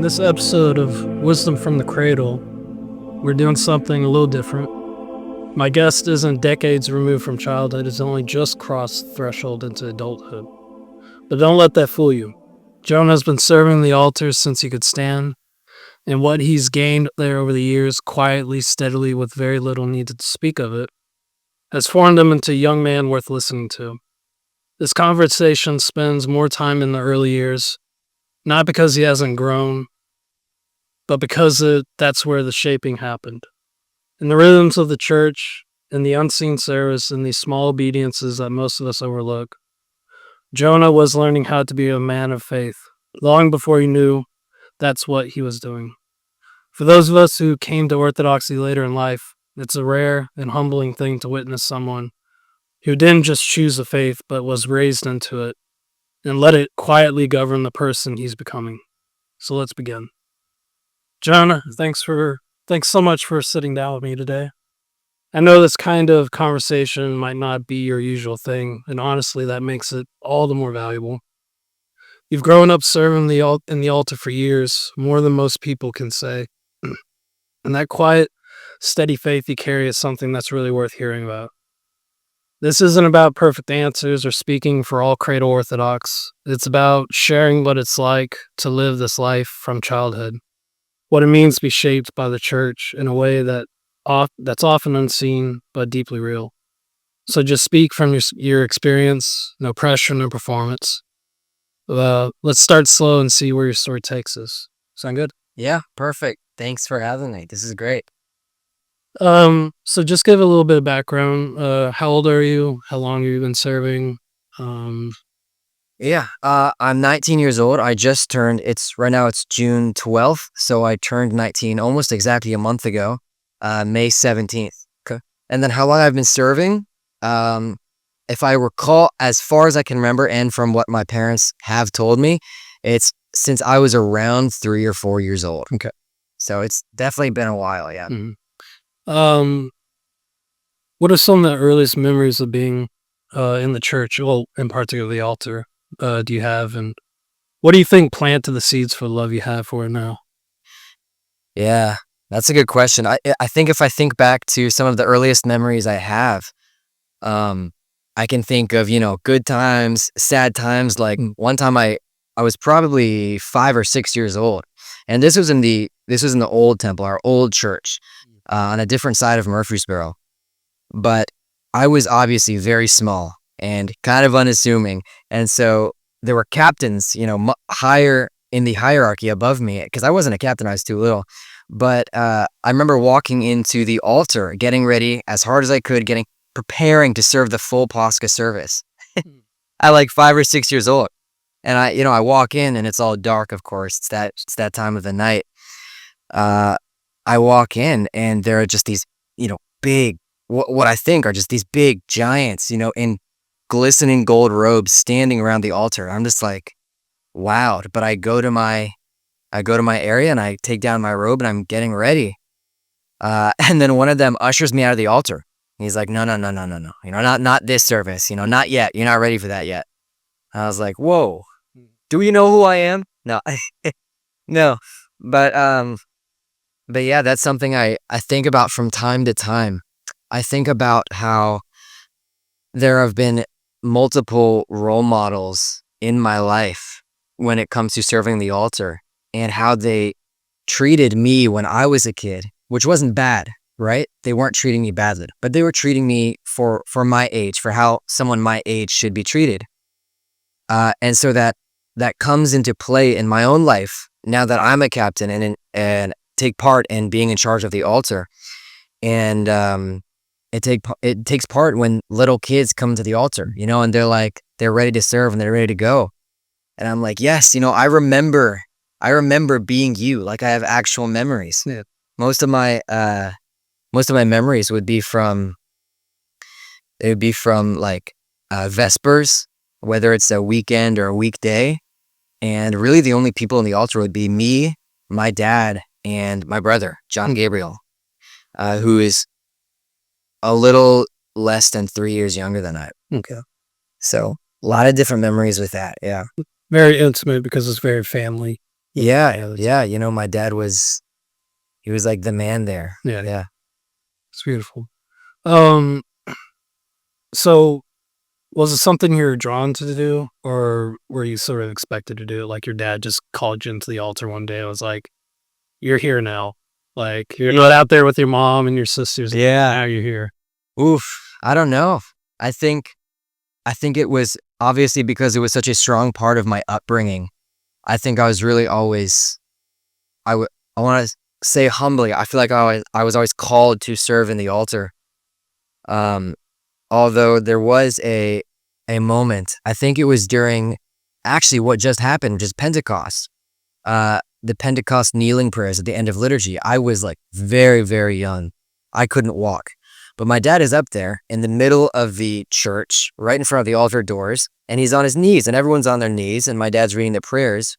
this episode of Wisdom from the Cradle, we're doing something a little different. My guest isn't decades removed from childhood, he's only just crossed the threshold into adulthood. But don't let that fool you. Jonah has been serving the altar since he could stand, and what he's gained there over the years, quietly, steadily, with very little need to speak of it, has formed him into a young man worth listening to. This conversation spends more time in the early years, not because he hasn't grown, but because that's where the shaping happened. In the rhythms of the church, in the unseen service, in these small obediences that most of us overlook, Jonah was learning how to be a man of faith, long before he knew that's what he was doing. For those of us who came to orthodoxy later in life, it's a rare and humbling thing to witness someone who didn't just choose the faith, but was raised into it, and let it quietly govern the person he's becoming. So let's begin. Jonah, thanks so much for sitting down with me today. I know this kind of conversation might not be your usual thing, and honestly, that makes it all the more valuable. You've grown up serving in the altar for years, more than most people can say. And that quiet, steady faith you carry is something that's really worth hearing about. This isn't about perfect answers or speaking for all Cradle Orthodox. It's about sharing what it's like to live this life from childhood, what it means to be shaped by the church in a way that's often unseen but deeply real. So just speak from your experience, no pressure, no performance. Let's start slow and see where your story takes us. Sound good? Yeah, perfect. Thanks for having me. This is great. So just give a little bit of background. How old are you? How long have you been serving? I'm 19 years old. I just turned, right now it's June 12th. So I turned 19 almost exactly a month ago, May 17th. Okay. And then how long I've been serving? If I recall, as far as I can remember, and from what my parents have told me, it's since I was around 3 or 4 years old. Okay. So it's definitely been a while. Yeah. Mm-hmm. What are some of the earliest memories of being in the church? Well, in particular the altar, do you have, and what do you think planted the seeds for the love you have for it now? Yeah, that's a good question. I think if I think back to some of the earliest memories I have, I can think of, good times, sad times. Like one time I was probably 5 or 6 years old, and this was in the old temple, our old church, on a different side of Murfreesboro. But I was obviously very small and kind of unassuming, and so there were captains, higher in the hierarchy above me, because I wasn't a captain, I was too little. But I remember walking into the altar, getting ready as hard as I could, preparing to serve the full Pascha service at like 5 or 6 years old. And I walk in and it's all dark, of course. It's that time of the night. I walk in and there are just these, big, what I think are just these big giants, in glistening gold robes standing around the altar. I'm just like, wow. But I go to my area and I take down my robe and I'm getting ready. And then one of them ushers me out of the altar. He's like, no. Not this service, not yet. You're not ready for that yet. I was like, whoa, do you know who I am? No, no. But yeah, that's something I think about from time to time. I think about how there have been multiple role models in my life when it comes to serving the altar, and how they treated me when I was a kid, which wasn't bad, right? They weren't treating me badly, but they were treating me for my age, for how someone my age should be treated. And so that comes into play in my own life now that I'm a captain and take part in being in charge of the altar. And it takes part when little kids come to the altar, and they're ready to serve and they're ready to go. And I'm like, yes, I remember being you. Like I have actual memories. Yeah. Most of my memories would be from like Vespers, whether it's a weekend or a weekday. And really the only people in the altar would be me, my dad, and my brother, John Gabriel, who is a little less than 3 years younger than I. Okay. So a lot of different memories with that. Yeah. Very intimate because it's very family. Yeah. My dad he was like the man there. Yeah. Yeah. It's beautiful. Um, so was it something you were drawn to do, or were you sort of expected to do it? Like your dad just called you into the altar one day and was like, "You're here now." Like you're not out there with your mom and your sisters. Yeah. Now you're here. Oof. I don't know. I think it was obviously because it was such a strong part of my upbringing. I think I was really always I want to say humbly, I feel like I was always called to serve in the altar. Um, although there was a moment, I think it was during actually what just happened, which is Pentecost. The Pentecost kneeling prayers at the end of liturgy. I was like very, very young. I couldn't walk. But my dad is up there in the middle of the church, right in front of the altar doors, and he's on his knees, and everyone's on their knees, and my dad's reading the prayers.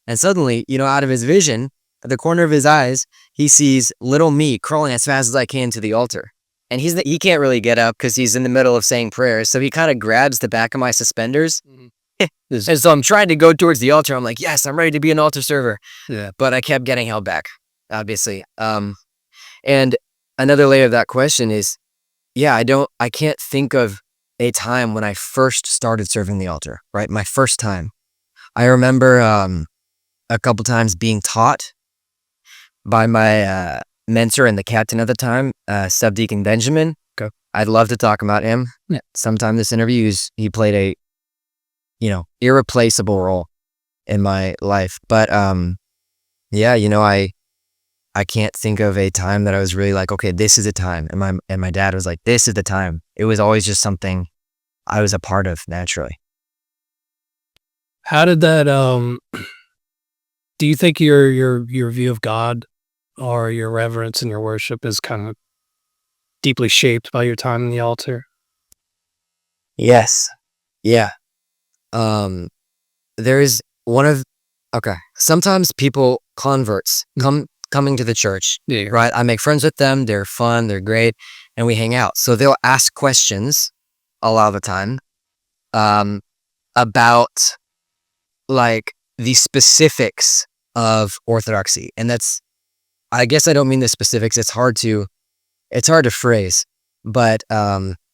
And suddenly, out of his vision, at the corner of his eyes, he sees little me crawling as fast as I can to the altar. And he can't really get up because he's in the middle of saying prayers. So he kind of grabs the back of my suspenders. And so I'm trying to go towards the altar. I'm like, yes, I'm ready to be an altar server. Yeah. But I kept getting held back, obviously. And another layer of that question is, I can't think of a time when I first started serving the altar, right? My first time. I remember a couple times being taught by my mentor and the captain at the time, Subdeacon Benjamin. Okay. I'd love to talk about him. Yeah. Sometime this interview, he played a, irreplaceable role in my life. But I can't think of a time that I was really like, okay, this is a time. And my dad was like, this is the time. It was always just something I was a part of naturally. How did that? Do you think your view of God or your reverence and your worship is kind of deeply shaped by your time in the altar? Yes. Yeah. There's sometimes converts coming to the church, Yeah. right? I make friends with them. They're fun. They're great. And we hang out. So they'll ask questions a lot of the time, about like the specifics of Orthodoxy. And I guess I don't mean the specifics. It's hard to phrase, but,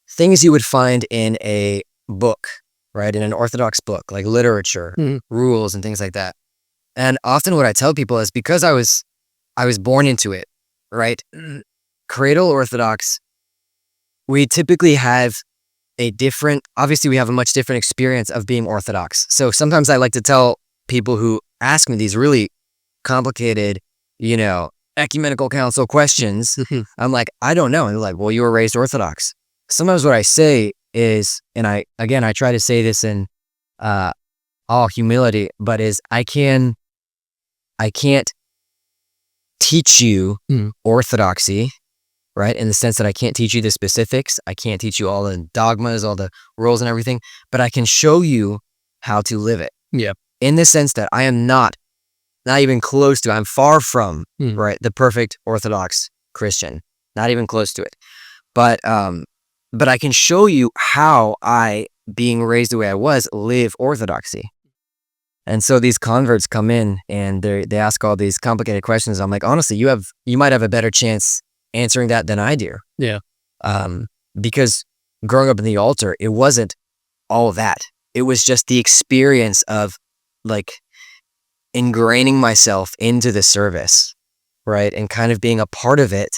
things you would find in a book, right? In an Orthodox book, like literature, rules and things like that. And often what I tell people is because I was born into it, right? Cradle Orthodox, we typically have obviously we have a much different experience of being Orthodox. So sometimes I like to tell people who ask me these really complicated, ecumenical council questions, I'm like, I don't know. And they're like, well, you were raised Orthodox. Sometimes what I say is, and I try to say this in all humility, but I can't teach you Orthodoxy, right? In the sense that I can't teach you the specifics. I can't teach you all the dogmas, all the rules and everything, but I can show you how to live it. Yeah. In the sense that I am not even close to, I'm far from, right, the perfect Orthodox Christian, not even close to it. But I can show you how I, being raised the way I was, live Orthodoxy. And so these converts come in and they ask all these complicated questions. I'm like, honestly, you might have a better chance answering that than I do. Yeah. Because growing up in the altar, it wasn't all that. It was just the experience of like ingraining myself into the service, right? And kind of being a part of it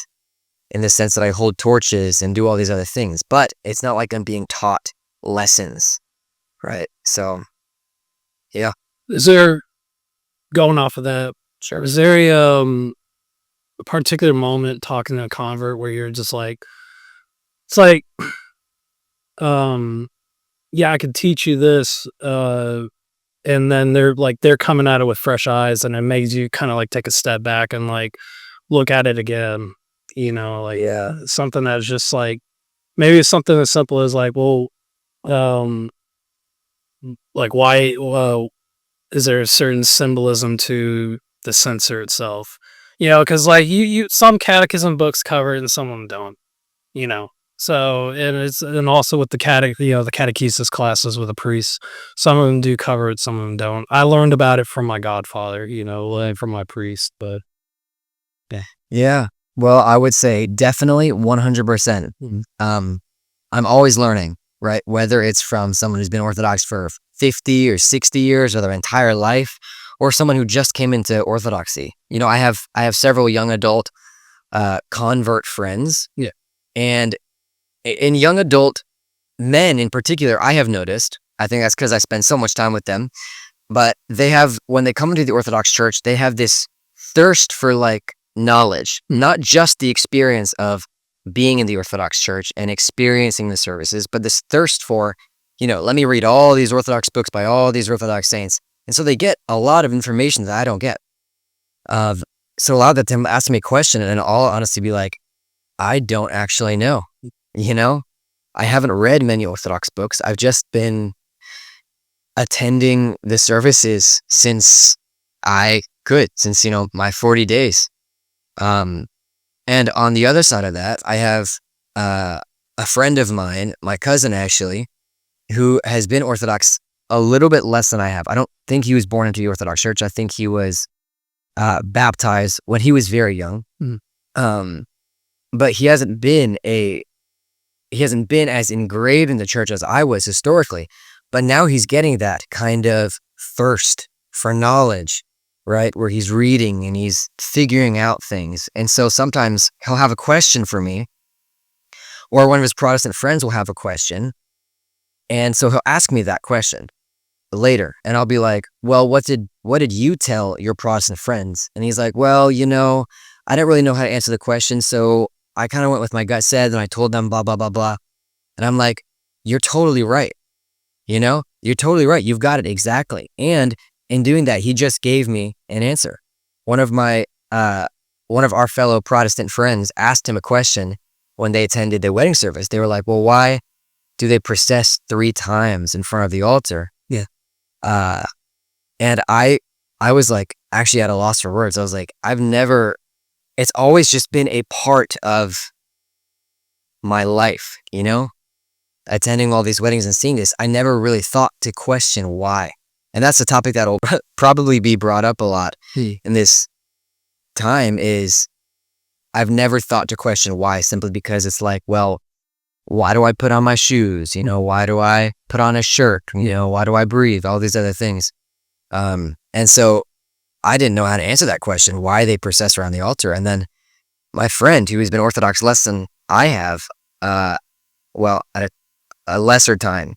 in the sense that I hold torches and do all these other things. But it's not like I'm being taught lessons, right? So, yeah. Is there, going off of that, Sure. is there a particular moment talking to a convert where you're just like, it's like, yeah, I could teach you this, and then they're coming at it with fresh eyes, and it makes you kind of like take a step back and like look at it again, Yeah. something that's just like, maybe it's something as simple as like, well, like why, is there a certain symbolism to the censer itself? Because like you some catechism books cover it and some of them don't. So, and also with the the catechesis classes with the priests, some of them do cover it, some of them don't. I learned about it from my godfather, like from my priest, but yeah. Yeah. Well, I would say definitely 100%. I'm always learning, right? Whether it's from someone who's been Orthodox for 50 or 60 years or their entire life, or someone who just came into Orthodoxy. I have several young adult convert friends. Yeah. And in young adult men in particular, I have noticed, I think that's because I spend so much time with them, but when they come into the Orthodox Church, they have this thirst for like knowledge, not just the experience of being in the Orthodox Church and experiencing the services, but this thirst for, let me read all these Orthodox books by all these Orthodox saints. And so they get a lot of information that I don't get. So a lot of them ask me a question, and in all honesty, be like, I don't actually know. I haven't read many Orthodox books. I've just been attending the services since my 40 days. And on the other side of that, I have a friend of mine, my cousin actually, who has been Orthodox a little bit less than I have. I don't think he was born into the Orthodox Church. I think he was baptized when he was very young. But he hasn't been as engraved in the church as I was historically. But now he's getting that kind of thirst for knowledge, right? Where he's reading and he's figuring out things. And so sometimes he'll have a question for me, or one of his Protestant friends will have a question. And so he'll ask me that question later. And I'll be like, well, what did you tell your Protestant friends? And he's like, well, I didn't really know how to answer the question. So I kind of went with my gut said, and I told them blah, blah, blah, blah. And I'm like, you're totally right. You're totally right. You've got it exactly. And in doing that, he just gave me an answer. One of our fellow Protestant friends asked him a question when they attended the wedding service. They were like, well, why do they process 3 times in front of the altar? Yeah. And I was like, actually at a loss for words. I was like, it's always just been a part of my life, attending all these weddings and seeing this. I never really thought to question why. And that's a topic that'll probably be brought up a lot in this time is I've never thought to question why, simply because it's like, well, why do I put on my shoes? Why do I put on a shirt? Why do I breathe? All these other things. And so I didn't know how to answer that question, why they process around the altar. And then my friend, who has been Orthodox less than I have, at a lesser time,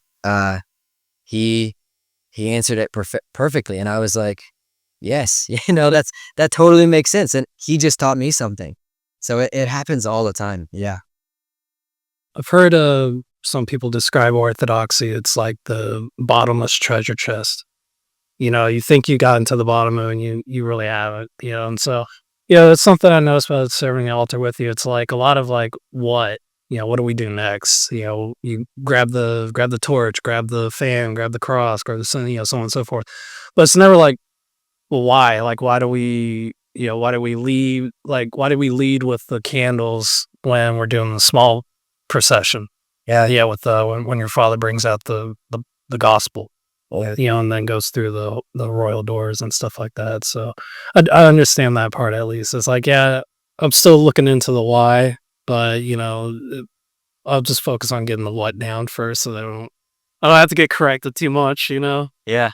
he answered it perfectly. And I was like, yes, that totally makes sense. And he just taught me something. So it happens all the time. Yeah. I've heard some people describe Orthodoxy, it's like the bottomless treasure chest. You think you got into the bottom and you really haven't, and so, that's something I noticed about serving the altar with you. It's like a lot of like, what do we do next? You grab the torch, grab the fan, grab the cross, grab the sun, so on and so forth. But it's never like, well, why? Like, why do we lead? Like, why do we lead with the candles when we're doing the small procession? Yeah. With when your father brings out the gospel, and then goes through the royal doors and stuff like that. So I understand that part at least. It's like, yeah, I'm still looking into the why, but I'll just focus on getting the what down first, so that I don't have to get corrected too much. Yeah.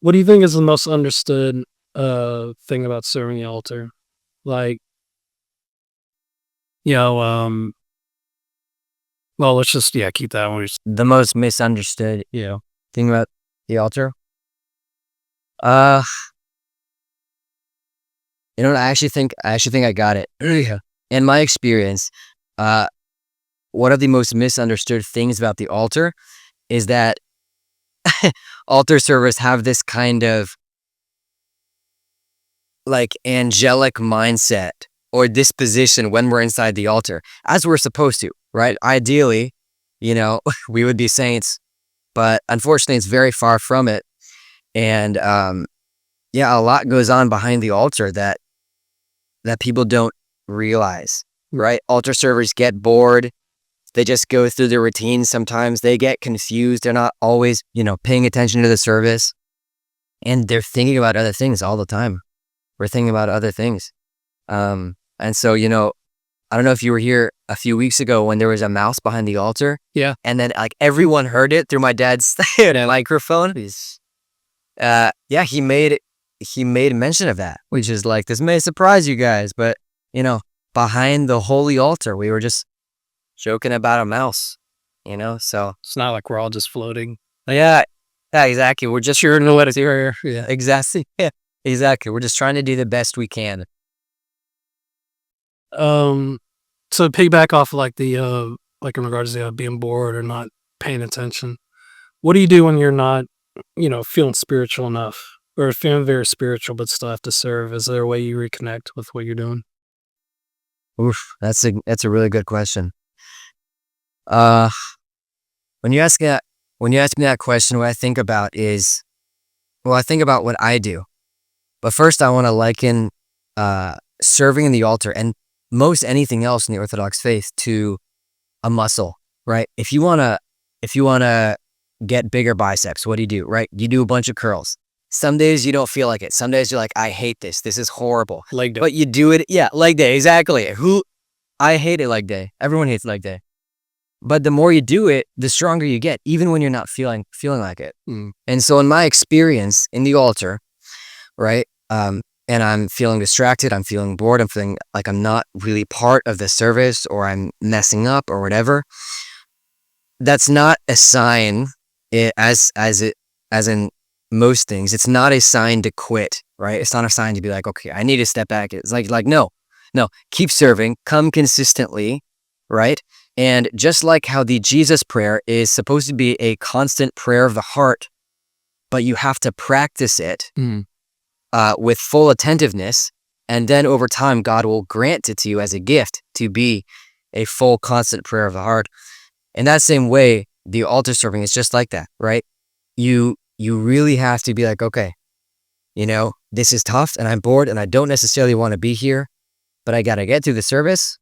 What do you think is the most understood thing about serving the altar? Like, well, let's just keep that one. The most misunderstood thing about the altar. I actually think I got it. Yeah. In my experience, one of the most misunderstood things about the altar is that altar servers have this kind of like angelic mindset or disposition when we're inside the altar, as we're supposed to, right? Ideally, we would be saints, but unfortunately it's very far from it. And a lot goes on behind the altar that people don't realize, right? Altar servers get bored. They just go through their routines. Sometimes they get confused. They're not always, paying attention to the service. And they're thinking about other things all the time. We're thinking about other things. And so, I don't know if you were here a few weeks ago when there was a mouse behind the altar. Yeah. And then like everyone heard it through my dad's microphone. He made mention of that, which is like, this may surprise you guys, but behind the holy altar, we were just joking about a mouse, so It's not like we're all just floating. yeah, exactly. We're just Cheering to let it hear. yeah, exactly. Yeah, exactly. We're just trying to do the best we can. So piggyback off like the like in regards to being bored or not paying attention. What do you do when you're not, feeling spiritual enough or feeling very spiritual but still have to serve? Is there a way you reconnect with what you're doing? Oof, that's a really good question. When you ask me that question, what I think about is, I think about what I do. But first, I want to liken serving in the altar and most anything else in the Orthodox faith to a muscle, right? If you wanna get bigger biceps, what do? Right? You do a bunch of curls. Some days you don't feel like it. Some days you're like, I hate this. This is horrible. Leg day. But you do it. Yeah, leg day. Exactly. I hate it leg day. Everyone hates leg day. But the more you do it, the stronger you get, even when you're not feeling like it. And so in my experience in the altar, right? And I'm feeling distracted, I'm feeling bored, I'm feeling like I'm not really part of the service or I'm messing up or whatever. That's not a sign, as in most things, it's not a sign to quit, right? It's not a sign to be like, okay, I need to step back. It's like no, keep serving, come consistently, right? And just like how the Jesus prayer is supposed to be a constant prayer of the heart, but you have to practice it with full attentiveness, and then over time, God will grant it to you as a gift to be a full, constant prayer of the heart. In that same way, the altar serving is just like that, right? You really have to be like, okay, this is tough, and I'm bored, and I don't necessarily want to be here, but I got to get through the service,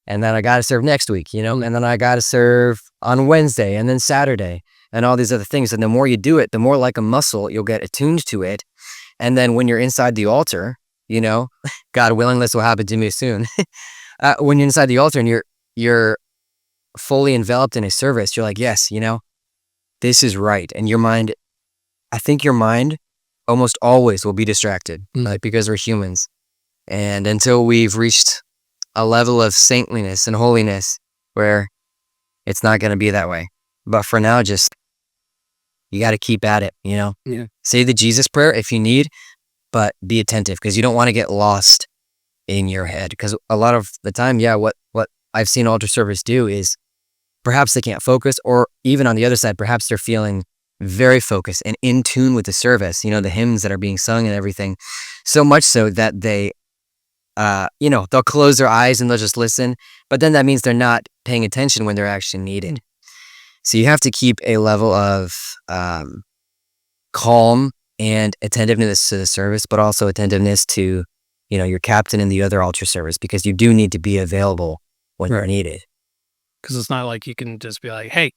and then I got to serve next week, and then I got to serve on Wednesday, and then Saturday, and all these other things. And the more you do it, the more like a muscle, you'll get attuned to it. And then when you're inside the altar, God willing, this will happen to me soon. When you're inside the altar and you're fully enveloped in a service, you're like, yes, this is right. And I think your mind almost always will be distracted, like, because we're humans. And until we've reached a level of saintliness and holiness where it's not going to be that way. But for now, just you got to keep at it, Yeah. Say the Jesus prayer if you need, but be attentive because you don't want to get lost in your head. Because a lot of the time, what I've seen altar servers do is perhaps they can't focus, or even on the other side, perhaps they're feeling very focused and in tune with the service, the hymns that are being sung and everything. So much so that they, they'll close their eyes and they'll just listen. But then that means they're not paying attention when they're actually needed. So you have to keep a level of calm and attentiveness to the service, but also attentiveness to, your captain and the other altar servers, because you do need to be available when you're needed. Because it's not like you can just be like, hey,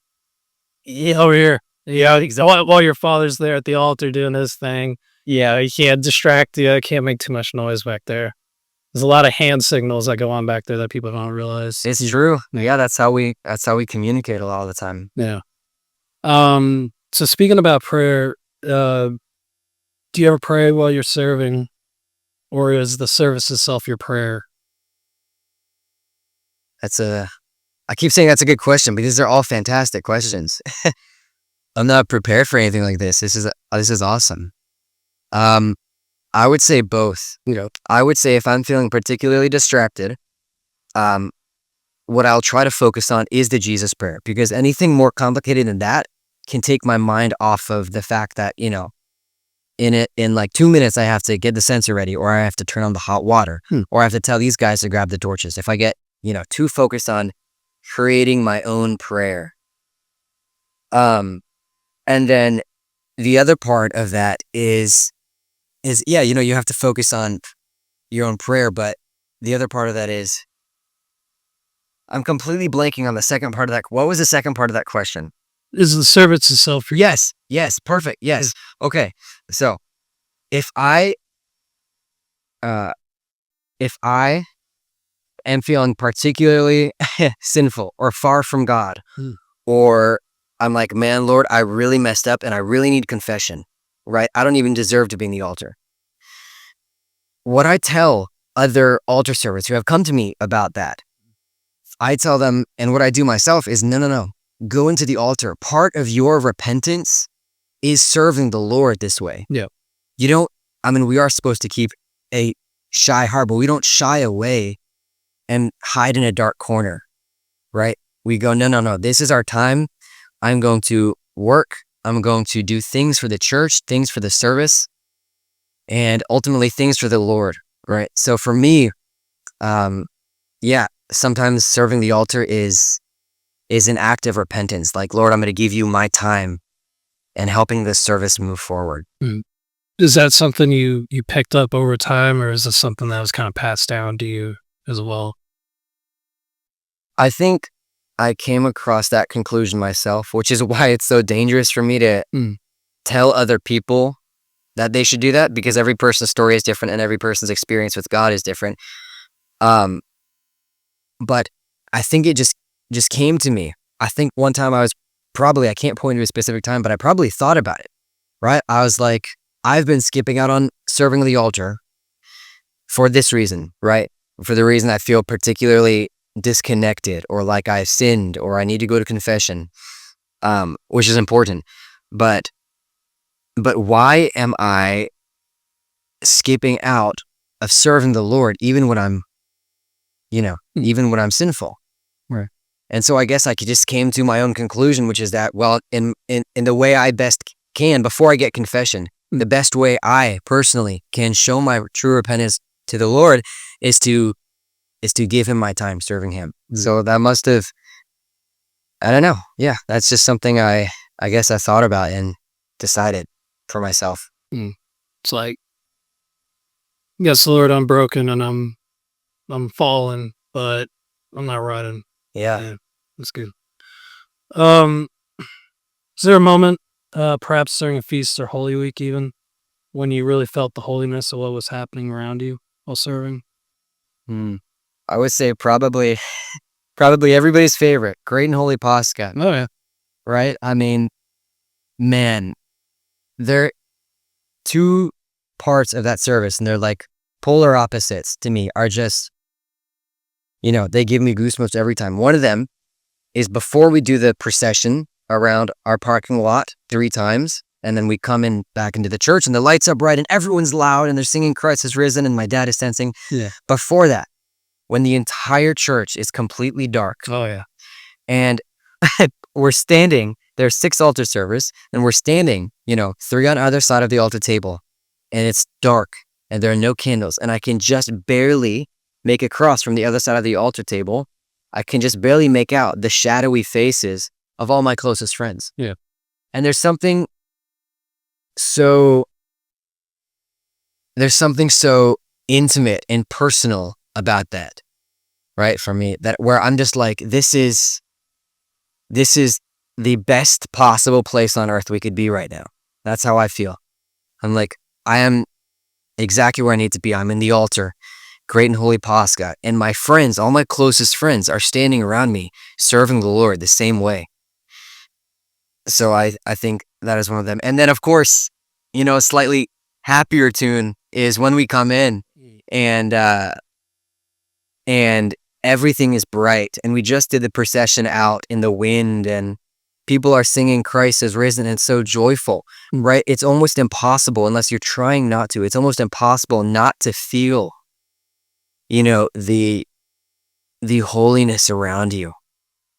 over here. While your father's there at the altar doing his thing. Yeah, he can't distract you. Can't make too much noise back there. There's a lot of hand signals that go on back there that people don't realize. It's true. Yeah, that's how we communicate a lot of the time. Yeah. So speaking about prayer, do you ever pray while you're serving, or is the service itself your prayer? I keep saying that's a good question, but these are all fantastic questions. I'm not prepared for anything like this. This is awesome. I would say both. I would say if I'm feeling particularly distracted, what I'll try to focus on is the Jesus prayer, because anything more complicated than that can take my mind off of the fact that, in like 2 minutes, I have to get the censer ready, or I have to turn on the hot water, or I have to tell these guys to grab the torches. If I get, too focused on creating my own prayer. And then the other part of that is, you have to focus on your own prayer, but the other part of that is, I'm completely blanking on the second part of that. What was the second part of that question? Is the service itself? Yes, perfect. Yes. Okay. So if I am feeling particularly sinful or far from God, or I'm like, man, Lord, I really messed up and I really need confession, right? I don't even deserve to be in the altar. What I tell other altar servers who have come to me about that, I tell them, and what I do myself is, no. Go into the altar. Part of your repentance is serving the Lord this way. Yeah. You don't, we are supposed to keep a shy heart, but we don't shy away and hide in a dark corner, right? We go, no. This is our time. I'm going to work. I'm going to do things for the church, things for the service, and ultimately things for the Lord, right? So for me, sometimes serving the altar is an act of repentance. Like, Lord, I'm going to give you my time and helping this service move forward. Is that something you picked up over time, or is this something that was kind of passed down to you as well? I think I came across that conclusion myself, which is why it's so dangerous for me to tell other people that they should do that, because every person's story is different and every person's experience with God is different. But I think it just came to me. I think one time I can't point to a specific time, but I probably thought about it, right? I was like, I've been skipping out on serving the altar for this reason, right? For the reason I feel particularly disconnected, or like I sinned, or I need to go to confession, which is important. But why am I skipping out of serving the Lord even when I'm, even when I'm sinful? Right. And so I guess I just came to my own conclusion, which is that, well, in the way I best can, before I get confession, the best way I personally can show my true repentance to the Lord is to give him my time serving him. So that must have, I don't know. Yeah, that's just something I guess I thought about and decided for myself. It's like, yes, Lord, I'm broken and I'm fallen, but I'm not running. Yeah. That's good. Is there a moment, perhaps during a feast or Holy Week even, when you really felt the holiness of what was happening around you while serving? I would say probably everybody's favorite, Great and Holy Pascha. Oh, yeah. Right? Man, they're two parts of that service, and they're like polar opposites to me, are just, they give me goosebumps every time. One of them is before we do the procession around our parking lot 3 times, and then we come in back into the church, and the lights are bright, and everyone's loud, and they're singing Christ has risen, and my dad is dancing. Yeah. Before that, when the entire church is completely dark. Oh, yeah. And we're standing, there's 6 altar servers, and we're standing, 3 on either side of the altar table, and it's dark, and there are no candles, and I can just barely make a cross from the other side of the altar table. I can just barely make out the shadowy faces of all my closest friends. Yeah. And there's something so intimate and personal about that, right? For me, that where I'm just like, this is the best possible place on earth we could be right now. That's how I feel. I'm like, I am exactly where I need to be. I'm in the altar, Great and Holy Pascha, and my friends, all my closest friends, are standing around me, serving the Lord the same way. So I think that is one of them. And then, of course, a slightly happier tune is when we come in and everything is bright, and we just did the procession out in the wind, and people are singing Christ is risen, and it's so joyful, right? It's almost impossible, unless you're trying not to, it's almost impossible not to feel, the holiness around you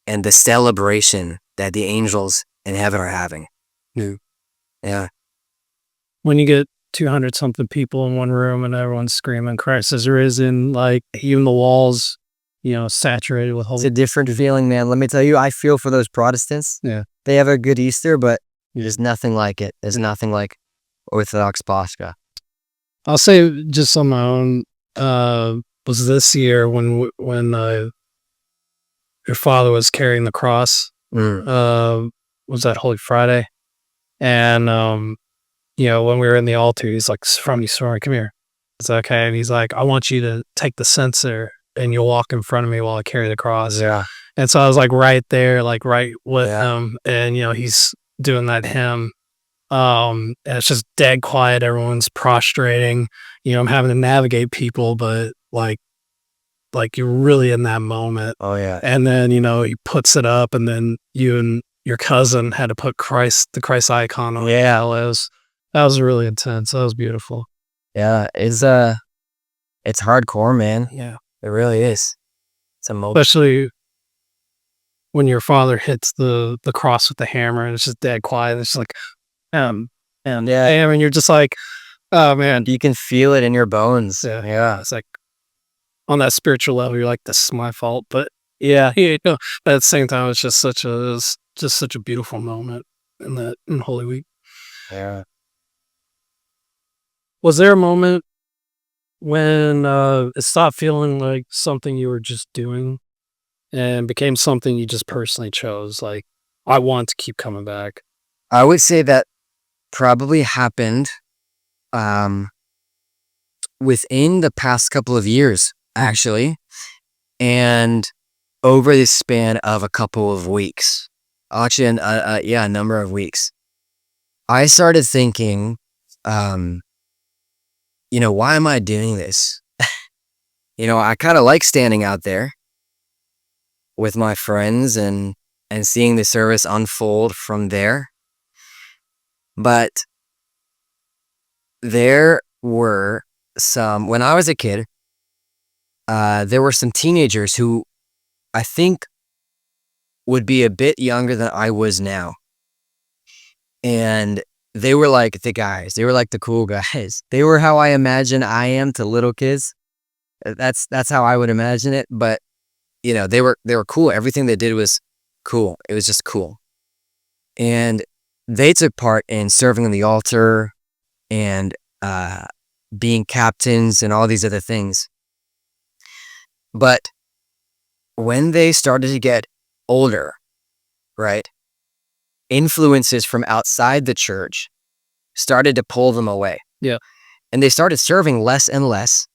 and the celebration that the angels in heaven are having. Yeah. When you get 200 something people in one room and everyone's screaming Christ has risen, like even the walls, saturated with holy. It's a different feeling, man. Let me tell you, I feel for those Protestants. Yeah. They have a good Easter, but there's nothing like it. There's nothing like Orthodox Pascha. I'll say just on my own, was this year when your father was carrying the cross. Was that Holy Friday? And when we were in the altar, he's like, "From you, sorry, come here." It's okay, and he's like, "I want you to take the censer, and you'll walk in front of me while I carry the cross." Yeah. And so I was like right there, like right with Yeah. him, and he's doing that hymn. And it's just dead quiet. Everyone's prostrating. I'm having to navigate people, but like you're really in that moment. Oh yeah. And then he puts it up, and then you and your cousin had to put the Christ icon on. Yeah, that was really intense. That was beautiful. Yeah. It's hardcore, man. Yeah, It really is. It's emotional. especially when your father hits the cross with the hammer, and it's just dead quiet. It's just like, and Yeah. I mean, you're just like, oh man, You can feel it in your bones. yeah, Yeah. It's like on that spiritual level, you're like, this is my fault, but yeah, but at the same time, it's just such a beautiful moment in Holy Week. Yeah. Was there a moment when it stopped feeling like something you were just doing and became something you just personally chose? Like, I want to keep coming back. I would say that probably happened within the past couple of years, actually, and over the span of a couple of weeks. Actually, a number of weeks. I started thinking, why am I doing this? I kind of like standing out there with my friends and seeing the service unfold from there. But there were when I was a kid, there were some teenagers who I think would be a bit younger than I was now. And they were like the guys. They were like the cool guys. They were how I imagine I am to little kids. That's how I would imagine it. But they were cool. Everything they did was cool. It was just cool. And they took part in serving on the altar and being captains and all these other things. But when they started to get older, right, influences from outside the church started to pull them away. Yeah. And they started serving less and less.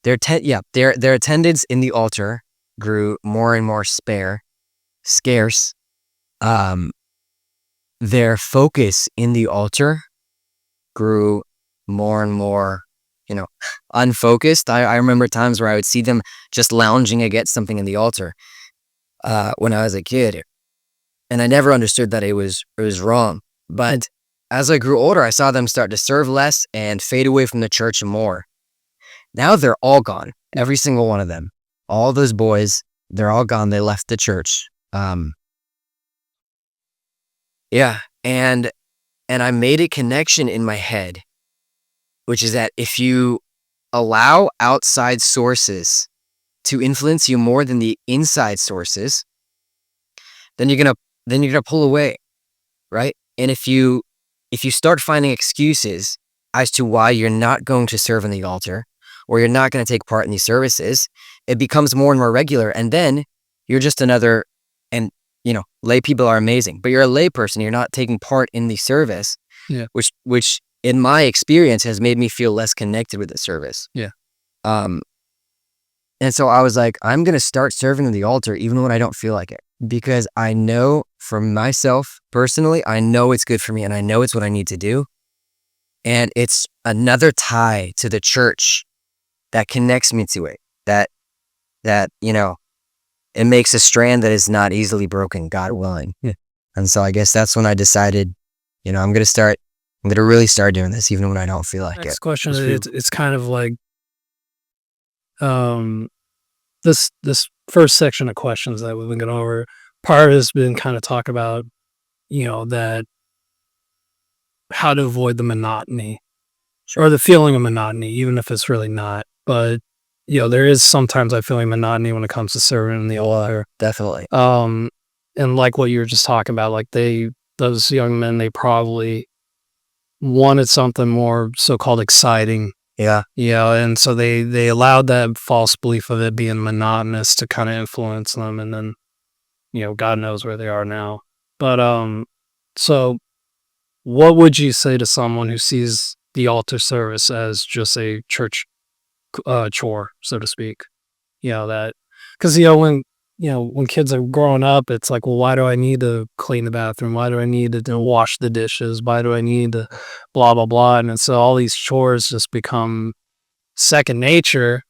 Their attendance in the altar grew more and more scarce. Their focus in the altar grew more and more, unfocused. I remember times where I would see them just lounging against something in the altar when I was a kid. And I never understood that it was wrong. But as I grew older, I saw them start to serve less and fade away from the church more. Now they're all gone. Every single one of them. All those boys, they're all gone. They left the church. Yeah. And I made a connection in my head, which is that if you allow outside sources to influence you more than the inside sources, then you're gonna pull away, right? And if you start finding excuses as to why you're not going to serve in the altar or you're not going to take part in these services, it becomes more and more regular, and then you're just another. And lay people are amazing, but you're a lay person. You're not taking part in the service, Yeah. which in my experience has made me feel less connected with the service. Yeah. And so I was like, I'm going to start serving in the altar even when I don't feel like it, because I know for myself personally, I know it's good for me and I know it's what I need to do. And it's another tie to the church that connects me to it, that it makes a strand that is not easily broken, God willing. Yeah. And so I guess that's when I decided, I'm going to really start doing this even when I don't feel like it. Next question is, it's kind of like this first section of questions that we've been going over. Part has been kind of talk about that how to avoid the monotony or the feeling of monotony, even if it's really not. But there is sometimes I feel monotony when it comes to serving in the altar. Definitely. And like what you were just talking about, like those young men, they probably wanted something more so-called exciting, Yeah. Yeah, and so they allowed that false belief of it being monotonous to kind of influence them, and then God knows where they are now. But so what would you say to someone who sees the altar service as just a church chore, so to speak? That because when kids are growing up, it's like, well, why do I need to clean the bathroom? Why do I need to wash the dishes? Why do I need to blah blah blah? And so all these chores just become second nature.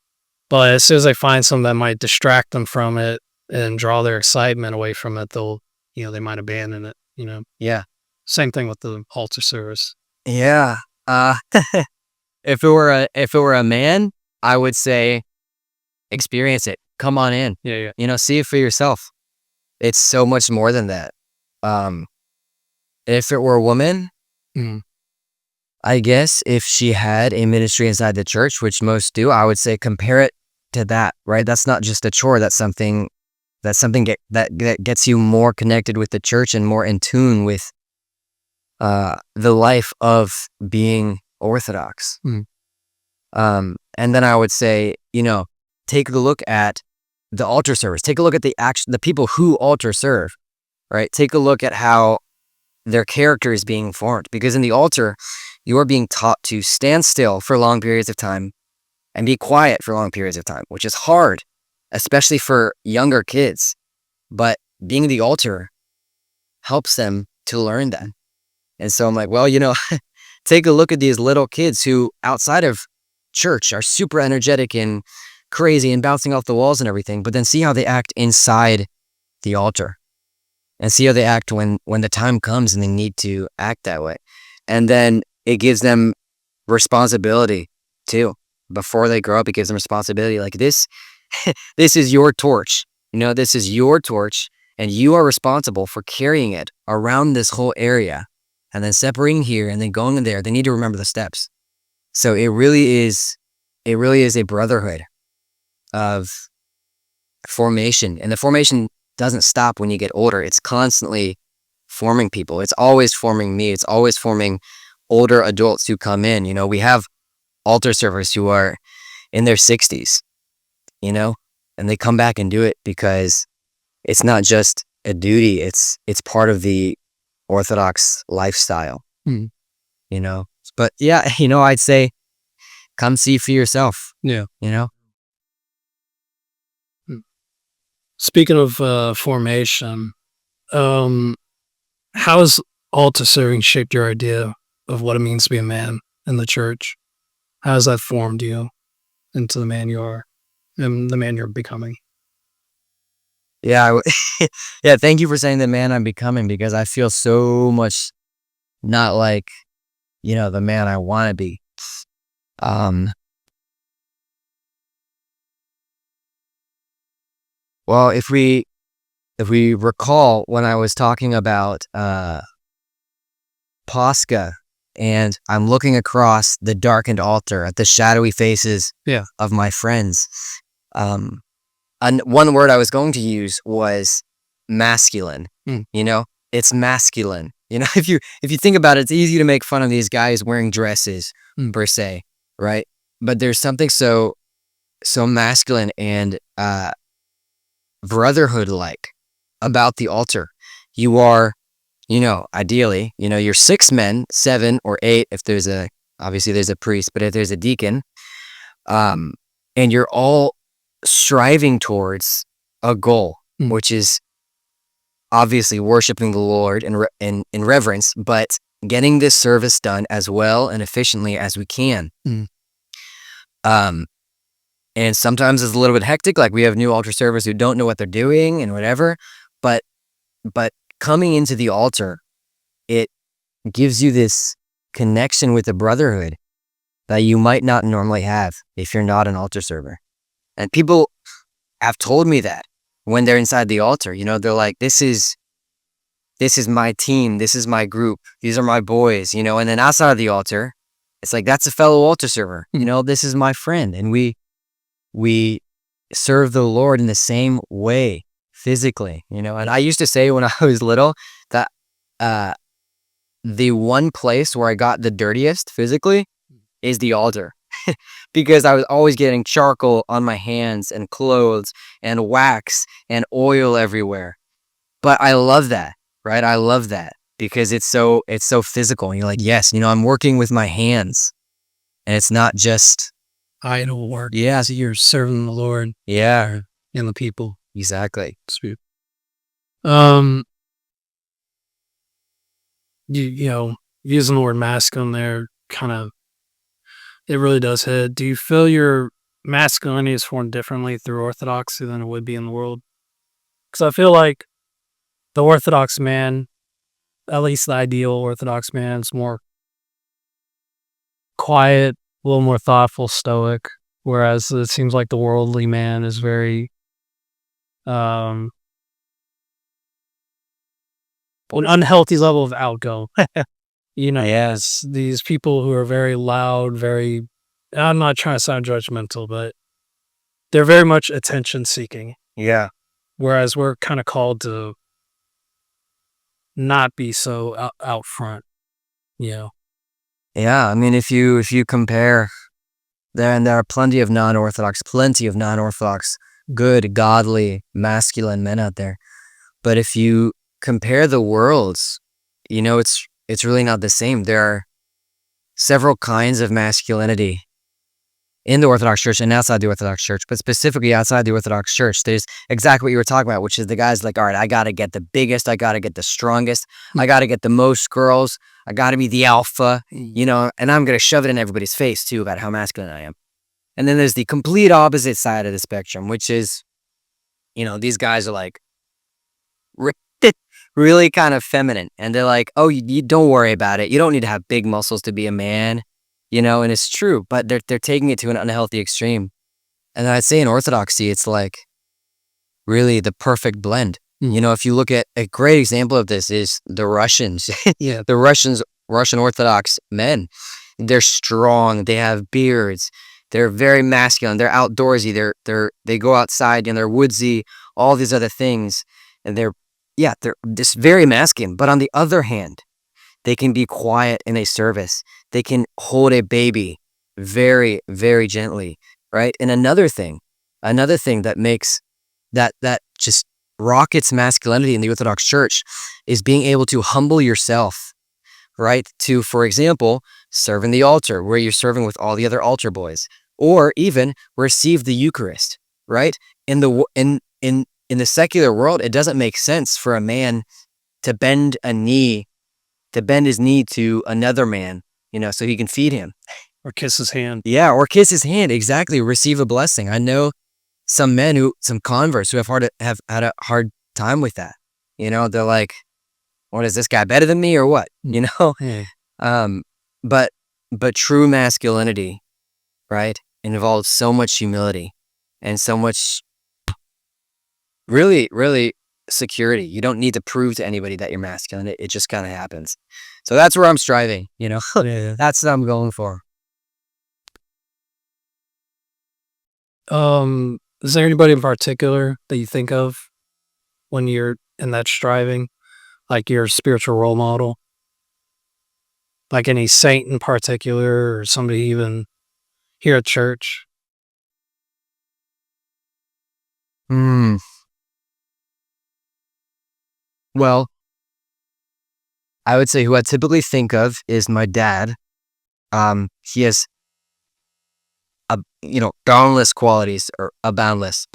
But as soon as they find something that might distract them from it and draw their excitement away from it, they might abandon it. Yeah. Same thing with the altar service. Yeah. Uh, if it were a man, I would say experience it. Come on in. Yeah, See it for yourself. It's so much more than that. Um, if it were a woman, yeah. I guess if she had a ministry inside the church, which most do, I would say compare it to that, right? That's not just a chore. That's something that gets you more connected with the church and more in tune with the life of being Orthodox. Mm. And then I would say, take a look at the altar service. Take a look at the people who altar serve, right? Take a look at how their character is being formed, because in the altar, you are being taught to stand still for long periods of time and be quiet for long periods of time, which is hard, especially for younger kids. But being at the altar helps them to learn that. And so I'm like, well, take a look at these little kids who outside of church are super energetic and crazy and bouncing off the walls and everything, but then see how they act inside the altar and see how they act when the time comes and they need to act that way. And then it gives them responsibility too. Before they grow up, it gives them responsibility. Like this is your torch. This is your torch, and you are responsible for carrying it around this whole area and then separating here and then going in there. They need to remember the steps. So it really is a brotherhood of formation. And the formation doesn't stop when you get older. It's constantly forming people. It's always forming me. It's always forming older adults who come in. We have altar servers who are in their 60s, and they come back and do it because it's not just a duty. It's part of the Orthodox lifestyle, Mm. But yeah, I'd say come see for yourself, Yeah. Mm. Speaking of formation, how has altar serving shaped your idea of what it means to be a man in the church? How has that formed you into the man you are and the man you're becoming? Yeah. Yeah. Thank you for saying the man I'm becoming, because I feel so much not like, the man I want to be. Well, if we recall when I was talking about Pascha, and I'm looking across the darkened altar at the shadowy faces of my friends, and one word I was going to use was masculine. Mm. It's masculine. If you think about it, it's easy to make fun of these guys wearing dresses per se, right? But there's something so masculine and brotherhood-like about the altar. You are, ideally, you're 6 men, 7 or 8 if obviously there's a priest, but if there's a deacon, and you're all striving towards a goal, which is obviously worshiping the Lord in reverence, but getting this service done as well and efficiently as we can. And sometimes it's a little bit hectic. Like we have new altar servers who don't know what they're doing and whatever, but coming into the altar, it gives you this connection with the brotherhood that you might not normally have if you're not an altar server. And people have told me that when they're inside the altar, they're like, this is my team. This is my group. These are my boys, and then outside of the altar, it's like, that's a fellow altar server. This is my friend. And we serve the Lord in the same way physically, and I used to say when I was little that the one place where I got the dirtiest physically is the altar. because I was always getting charcoal on my hands and clothes and wax and oil everywhere. But I love that, right? I love that because it's so physical. And you're like, yes, I'm working with my hands, and it's not just idle work. yeah, So you're serving the Lord yeah, and the people. exactly. Sweet. You using the word masculine there, kind of, it really does hit. Do you feel your masculinity is formed differently through Orthodoxy than it would be in the world? Because I feel like the Orthodox man, at least the ideal Orthodox man, is more quiet, a little more thoughtful, stoic. Whereas it seems like the worldly man is very, an unhealthy level of outgo. Yes. These people who are very loud, very, I'm not trying to sound judgmental, but they're very much attention seeking. Yeah. Whereas we're kind of called to not be so out front, you know. Yeah. I mean, if you compare, there are plenty of non-Orthodox, good, godly, masculine men out there. But if you compare the worlds, it's really not the same. There are several kinds of masculinity in the Orthodox Church and outside the Orthodox Church, but specifically outside the Orthodox Church, there's exactly what you were talking about, which is the guys like, all right, I got to get the biggest, I got to get the strongest, I got to get the most girls, I got to be the alpha, and I'm going to shove it in everybody's face too about how masculine I am. And then there's the complete opposite side of the spectrum, which is, these guys are like really kind of feminine, and they're like, oh, you don't worry about it. You don't need to have big muscles to be a man, and it's true, but they're taking it to an unhealthy extreme. And I'd say in Orthodoxy, it's like really the perfect blend. If you look at a great example of this is the Russians. Yeah. The Russian Orthodox men. They're strong. They have beards. They're very masculine. They're outdoorsy. They go outside and they're woodsy. All these other things, and they're just very masculine. But on the other hand, they can be quiet in a service. They can hold a baby very, very gently, right? And another thing that makes that just rockets masculinity in the Orthodox Church is being able to humble yourself, right? To, for example, serve in the altar where you're serving with all the other altar boys, or even receive the Eucharist, right? In the secular world, it doesn't make sense for a man to bend his knee to another man, so he can feed him. Or kiss his hand. Yeah, or kiss his hand, exactly, receive a blessing. I know some converts who have had a hard time with that. They're like, what, is this guy better than me or what? Yeah. But true masculinity, right, involves so much humility and so much really, really security. You don't need to prove to anybody that you're masculine. It just kind of happens. So that's where I'm striving, Yeah. That's what I'm going for. Is there anybody in particular that you think of when you're in that striving, like your spiritual role model? Like any saint in particular, or somebody even here at church? Well, I would say who I typically think of is my dad. He has boundless qualities, or boundless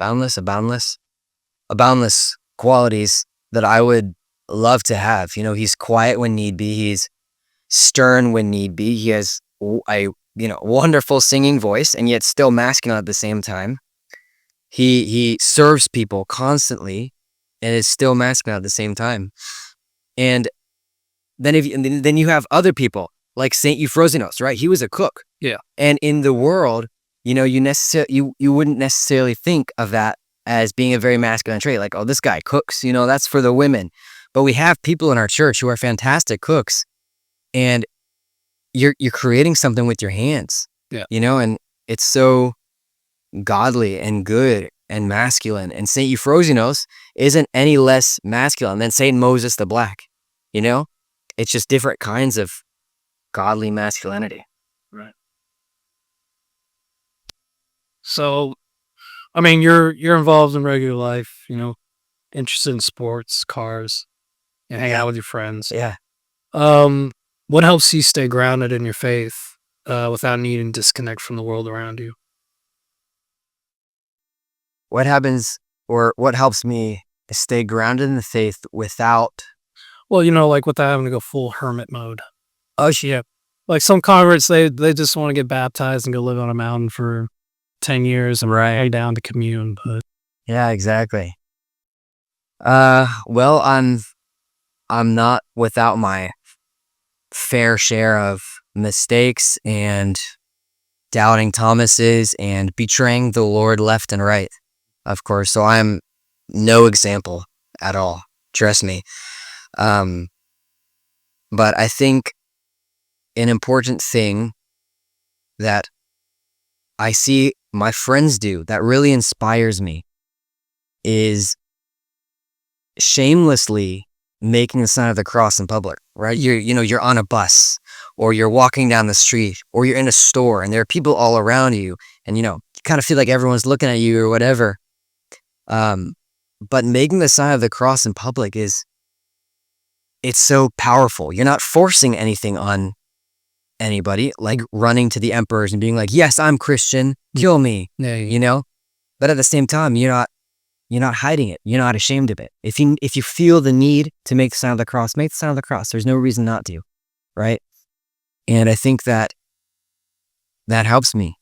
qualities that I would love to have. He's quiet when need be. He's stern when need be. He has a wonderful singing voice, and yet still masculine at the same time. He serves people constantly, and is still masculine at the same time. And then you have other people like Saint Euphrosynos, right? He was a cook. Yeah. And in the world, you wouldn't necessarily think of that as being a very masculine trait. Like, oh, this guy cooks, that's for the women. But we have people in our church who are fantastic cooks, and you're creating something with your hands. Yeah. And it's so godly and good and masculine. And Saint Euphrosynos isn't any less masculine than Saint Moses the Black. It's just different kinds of godly masculinity. Right. So, I mean, you're involved in regular life, interested in sports, cars, and hanging out Yeah. with your friends. Yeah. Um, what helps you stay grounded in your faith, without needing to disconnect from the world around you? What happens or what helps me stay grounded in the faith without Well, like without having to go full hermit mode. oh, Yeah. Like some converts, they just want to get baptized and go live on a mountain for 10 years and right. pay down to commune. But Yeah, exactly. Well, I'm not without my fair share of mistakes and doubting Thomases and betraying the Lord left and right, of course. So I'm no example at all. Trust me. Um, but I think an important thing that I see my friends do that really inspires me is shamelessly making the sign of the cross in public, right? You're on a bus or you're walking down the street or you're in a store and there are people all around you and you kind of feel like everyone's looking at you or whatever. Um, but making the sign of the cross in public it's so powerful. You're not forcing anything on anybody, like running to the emperors and being like, yes, I'm Christian, kill me, yeah, you know? But at the same time, you're not hiding it. You're not ashamed of it. If you feel the need to make the sign of the cross, make the sign of the cross. There's no reason not to, right? And I think that helps me.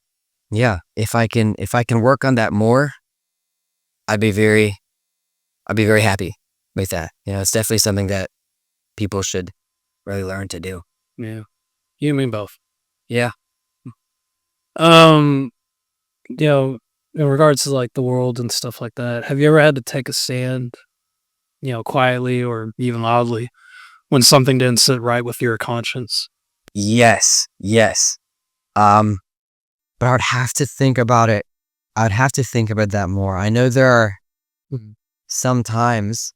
Yeah, if I can work on that more, I'd be very happy with that. It's definitely something that people should really learn to do. yeah. You and me both. Yeah. Um, in regards to like the world and stuff like that, have you ever had to take a stand, quietly or even loudly when something didn't sit right with your conscience? Yes. Yes. Um, but I would have to think about it. I'd have to think about that more. I know there are Mhm. some times.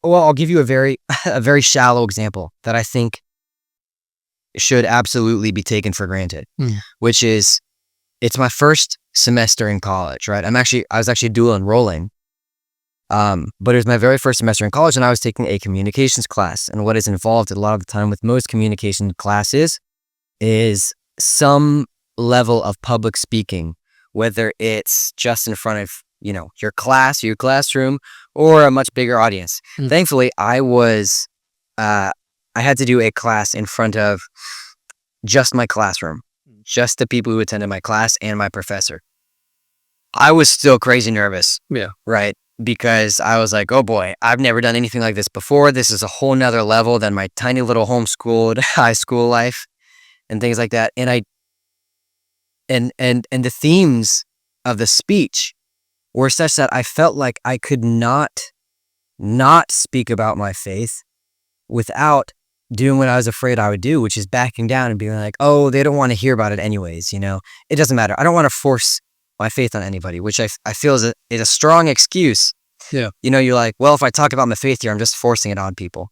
Well, I'll give you a very a very shallow example that I think should absolutely be taken for granted, Mm. which is it's my first semester in college, right? I was actually dual enrolling. But it was my very first semester in college and I was taking a communications class. And what is involved a lot of the time with most communication classes is some level of public speaking, whether it's just in front of, your class, your classroom, or a much bigger audience. Mm. Thankfully, I had to do a class in front of just my classroom, just the people who attended my class and my professor. I was still crazy nervous, Yeah. right? Because I was like, oh boy, I've never done anything like this before. This is a whole nother level than my tiny little homeschooled high school life and things like that. And and the themes of the speech were such that I felt like I could not speak about my faith without doing what I was afraid I would do, which is backing down and being like, oh, they don't want to hear about it anyways. It doesn't matter. I don't want to force my faith on anybody, which I feel is a strong excuse. Yeah. You're like, well, if I talk about my faith here, I'm just forcing it on people.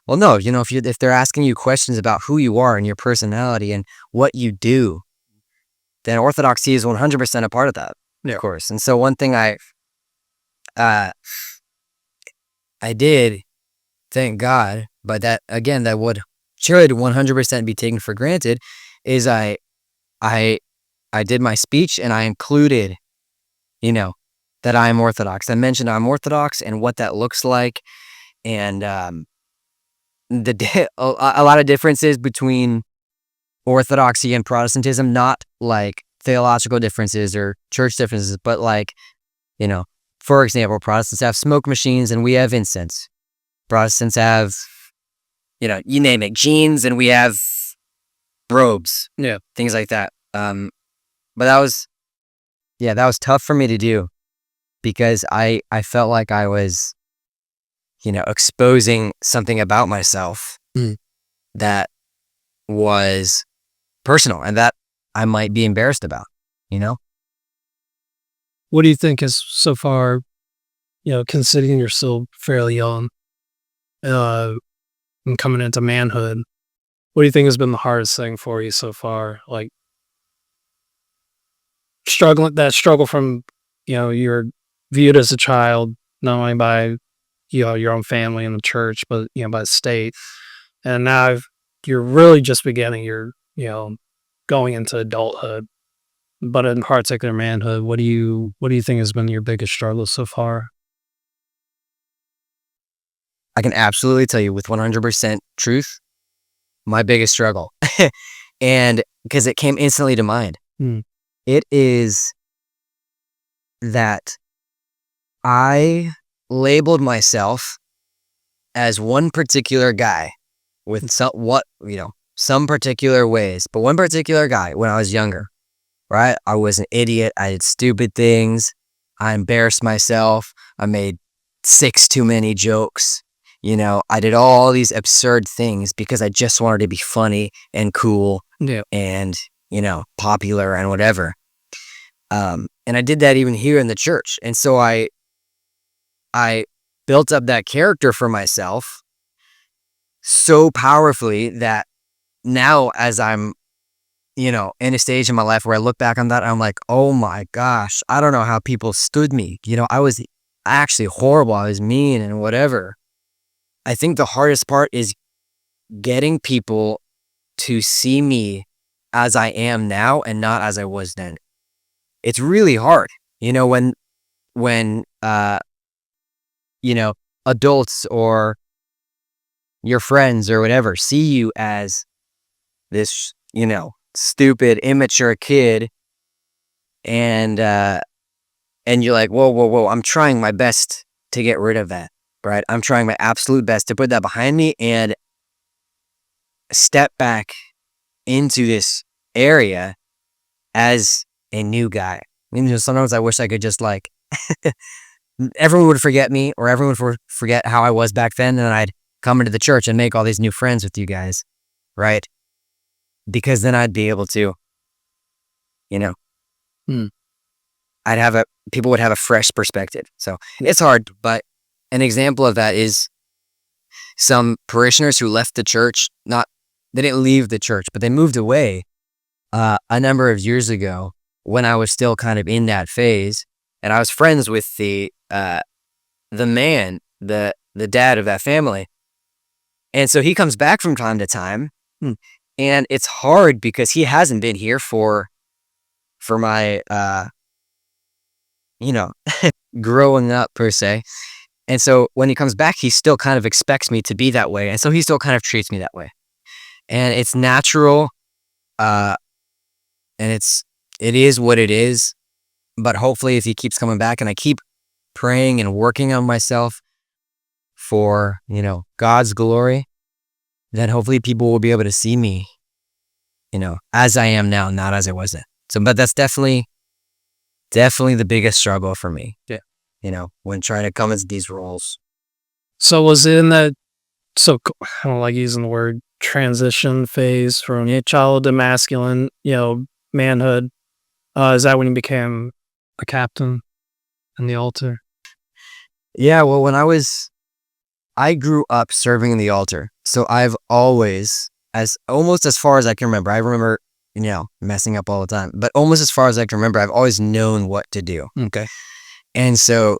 Well, no, if they're asking you questions about who you are and your personality and what you do, then orthodoxy is 100% a part of that, Yeah. of course. And so one thing uh, I did, thank God, but that again, that should 100% be taken for granted, is I did my speech and I included, that I am Orthodox. I mentioned I'm Orthodox and what that looks like, and a lot of differences between Orthodoxy and Protestantism, not like theological differences or church differences, but like, for example, Protestants have smoke machines and we have incense. Protestants have, you name it, jeans and we have robes, Yeah. things like that. But that was tough for me to do because I felt like I was, exposing something about myself Mm. that was personal and that I might be embarrassed about, What do you think is so far, considering you're still fairly young, uh, and coming into manhood, what do you think has been the hardest thing for you so far? Like struggle from, you're viewed as a child, not only by, your own family and the church, but, by the state. And now you're really just beginning your, going into adulthood, but in particular manhood. What do you think has been your biggest struggle so far? I can absolutely tell you with 100% truth, my biggest struggle. And because it came instantly to mind, Mm. it is that I labeled myself as one particular guy with some particular ways, but one particular guy when I was younger, right? I was an idiot. I did stupid things. I embarrassed myself. I made 6 too many jokes. I did all these absurd things because I just wanted to be funny and cool Yeah. and, popular and whatever. And I did that even here in the church. And so I built up that character for myself so powerfully that now as I'm, in a stage in my life where I look back on that, I'm like, oh my gosh, I don't know how people stood me. I was actually horrible. I was mean and whatever. I think the hardest part is getting people to see me as I am now and not as I was then. It's really hard, when adults or your friends or whatever see you as this, stupid, immature kid, and you're like, whoa, whoa, whoa, I'm trying my best to get rid of that, right? I'm trying my absolute best to put that behind me and step back into this area as a new guy. Sometimes I wish I could just everyone would forget me or everyone would forget how I was back then, and I'd come into the church and make all these new friends with you guys, right? Because then I'd be able to, Hmm. people would have a fresh perspective. So it's hard, but an example of that is some parishioners who left the church, they didn't leave the church, but they moved away a number of years ago when I was still kind of in that phase, and I was friends with the man, the dad of that family. And so he comes back from time to time, and it's hard because he hasn't been here for my growing up per se. And so when he comes back, he still kind of expects me to be that way, and so he still kind of treats me that way. And it's natural, and it is what it is. But hopefully, if he keeps coming back and I keep praying and working on myself for, God's glory, then hopefully people will be able to see me, as I am now, not as I was then. So, but that's definitely the biggest struggle for me. Yeah. When trying to come into these roles. So was it in that, I don't like using the word transition phase from child to masculine, manhood? Is that when you became a captain in the altar? Yeah, well, I grew up serving in the altar. So I've always, almost as far as I can remember, I remember, messing up all the time, but almost as far as I can remember, I've always known what to do. Okay. And so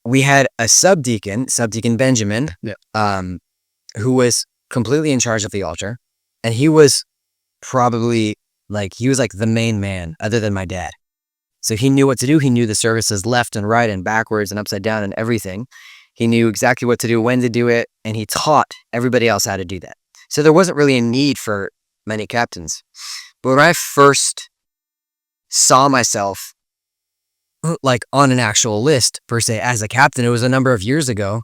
we had a subdeacon Benjamin, who was completely in charge of the altar. And he was probably he was the main man other than my dad. So he knew what to do. He knew the services left and right and backwards and upside down and everything. He knew exactly what to do, when to do it, and he taught everybody else how to do that. So there wasn't really a need for many captains. But when I first saw myself on an actual list per se as a captain, it was a number of years ago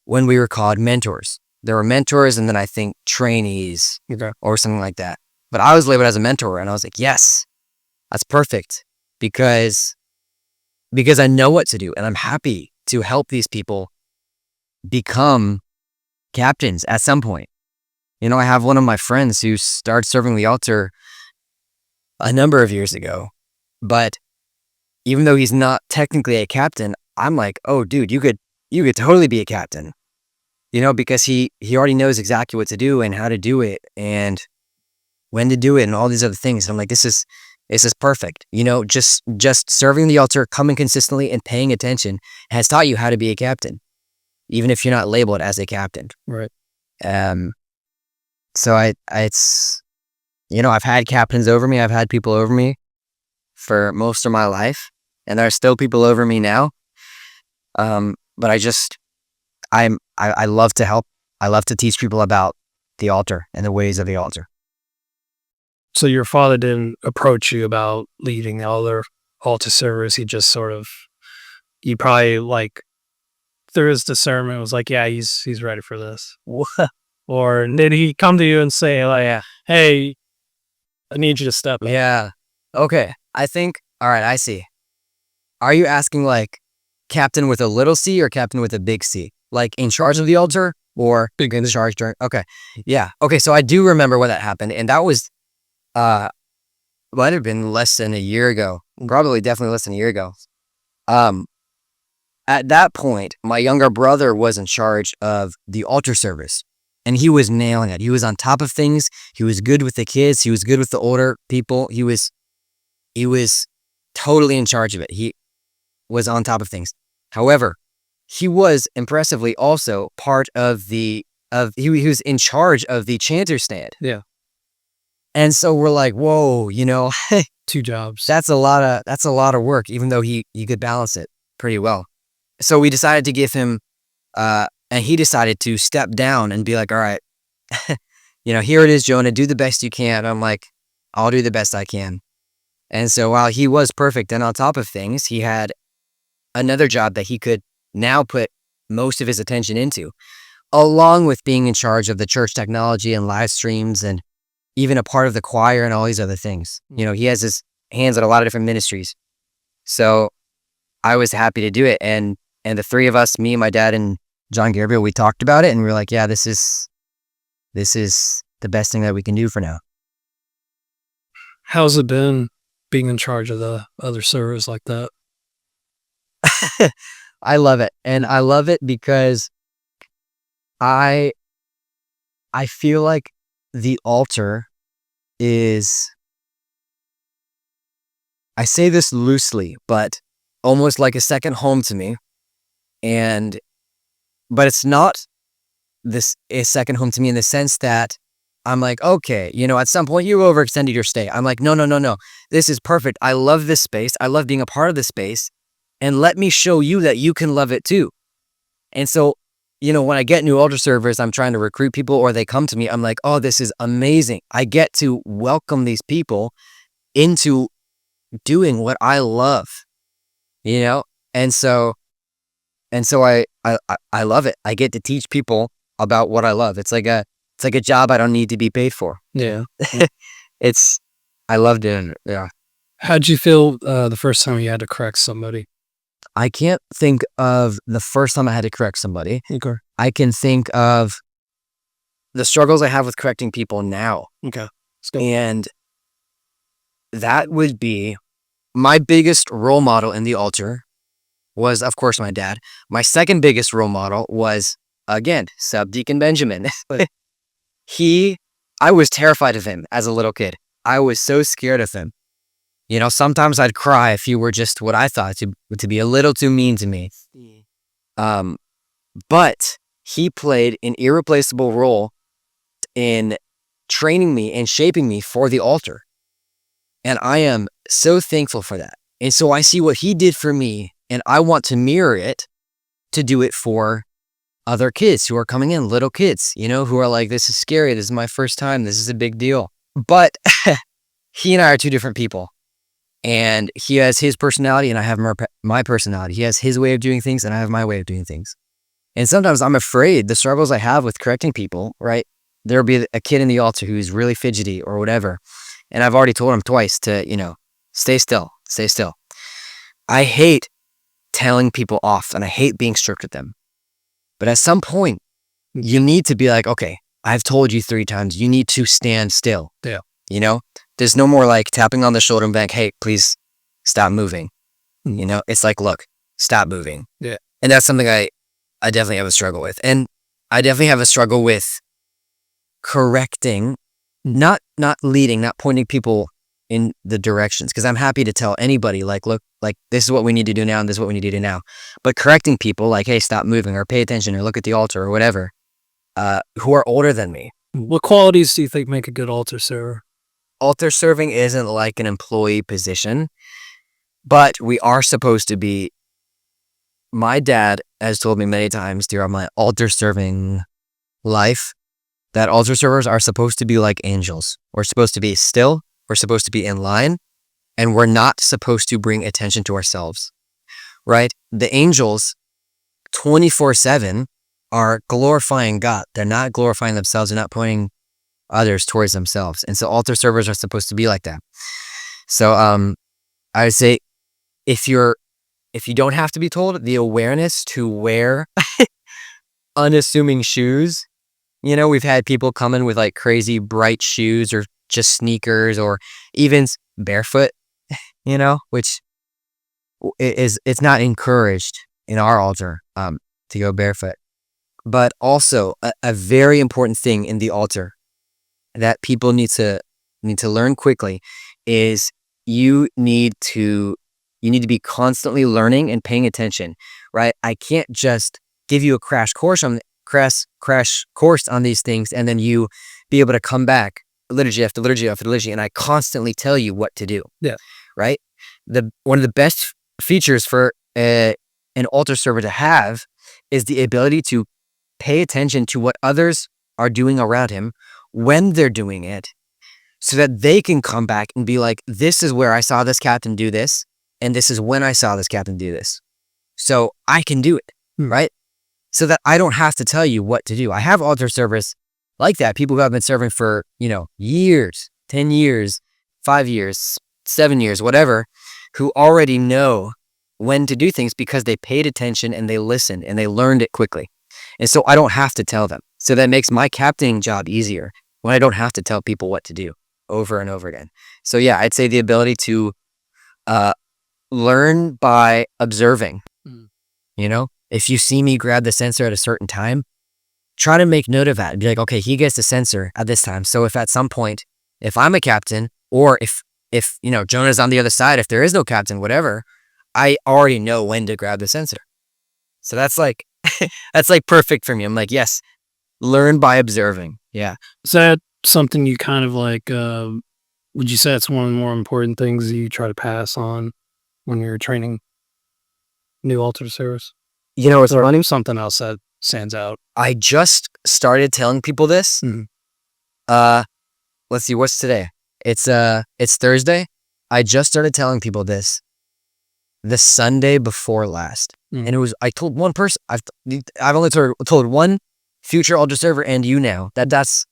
when we were called mentors. There were mentors and then I think trainees or something like that. But I was labeled as a mentor, and I was like, yes, that's perfect because I know what to do, and I'm happy to help these people become captains at some point. I have one of my friends who started serving the altar a number of years ago, but even though he's not technically a captain, I'm like, oh, dude, you could totally be a captain, because he already knows exactly what to do and how to do it and when to do it and all these other things. And I'm like, this is This is perfect. You know, just serving the altar, coming consistently and paying attention has taught you how to be a captain, even if you're not labeled as a captain. Right. So it's, you know, I've had captains over me. I've had people over me for most of my life, and there are still people over me now. But I love to help. I love to teach people about the altar and the ways of the altar. So your father didn't approach you about leading the other altar service. He just sort of, you probably like through his discernment was like, yeah, he's ready for this. Or did he come to you and say like, Yeah. hey, I need you to step up? Yeah. Okay. I think, all right, I see. Are you asking like captain with a little c or captain with a big C? Like in charge of the altar or Big in charge during? Okay. Yeah. Okay. So I do remember when that happened. And that was, might have been less than a year ago. Probably definitely less than a year ago. At that point, my younger brother was in charge of the altar service. And he was nailing it. He was on top of things. He was good with the kids. He was good with the older people. He was totally in charge of it. He was on top of things. However, he was impressively also part of he was in charge of the chanter stand. Yeah. And so we're like, whoa, you know, 2 jobs. that's a lot of work, even though he could balance it pretty well. So we decided to give him, and he decided to step down and be like, all right, you know, here it is, Jonah, do the best you can. I'm like, I'll do the best I can. And so while he was perfect and on top of things, he had another job that he could now put most of his attention into, along with being in charge of the church technology and live streams and even a part of the choir and all these other things. You know, he has his hands at a lot of different ministries. So I was happy to do it. And the three of us, me, my dad, and John Gabriel, we talked about it and we were like, yeah, this is the best thing that we can do for now. How's it been being in charge of the other servers like that? I love it. And I love it because I feel like the altar is, I say this loosely, but almost like a second home to me. But it's not a second home to me in the sense that I'm like, okay, you know, at some point you overextended your stay. I'm like, no. This is perfect. I love this space. I love being a part of this space. And let me show you that you can love it too. And so, you know, when I get new altar servers, I'm trying to recruit people or they come to me, I'm like, oh, this is amazing. I get to welcome these people into doing what I love, you know? And so I love it. I get to teach people about what I love. It's like a job I don't need to be paid for. Yeah. I love doing it. Yeah. How'd you feel the first time you had to correct somebody? I can't think of the first time I had to correct somebody. Okay. I can think of the struggles I have with correcting people now. Okay. Let's go. And that would be my biggest role model in the altar was, of course, my dad. My second biggest role model was, again, Subdeacon Benjamin. I was terrified of him as a little kid. I was so scared of him. You know, sometimes I'd cry if you were just what I thought to be a little too mean to me. But he played an irreplaceable role in training me and shaping me for the altar. And I am so thankful for that. And so I see what he did for me, and I want to mirror it to do it for other kids who are coming in, little kids, you know, who are like, this is scary. This is my first time. This is a big deal. But he and I are two different people. And he has his personality and I have my personality. He has his way of doing things and I have my way of doing things. And sometimes I'm afraid the struggles I have with correcting people, right? There'll be a kid in the altar who's really fidgety or whatever. And I've already told him twice to, you know, stay still. I hate telling people off and I hate being strict with them. But at some point, you need to be like, okay, I've told you 3 times, you need to stand still. Yeah. You know, there's no more like tapping on the shoulder and being like, hey, please stop moving. You know, it's like, look, stop moving. Yeah. And that's something I definitely have a struggle with. And I definitely have a struggle with correcting, not leading, not pointing people in the directions, because I'm happy to tell anybody, like, look, like, this is what we need to do now, and this is what we need to do now. But correcting people, like, hey, stop moving, or pay attention, or look at the altar, or whatever, who are older than me. What qualities do you think make a good altar server? Altar serving isn't like an employee position, but we are supposed to be. My dad has told me many times throughout my altar serving life that altar servers are supposed to be like angels. We're supposed to be still, we're supposed to be in line, and we're not supposed to bring attention to ourselves, right? The angels 24/7 are glorifying God. They're not glorifying themselves. They're not pointing others towards themselves. And so altar servers are supposed to be like that. So I would say if you don't have to be told, the awareness to wear unassuming shoes. We've had people come in with like crazy bright shoes or just sneakers or even barefoot, which it's not encouraged in our altar to go barefoot. But also a very important thing in the altar that people need to learn quickly is you need to be constantly learning and paying attention, right? I can't just give you a crash course on these things and then you be able to come back liturgy after liturgy after liturgy and I constantly tell you what to do. Yeah. Right? One of the best features for an altar server to have is the ability to pay attention to what others are doing around him when they're doing it so that they can come back and be like, this is where I saw this captain do this, and this is when I saw this captain do this. So I can do it, right? So that I don't have to tell you what to do. I have altar servers like that, people who have been serving for, years, 10 years, 5 years, 7 years, whatever, who already know when to do things because they paid attention and they listened and they learned it quickly. And so I don't have to tell them. So that makes my captaining job easier when I don't have to tell people what to do over and over again. So yeah, I'd say the ability to learn by observing. If you see me grab the censer at a certain time, try to make note of that and be like, okay, he gets the censer at this time. So if at some point, if I'm a captain or if Jonah's on the other side, if there is no captain, whatever, I already know when to grab the censer. So that's like, that's like perfect for me. I'm like, yes, learn by observing. Yeah. Is that something you kind of like, would you say it's one of the more important things that you try to pass on when you're training new altar servers? It's funny. Something else that stands out. I just started telling people this. Let's see, what's today? It's Thursday. I just started telling people this the Sunday before last. And it was, I told one person, I've only told one future altar server and you now that's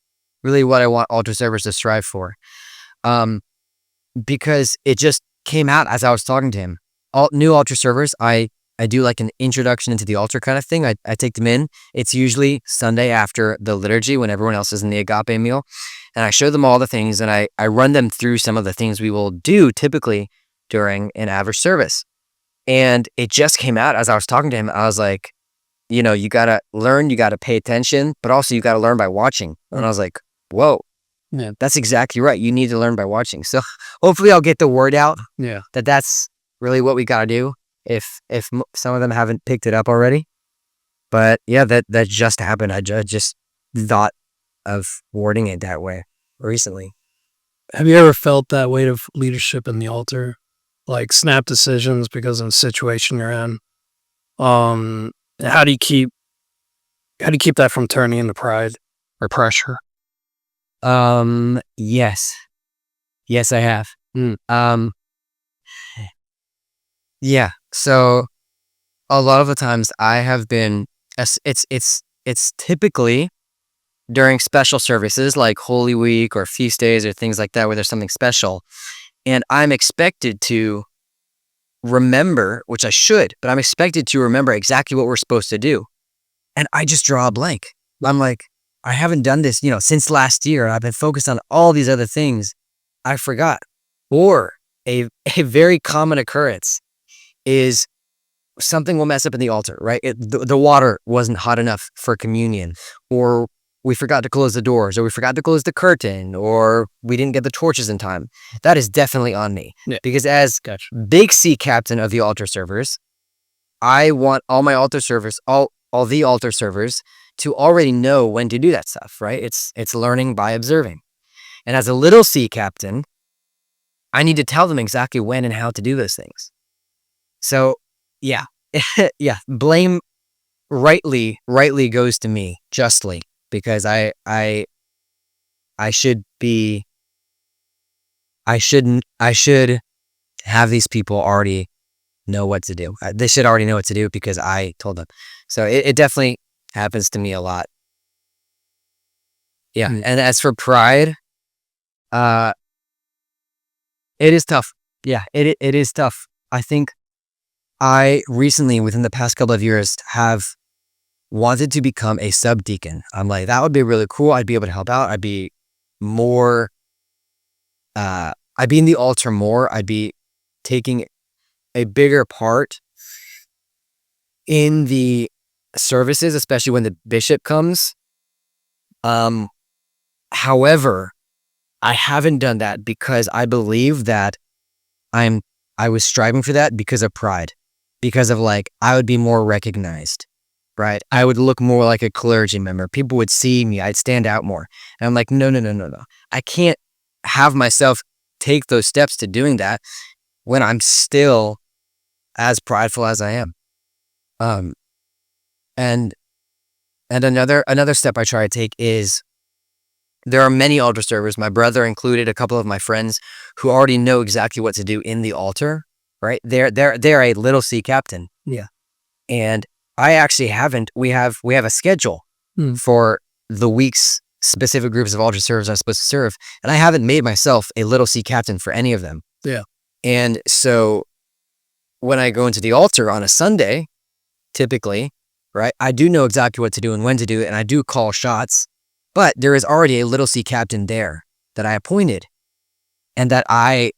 really what I want altar servers to strive for. Because it just came out as I was talking to him. New altar servers, I do like an introduction into the altar kind of thing. I take them in. It's usually Sunday after the liturgy when everyone else is in the agape meal. And I show them all the things and I run them through some of the things we will do typically during an average service. And it just came out as I was talking to him. I was like, you got to learn, you got to pay attention, but also you got to learn by watching. And I was like, whoa, yeah, that's exactly right. You need to learn by watching. So hopefully I'll get the word out that's really what we got to do. If some of them haven't picked it up already. But yeah, that just happened. I just thought of wording it that way recently. Have you ever felt that weight of leadership in the altar? Like snap decisions because of the situation you're in? How do you keep that from turning into pride or pressure? Yes, I have. Yeah. So a lot of the times I have been, it's typically during special services like Holy Week or feast days or things like that where there's something special. And I'm expected to remember, which I should, but I'm expected to remember exactly what we're supposed to do. And I just draw a blank. I'm like, I haven't done this, since last year. I've been focused on all these other things. I forgot. Or a very common occurrence is something will mess up in the altar, right? The water wasn't hot enough for communion, or we forgot to close the doors, or we forgot to close the curtain, or we didn't get the torches in time. That is definitely on me. Yeah. Because as Gotcha. big C captain of the altar servers, I want all my altar servers, all the altar servers to already know when to do that stuff, right? It's learning by observing. And as a little C captain, I need to tell them exactly when and how to do those things. So yeah, yeah, blame rightly goes to me, justly, because I should have these people already know what to do. They should already know what to do because I told them. So it definitely happens to me a lot. Yeah. And as for pride, it is tough. Yeah, it is tough. I think I recently, within the past couple of years, have wanted to become a subdeacon. I'm like, that would be really cool. I'd be able to help out. I'd be more, I'd be in the altar more. I'd be taking a bigger part in the services, especially when the bishop comes. However, I haven't done that because I believe that I was striving for that because of pride, because of like, I would be more recognized, right? I would look more like a clergy member. People would see me. I'd stand out more. And I'm like, no. I can't have myself take those steps to doing that when I'm still as prideful as I am. And another step I try to take is, there are many altar servers, my brother included, a couple of my friends, who already know exactly what to do in the altar, right? They're a little C captain. Yeah. And I actually haven't. We have a schedule for the week's specific groups of altar servers I'm supposed to serve, and I haven't made myself a little C captain for any of them. Yeah. And so when I go into the altar on a Sunday, typically, right, I do know exactly what to do and when to do it, and I do call shots. But there is already a little C captain there that I appointed and that I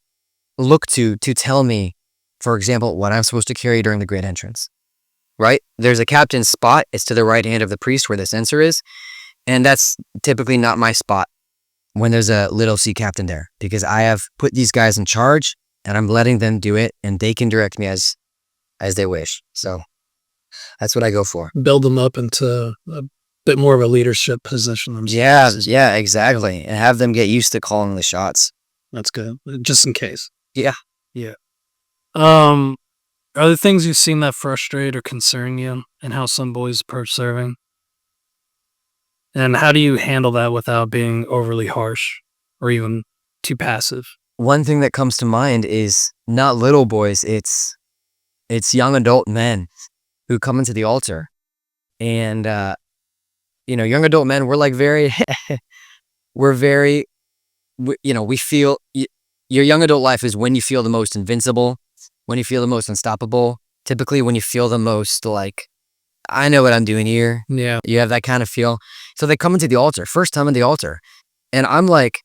look to tell me, for example, what I'm supposed to carry during the great entrance, right? There's a captain's spot. It's to the right hand of the priest where the censer is. And that's typically not my spot when there's a little C captain there, because I have put these guys in charge and I'm letting them do it, and they can direct me as they wish. So that's what I go for. Build them up into a bit more of a leadership position themselves. Yeah, exactly. And have them get used to calling the shots. That's good. Just in case. Yeah. Are there things you've seen that frustrate or concern you in how some boys approach serving? And how do you handle that without being overly harsh or even too passive? One thing that comes to mind is not little boys, it's young adult men who come into the altar. And young adult men, we're like very we feel your young adult life is when you feel the most invincible, when you feel the most unstoppable, typically when you feel the most like, I know what I'm doing here. Yeah. You have that kind of feel. So they come into the altar, first time in the altar, and I'm like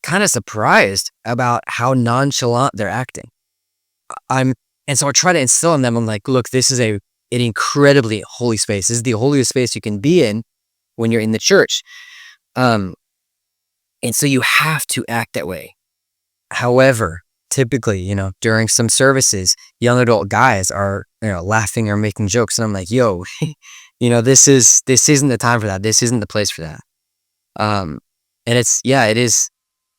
kind of surprised about how nonchalant they're acting. And so I try to instill in them, I'm like, look, this is an incredibly holy space. This is the holiest space you can be in when you're in the church. And so you have to act that way. However, typically, during some services, young adult guys are, laughing or making jokes. And I'm like, yo, this isn't the time for that. This isn't the place for that. And it is.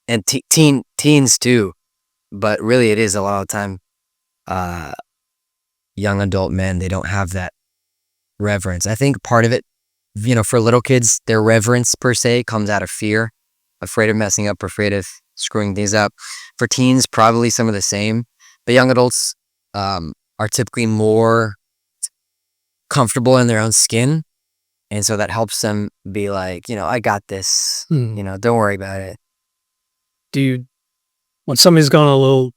And teens too. But really it is a lot of the time, young adult men, they don't have that reverence. I think part of it, for little kids, their reverence per se comes out of fear, afraid of messing up, afraid of screwing things up. For teens, probably some of the same. But young adults are typically more comfortable in their own skin. And so that helps them be like, I got this, don't worry about it. When somebody's getting a little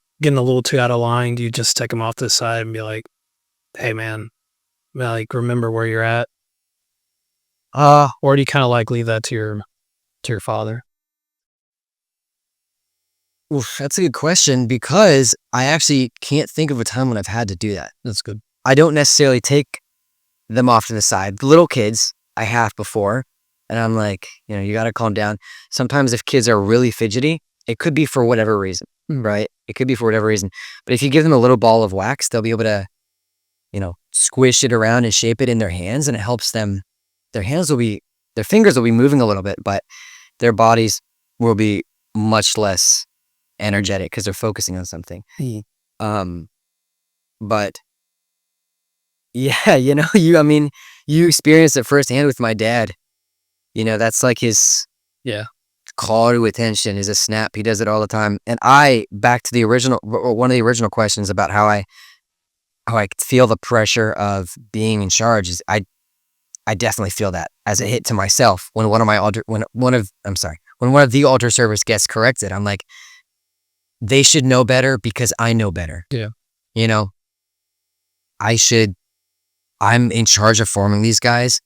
too out of line, do you just take them off to the side and be like, hey man, remember where you're at? Or do you kind of like leave that to your father? Oof, that's a good question, because I actually can't think of a time when I've had to do that. That's good. I don't necessarily take them off to the side. The little kids, I have before. And I'm like, you got to calm down. Sometimes if kids are really fidgety, it could be for whatever reason, right? It could be for whatever reason. But if you give them a little ball of wax, they'll be able to, squish it around and shape it in their hands, and it helps them. Their fingers will be moving a little bit, but their bodies will be much less energetic because they're focusing on something. Um, but yeah, you experienced it firsthand with my dad. That's like his Yeah. call to attention is a snap. He does it all the time. And back to one of the original questions about how I feel the pressure of being in charge is I definitely feel that as a hit to myself when one of the altar service gets corrected. I'm like, they should know better because I know better. Yeah. I'm in charge of forming these guys.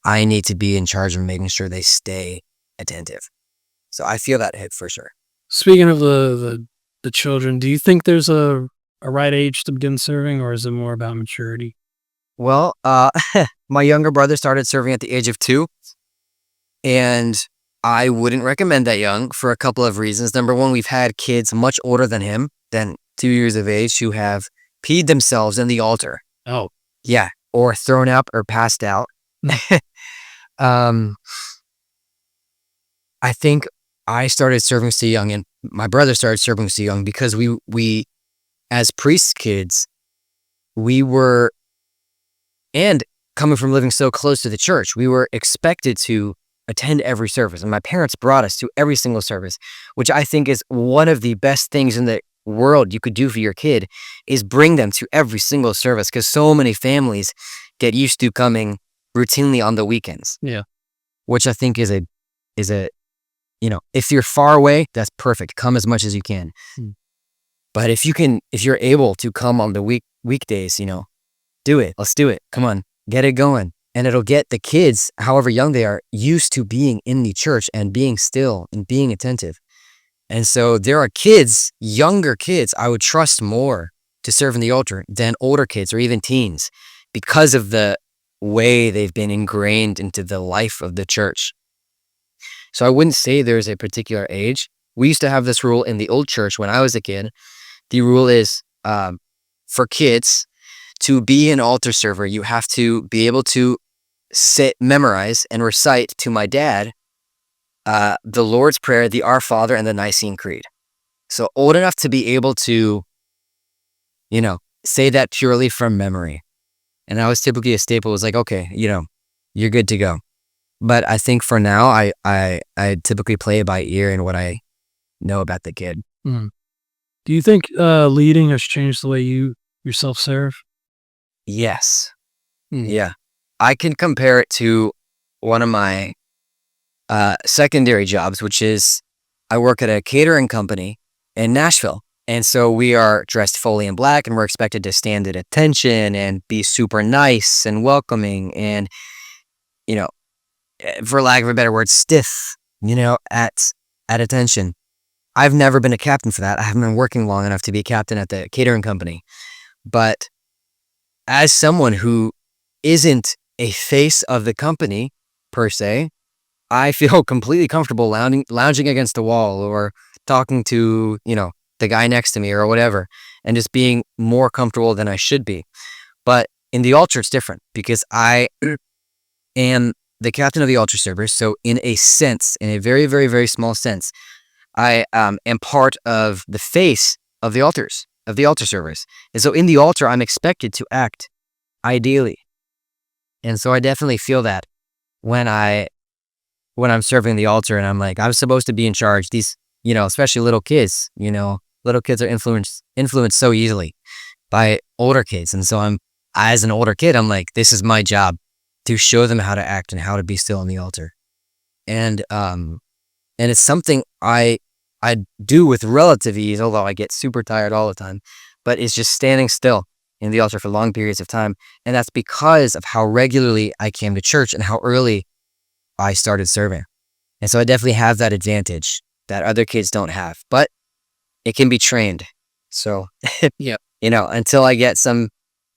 I need to be in charge of making sure they stay attentive. So I feel that hit for sure. Speaking of the children, do you think there's a right age to begin serving, or is it more about maturity? Well, my younger brother started serving at the age of 2, and I wouldn't recommend that young for a couple of reasons. Number one, we've had kids much older than him, than 2 years of age, who have peed themselves in the altar. Oh, Yeah, or thrown up or passed out. I think I started serving so young, and my brother started serving so young because we as priest kids, we were, and coming from living so close to the church, we were expected to attend every service. And my parents brought us to every single service, which I think is one of the best things in the world you could do for your kid, is bring them to every single service, because so many families get used to coming routinely on the weekends. Yeah. Which I think is a if you're far away, that's perfect. Come as much as you can. But if you're able to come on the weekdays, do it. Let's do it. Come on, get it going. And it'll get the kids, however young they are, used to being in the church and being still and being attentive. And so there are kids, younger kids, I would trust more to serve in the altar than older kids or even teens, because of the way they've been ingrained into the life of the church. So I wouldn't say there's a particular age. We used to have this rule in the old church when I was a kid. The rule is for kids to be an altar server, you have to be able to memorize, and recite to my dad the Lord's Prayer, the Our Father, and the Nicene Creed. So old enough to be able to, say that purely from memory. And that was typically a staple. It was like, okay, you're good to go. But I think for now, I typically play it by ear and what I know about the kid. Do you think leading has changed the way you yourself serve? Yes. Yeah. I can compare it to one of my secondary jobs, which is I work at a catering company in Nashville. And so we are dressed fully in black, and we're expected to stand at attention and be super nice and welcoming and, for lack of a better word, stiff, at attention. I've never been a captain for that. I haven't been working long enough to be a captain at the catering company. But as someone who isn't a face of the company per se, I feel completely comfortable lounging against the wall or talking to, the guy next to me or whatever, and just being more comfortable than I should be. But in the altar, it's different because I am the captain of the altar servers. So in a very, very, very small sense, I am part of the face of the altar servers. And so in the altar, I'm expected to act ideally. And so I definitely feel that when I'm serving the altar, and I'm like, I'm supposed to be in charge. These, especially little kids, little kids are influenced so easily by older kids. And so as an older kid, I'm like, this is my job to show them how to act and how to be still on the altar. And it's something I do with relative ease, although I get super tired all the time, but it's just standing still in the altar for long periods of time. And that's because of how regularly I came to church and how early I started serving. And so I definitely have that advantage that other kids don't have, but it can be trained. So, Yeah. Until I get some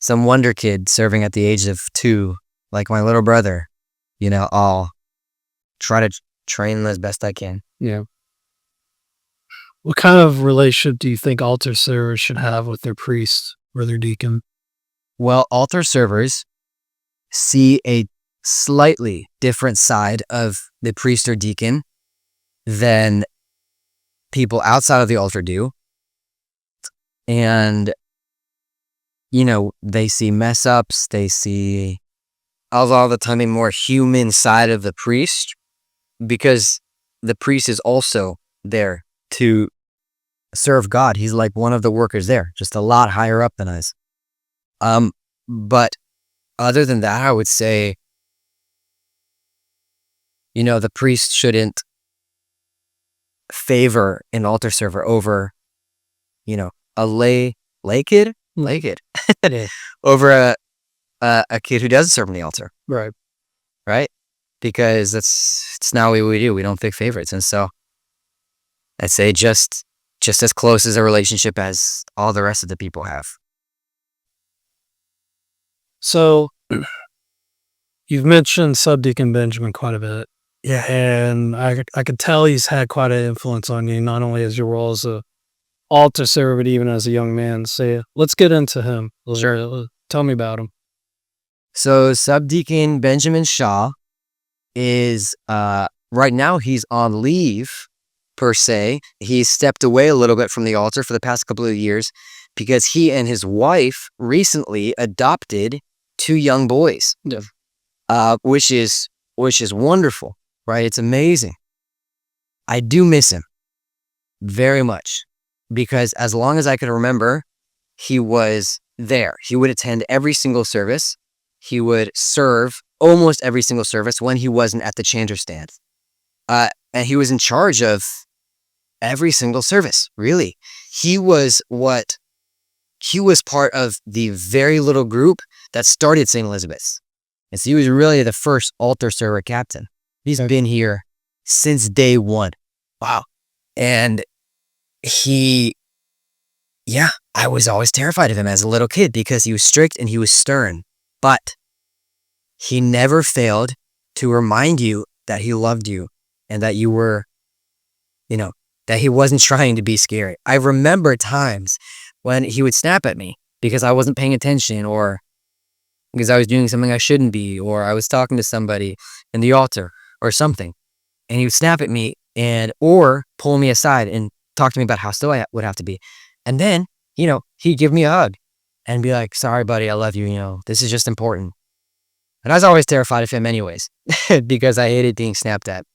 wonder kid serving at the age of 2, like my little brother, I'll try to train them as best I can. Yeah. What kind of relationship do you think altar servers should have with their priest or their deacon? Well, altar servers see a slightly different side of the priest or deacon than people outside of the altar do. And, they see mess ups, they see a lot of the time a more human side of the priest, because the priest is also there to serve God. He's like one of the workers there, just a lot higher up than us. But other than that, I would say, the priest shouldn't favor an altar server over, a lay kid, Yeah. over a kid who doesn't serve on the altar, Right. right? Because it's not what we do. We don't pick favorites, and so I'd say just as close as a relationship as all the rest of the people have. So you've mentioned Subdeacon Benjamin quite a bit. Yeah. And I could tell he's had quite an influence on you, not only as your role as a altar server, but even as a young man. So let's get into him. Sure. Tell me about him. So Subdeacon Benjamin Shaw is right now he's on leave per se. He's stepped away a little bit from the altar for the past couple of years because he and his wife recently adopted 2 young boys. Yeah. Which is wonderful, right? It's amazing. I do miss him very much because as long as I can remember, he was there. He would attend every single service. He would serve almost every single service when he wasn't at the changer stand. And he was in charge of every single service, really. He was part of the very little group that started St. Elizabeth's. And so he was really the first altar server captain. He's been here since day one. Wow. And I was always terrified of him as a little kid because he was strict and he was stern. But he never failed to remind you that he loved you and that you were, that he wasn't trying to be scary. I remember times when he would snap at me because I wasn't paying attention or because I was doing something I shouldn't be, or I was talking to somebody in the altar or something. And he would snap at me or pull me aside and talk to me about how still I would have to be. And then, he'd give me a hug and be like, sorry, buddy, I love you. This is just important. And I was always terrified of him anyways, because I hated being snapped at.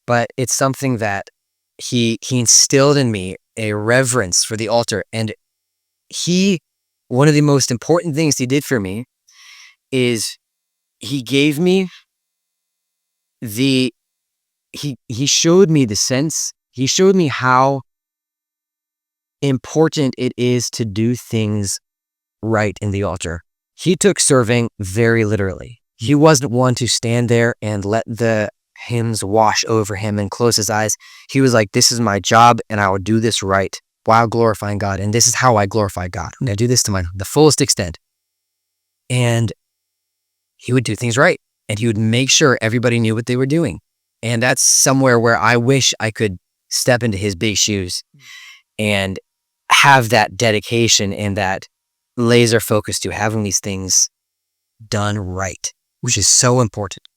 But it's something that he instilled in me a reverence for the altar. And one of the most important things he did for me is he gave me he showed me the sense, he showed me how important it is to do things right in the altar. He took serving very literally. He wasn't one to stand there and let the hymns wash over him and close his eyes. He was like, this is my job and I will do this right while glorifying God. And this is how I glorify God. I'm going to do this to the fullest extent. And he would do things right. And he would make sure everybody knew what they were doing. And that's somewhere where I wish I could step into his big shoes and have that dedication and that laser focus to having these things done right, which is so important.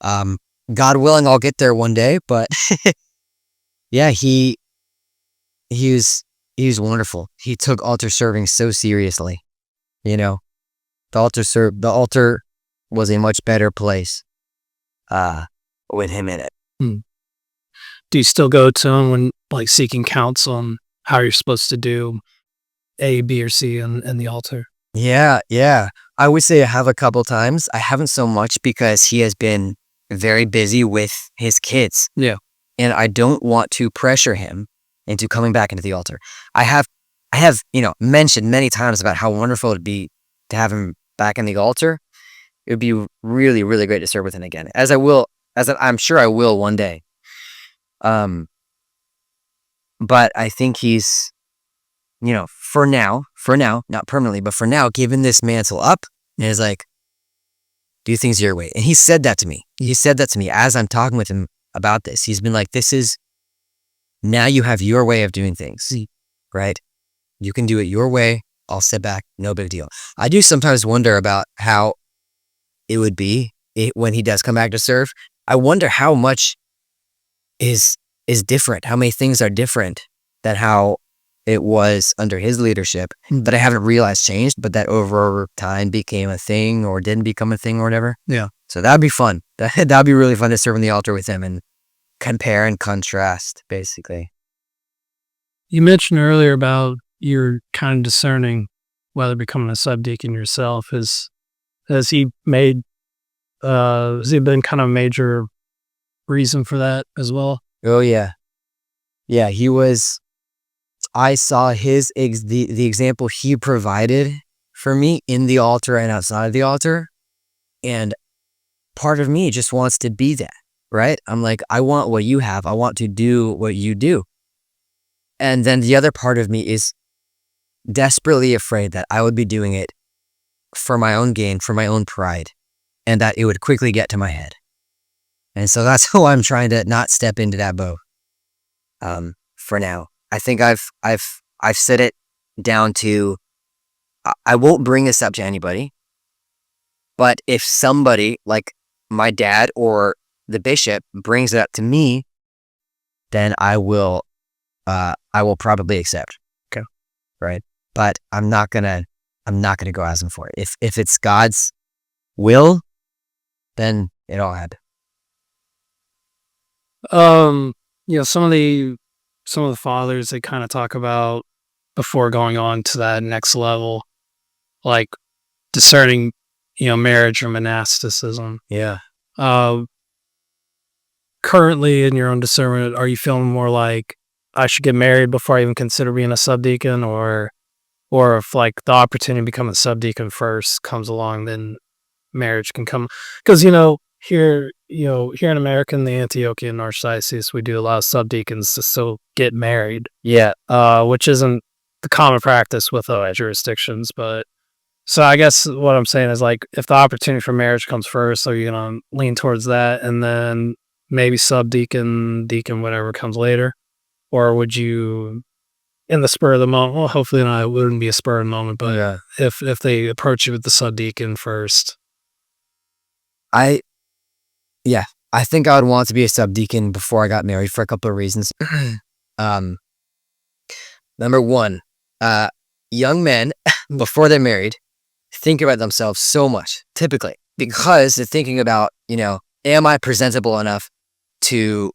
God willing, I'll get there one day, but yeah, he was wonderful. He took altar serving so seriously. The altar was a much better place with him in it. Do you still go to him when seeking counsel on how you're supposed to do A, B, or C in the altar? Yeah. I would say I have a couple times. I haven't so much because he has been very busy with his kids. Yeah. And I don't want to pressure him into coming back into the altar. I have mentioned many times about how wonderful it'd be to have him back in the altar. It would be really, really great to serve with him again, as I'm sure I will one day. But I think he's, for now, not permanently, but for now, given this mantle up, and is like, do things your way. And he said that to me. He said that to me as I'm talking with him about this. He's been like, now you have your way of doing things, right? You can do it your way. I'll sit back. No big deal. I do sometimes wonder about how it would be when he does come back to serve. I wonder how much is different, how many things are different than how it was under his leadership that I haven't realized changed, but that over time became a thing or didn't become a thing or whatever. Yeah. So that'd be fun. That'd be really fun to serve on the altar with him and compare and contrast, basically. You mentioned earlier about you're kind of discerning whether becoming a subdeacon yourself. Has he been kind of a major reason for that as well? Oh yeah. Yeah, he was. I saw the example he provided for me in the altar and outside of the altar. And part of me just wants to be that, right? I'm like, I want what you have. I want to do what you do. And then the other part of me is desperately afraid that I would be doing it for my own gain, for my own pride, and that it would quickly get to my head. And so that's how I'm trying to not step into that boat. For now, I think I've set it down to, I won't bring this up to anybody, but if somebody like my dad or the bishop brings it up to me, then I will probably accept. Okay. Right. But I'm not gonna go ask him for it. If it's God's will, then it all had. Some of the fathers, they kind of talk about before going on to that next level, like discerning, marriage or monasticism. Yeah. Currently in your own discernment, are you feeling more like I should get married before I even consider being a subdeacon, or if like the opportunity to become a subdeacon first comes along, then marriage can come? Because here in America, in the Antiochian Archdiocese, we do allow subdeacons to still get married. Yeah. Which isn't the common practice with other jurisdictions. But so I guess what I'm saying is, like, if the opportunity for marriage comes first, so you're gonna lean towards that, and then maybe subdeacon, deacon, whatever comes later, or would you, in the spur of the moment? Well, hopefully not. It wouldn't be a spur of the moment, but Yeah. if they approach you with the subdeacon first, I think I would want to be a subdeacon before I got married for a couple of reasons. Number one, young men before they're married think about themselves so much, typically, because they're thinking about, am I presentable enough to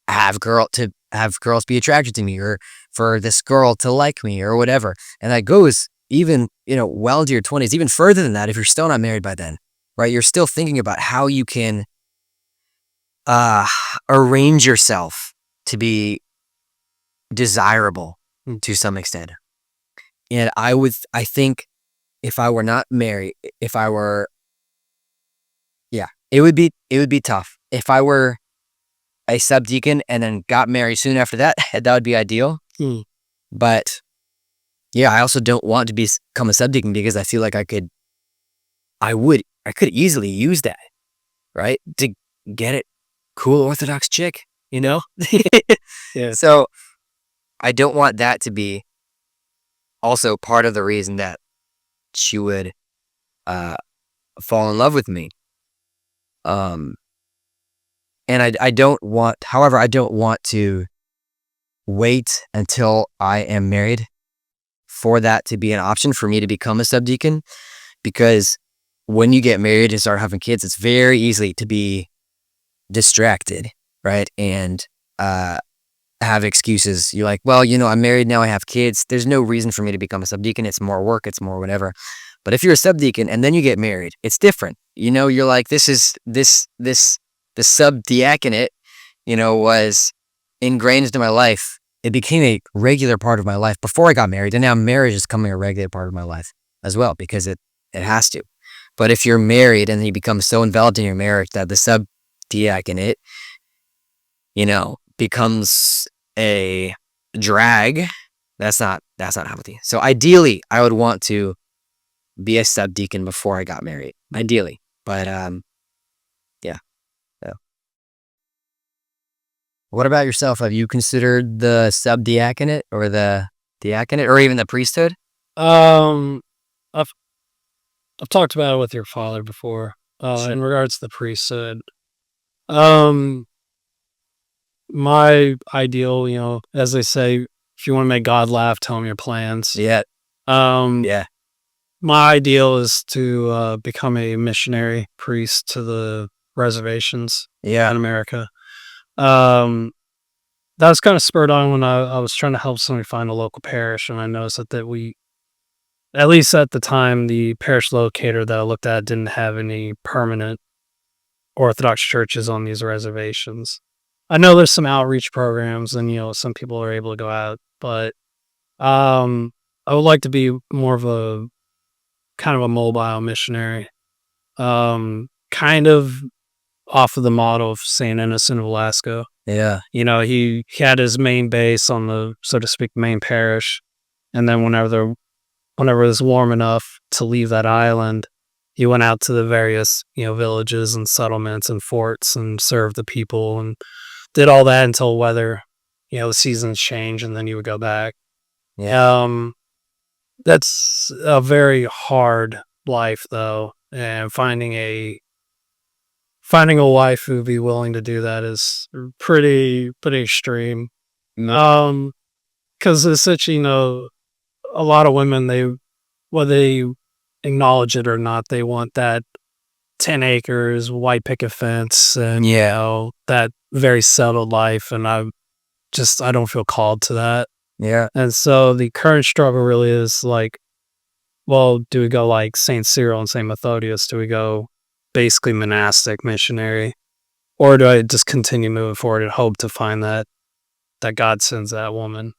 have girls be attracted to me, or for this girl to like me, or whatever. And that goes even, well into your 20s, even further than that if you're still not married by then, right? You're still thinking about how you can arrange yourself to be desirable to some extent. And I think if I were not married, it would be tough. If I were a subdeacon and then got married soon after that, that would be ideal. But yeah, I also don't want to become a subdeacon because I feel like I could easily use that, right? To get it cool Orthodox chick, Yeah. So I don't want that to be also part of the reason that she would fall in love with me. And I don't want to wait until I am married for that to be an option for me to become a subdeacon, because when you get married and start having kids, it's very easy to be distracted, right? And have excuses. You're like, well, I'm married now, I have kids. There's no reason for me to become a subdeacon. It's more work, it's more whatever. But if you're a subdeacon and then you get married, it's different. You're like, the subdiaconate, was ingrained into my life. It became a regular part of my life before I got married, and now marriage is becoming a regular part of my life as well, because it has to. But if you're married and you become so enveloped in your marriage that the subdiaconate, becomes a drag, that's not healthy. So ideally, I would want to be a subdeacon before I got married. Ideally. But yeah. So. What about yourself? Have you considered the subdiaconate or the diaconate or even the priesthood? Um, I've I've talked about it with your father before. Sure. In regards to the priesthood, um, my ideal, as they say, if you want to make God laugh, tell him your plans. Yeah. Um, Yeah. my ideal is to become a missionary priest to the reservations Yeah. in America. Um, that was kind of spurred on when I was trying to help somebody find a local parish, and I noticed that we, at least at the time, the parish locator that I looked at didn't have any permanent Orthodox churches on these reservations. I know there's some outreach programs, and some people are able to go out, but I would like to be more of a kind of a mobile missionary, kind of off of the model of Saint Innocent of Alaska. Yeah. He had his main base on the, so to speak, main parish, and then whenever it was warm enough to leave that island, he went out to the various villages and settlements and forts and served the people and did all that until weather, the seasons change, and then you would go back. Yeah. That's a very hard life, though, and finding a wife who'd be willing to do that is pretty extreme. Yeah. Because it's such, a lot of women, whether they acknowledge it or not, they want that 10 acres, white picket fence, and that very settled life, and I don't feel called to that. Yeah. And so the current struggle really is like, well, do we go like Saint Cyril and Saint Methodius? Do we go basically monastic missionary? Or do I just continue moving forward and hope to find that God sends that woman?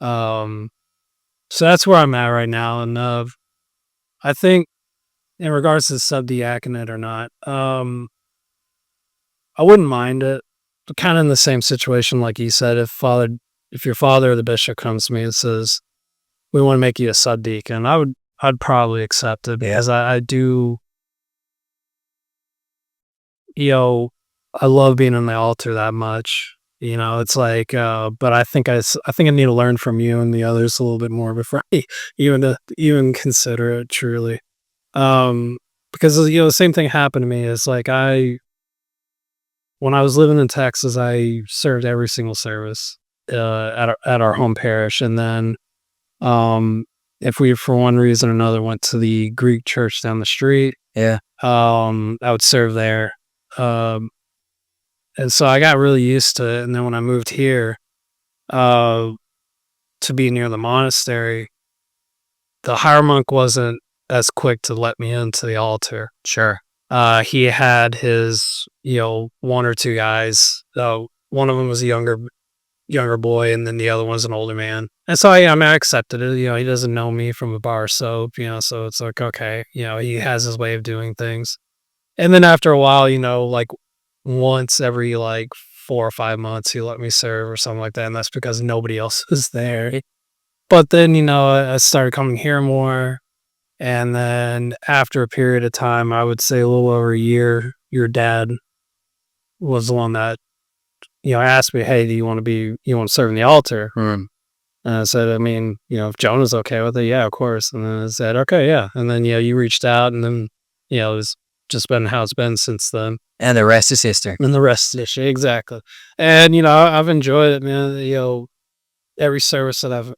Um, so that's where I'm at right now. And I think in regards to subdiaconate or not, I wouldn't mind it. Kind of in the same situation, like you said, if your father or the bishop comes to me and says, "We want to make you a subdeacon," I'd probably accept it because I do, you know, I love being on the altar that much. It's like, but I think I need to learn from you and the others a little bit more before I even consider it truly. Um, because the same thing happened to me. Is like when I was living in Texas, I served every single service at our home parish, and then if we for one reason or another went to the Greek church down the street, Yeah. I would serve there. Um, and so I got really used to it. And then when I moved here, uh, to be near the monastery, the higher monk wasn't as quick to let me into the altar. Sure. He had his, one or two guys. One of them was a younger boy, and then the other one's an older man. And so I accepted it. He doesn't know me from a bar of soap. So it's like, okay, he has his way of doing things. And then after a while, like once every like 4 or 5 months, he let me serve or something like that, and that's because nobody else was there. But then, I started coming here more. And then after a period of time, I would say a little over a year, your dad was the one that, asked me, "Hey, do you want to serve in the altar?" Hmm. And I said, I mean, if Jonah's okay with it, yeah, of course. And then I said, okay, yeah. And then, you reached out, and then, it's just been how it's been since then. And the rest is history. And the rest is history. Exactly. And, I've enjoyed it, man. Every service that I've,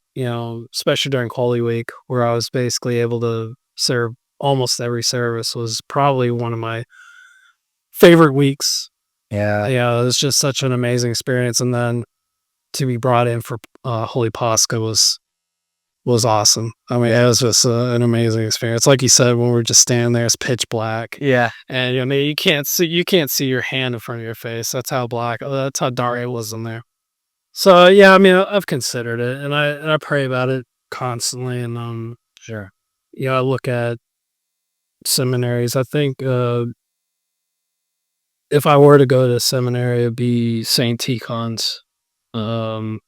especially during Holy Week, where I was basically able to serve almost every service, was probably one of my favorite weeks. Yeah. Yeah, it was just such an amazing experience. And then to be brought in for Holy Pascha was awesome. I mean, it was just an amazing experience. Like you said, when we're just standing there, it's pitch black, Yeah. and you can't see your hand in front of your face. That's how black. That's how dark it was in there. So yeah, I mean, I've considered it, and I pray about it constantly, and Sure. I look at seminaries. I think if I were to go to seminary, it'd be Saint Tikhon's. Because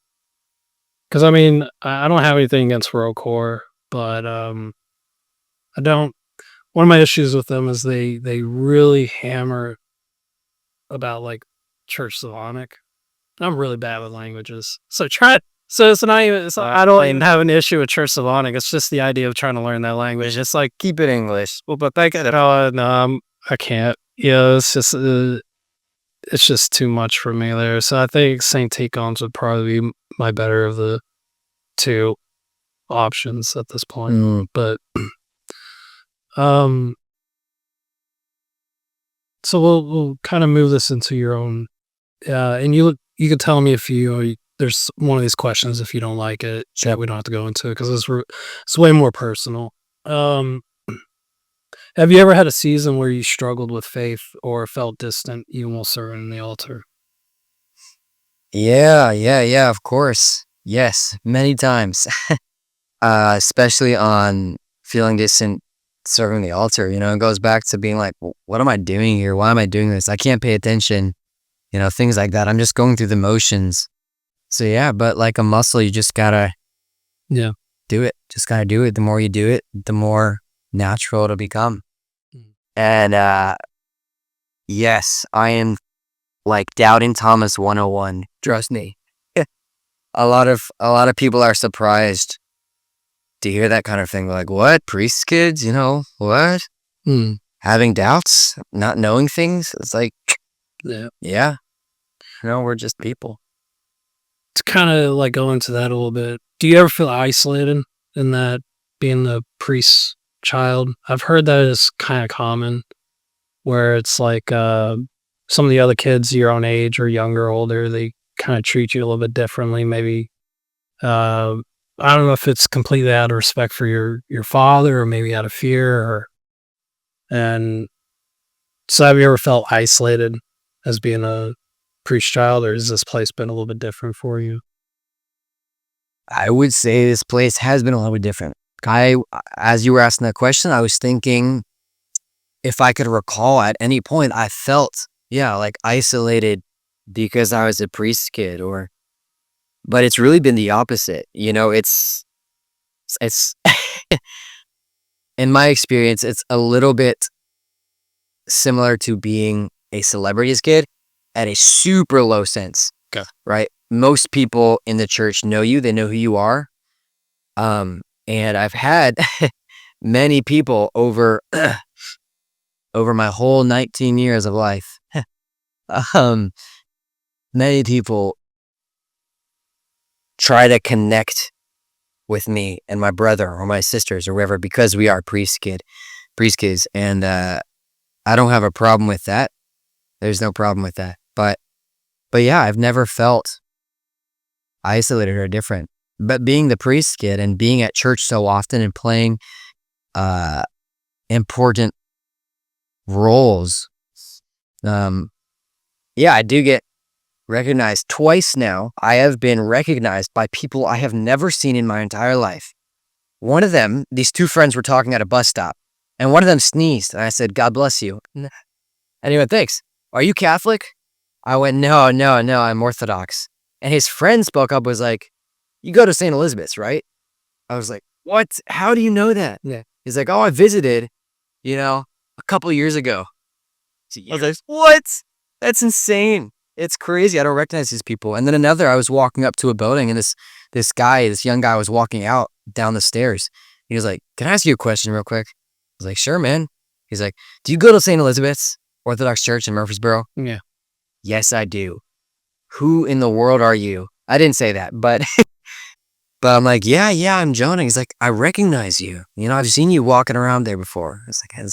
I mean, I don't have anything against World Core, but I don't. one of my issues with them is they really hammer about like church Slavonic. I'm really bad with languages, so try. So it's not even. So I don't even have an issue with church Slavonic. It's just the idea of trying to learn that language. It's like Keep it English. well, but they get it. Oh, no, I can't. Yeah, it's just too much for me there. So I think Saint Tikhon's would probably be my better of the two options at this point. Mm. But um, so we'll kind of move this into your own. And you could tell me if there's one of these questions if you don't like it. Yeah, we don't have to go into it because it's way more personal. Have you ever had a season where you struggled with faith or felt distant even while serving the altar? Yeah, of course. Yes, many times. Especially on feeling distant serving the altar, it goes back to being like, what am I doing here? Why am I doing this? I can't pay attention, things like that. I'm just going through the motions. So yeah, but like a muscle, you just gotta Yeah. do it. Just gotta do it. The more you do it, the more natural it'll become. And yes, I am like doubting Thomas 101. Trust me. A lot of people are surprised to hear that kind of thing. They're like, what? Priest kids? What? Having doubts? Not knowing things? It's like, yeah. We're just people. To kind of like go into that a little bit, do you ever feel isolated in that being the priest's child? I've heard that is kind of common where it's like some of the other kids your own age or younger or older, they kind of treat you a little bit differently. Maybe I don't know if it's completely out of respect for your father or maybe out of fear and so have you ever felt isolated as being a priest child, or has this place been a little bit different for you? I would say this place has been a little bit different. As you were asking that question, I was thinking if I could recall at any point, I felt, like isolated because I was a priest kid but it's really been the opposite. It's in my experience, it's a little bit similar to being a celebrities kid at a super low sense. Okay. Right? Most people in the church know you, they know who you are. And I've had many people over my whole 19 years of life. Many people try to connect with me and my brother or my sisters or whoever because we are priest kids. And I don't have a problem with that. There's no problem with that. But yeah, I've never felt isolated or different. But being the priest kid and being at church so often and playing important roles, I do get recognized twice now. I have been recognized by people I have never seen in my entire life. One of them, these two friends were talking at a bus stop, and one of them sneezed, and I said, God bless you. And he went, thanks. Are you Catholic? I went, no, I'm Orthodox. And his friend spoke up, was like, you go to St. Elizabeth's, right? I was like, what? How do you know that? Yeah. He's like, oh, I visited, a couple years ago. I was like, what? That's insane. It's crazy. I don't recognize these people. And then I was walking up to a building, and this young guy was walking out down the stairs. He was like, can I ask you a question real quick? I was like, sure, man. He's like, do you go to St. Elizabeth's Orthodox Church in Murfreesboro? Yeah. Yes, I do. Who in the world are you? I didn't say that, but but I'm like, yeah, I'm Jonah. He's like, I recognize you. I've seen you walking around there before. It's like,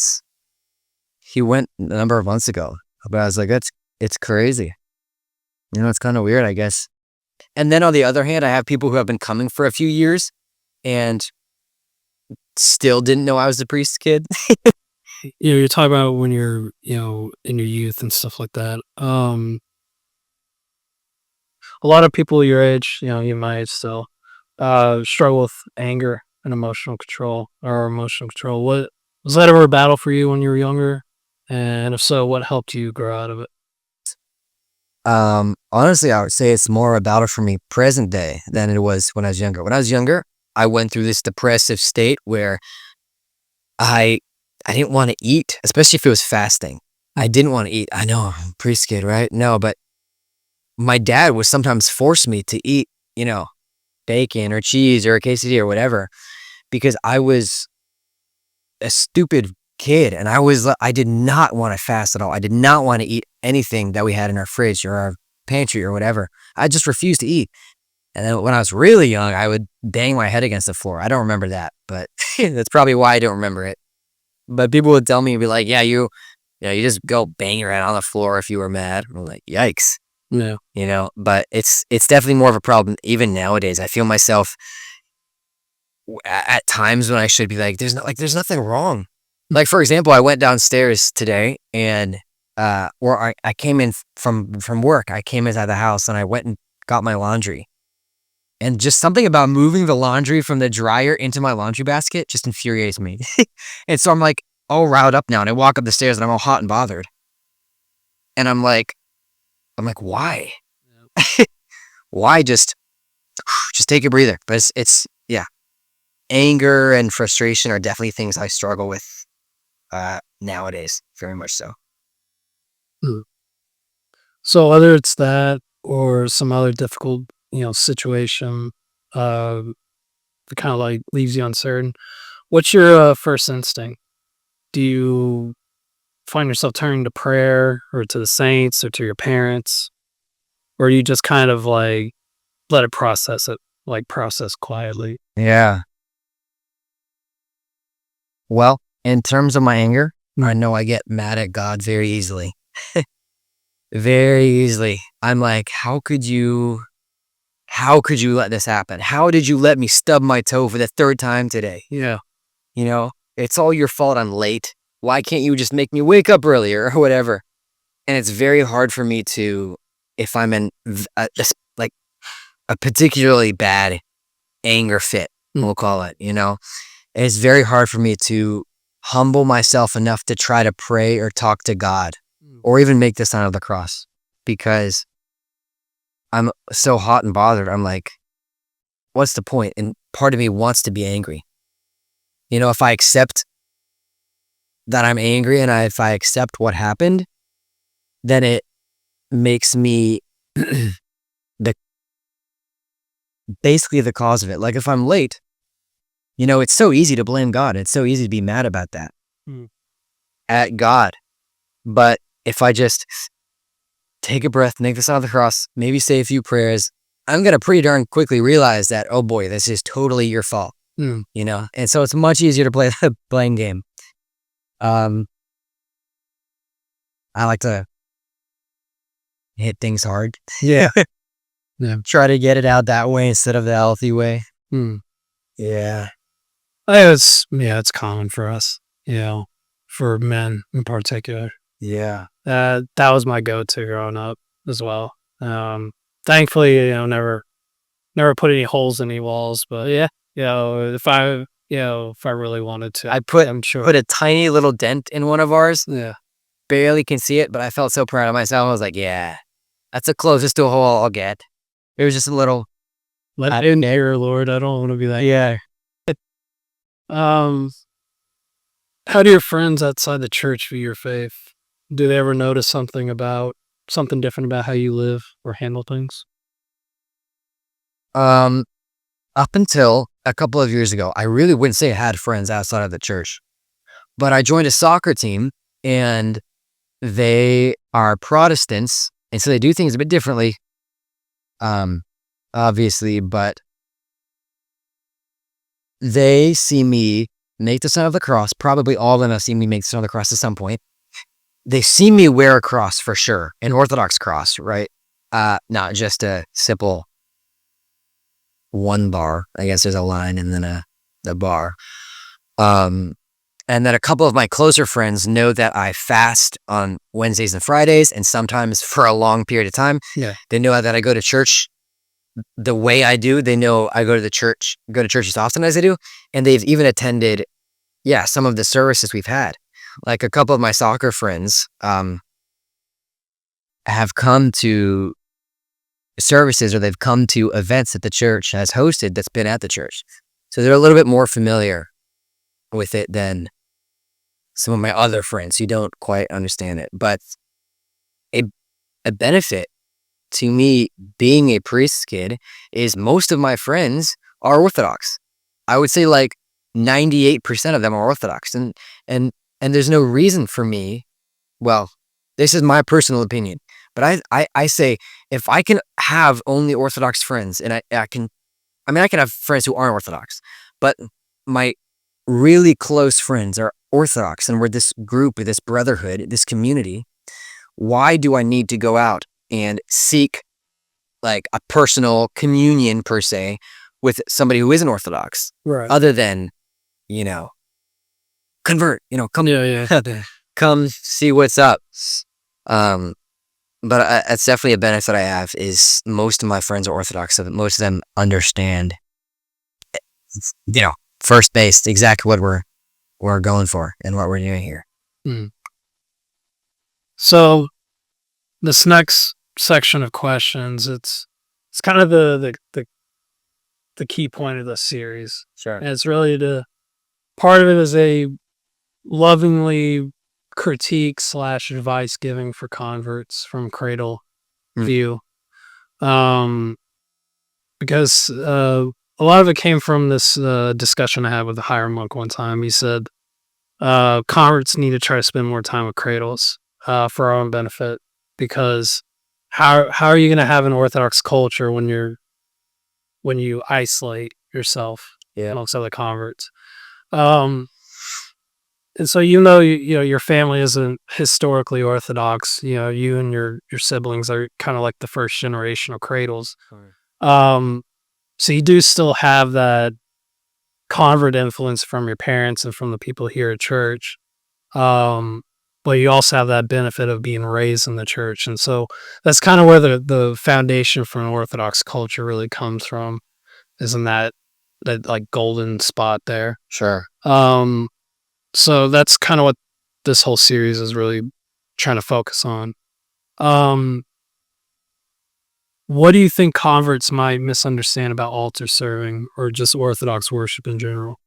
he went a number of months ago. But I was like, it's crazy. It's kind of weird, I guess. And then on the other hand, I have people who have been coming for a few years and still didn't know I was a priest kid. You're talking about when you're, in your youth and stuff like that. A lot of people your age, you my age still, struggle with anger and emotional control. What was that ever a battle for you when you were younger? And if so, what helped you grow out of it? Honestly, I would say it's more a battle for me present day than it was when I was younger. When I was younger, I went through this depressive state where I I didn't want to eat, especially if it was fasting. I didn't want to eat. I know, I'm a priest kid, right? No, but my dad would sometimes force me to eat, bacon or cheese or a quesadilla or whatever, because I was a stupid kid and I did not want to fast at all. I did not want to eat anything that we had in our fridge or our pantry or whatever. I just refused to eat. And then when I was really young, I would bang my head against the floor. I don't remember that, but that's probably why I don't remember it. But people would tell me, be like, yeah, you just go bang your head on the floor if you were mad. I'm like, yikes. Yeah. But it's definitely more of a problem even nowadays. I feel myself at times when I should be like, there's nothing wrong. Like, for example, I went downstairs today and or I came in from work. I came inside the house and I went and got my laundry. And just something about moving the laundry from the dryer into my laundry basket just infuriates me. And so I'm like all riled up now and I walk up the stairs and I'm all hot and bothered. And I'm like, why? Why just take a breather? But it's yeah. Anger and frustration are definitely things I struggle with nowadays, very much so. Mm. So whether it's that or some other difficult, situation, that kind of like leaves you uncertain, what's your first instinct? Do you find yourself turning to prayer or to the saints or to your parents? Or you just kind of like let it process quietly? Yeah. Well, in terms of my anger, I know I get mad at God very easily. Very easily. I'm like, how could you let this happen? How did you let me stub my toe for the third time today? Yeah. It's all your fault I'm late. Why can't you just make me wake up earlier or whatever? And it's very hard for me to, if I'm in like a particularly bad anger fit, we'll call it, it's very hard for me to humble myself enough to try to pray or talk to God or even make the sign of the cross because I'm so hot and bothered. I'm like, what's the point? And part of me wants to be angry. If I accept that I'm angry and if I accept what happened, then it makes me basically the cause of it. Like if I'm late, it's so easy to blame God. It's so easy to be mad about that at God. But if I just take a breath, make the sign of the cross, maybe say a few prayers, I'm going to pretty darn quickly realize that, oh boy, this is totally your fault. And so it's much easier to play the blame game. I like to hit things hard. Yeah. Try to get it out that way instead of the healthy way. Yeah. It's common for us, for men in particular. Yeah. That was my go-to growing up as well. Thankfully, never put any holes in any walls, but yeah, if I really wanted to, I I'm sure. put a tiny little dent in one of ours. Yeah. Barely can see it, but I felt so proud of myself. I was like, yeah, that's the closest to a hole I'll get. It was just a little. Let it in there, Lord. I don't want to be that. Yeah. How do your friends outside the church view your faith? Do they ever notice something different about how you live or handle things? Up until a couple of years ago, I really wouldn't say I had friends outside of the church, but I joined a soccer team and they are Protestants. And so they do things a bit differently, obviously, but they see me make the sign of the cross. Probably all of them have seen me make the sign of the cross at some point. They see me wear a cross for sure, an Orthodox cross, right? Not just a simple one bar. I guess there's a line and then a bar. And then a couple of my closer friends know that I fast on Wednesdays and Fridays, and sometimes for a long period of time. Yeah. They know that I go to church the way I do. They know I go to church as often as I do, and they've even attended, some of the services we've had. Like a couple of my soccer friends have come to services or they've come to events that the church has hosted that's been at the church. So they're a little bit more familiar with it than some of my other friends who don't quite understand it. But a, a benefit to me being a priest's kid is most of my friends are Orthodox. I would say like 98% of them are Orthodox. And there's no reason for me, well, this is my personal opinion, but I say if I can have only Orthodox friends and I can have friends who aren't Orthodox, but my really close friends are Orthodox and we're this group, this brotherhood, this community. Why do I need to go out and seek like a personal communion per se with somebody who isn't Orthodox? Right. Other than, convert, come, come see what's up. But it's definitely a benefit I have is most of my friends are Orthodox, so that most of them understand, first base, exactly what we're going for and what we're doing here. So this next section of questions, it's kind of the key point of this series. Sure. And it's really part of it is a lovingly critique / advice giving for converts from Cradle view. Because a lot of it came from this discussion I had with the higher monk one time. He said converts need to try to spend more time with cradles for our own benefit, because how are you going to have an Orthodox culture when you isolate yourself amongst other converts? And so your family isn't historically Orthodox. You and your siblings are kind of like the first generation of cradles. So you do still have that convert influence from your parents and from the people here at church. But you also have that benefit of being raised in the church. And so that's kind of where the foundation for an Orthodox culture really comes from, isn't that like golden spot there? Sure. So that's kind of what this whole series is really trying to focus on. What do you think converts might misunderstand about altar serving or just Orthodox worship in general?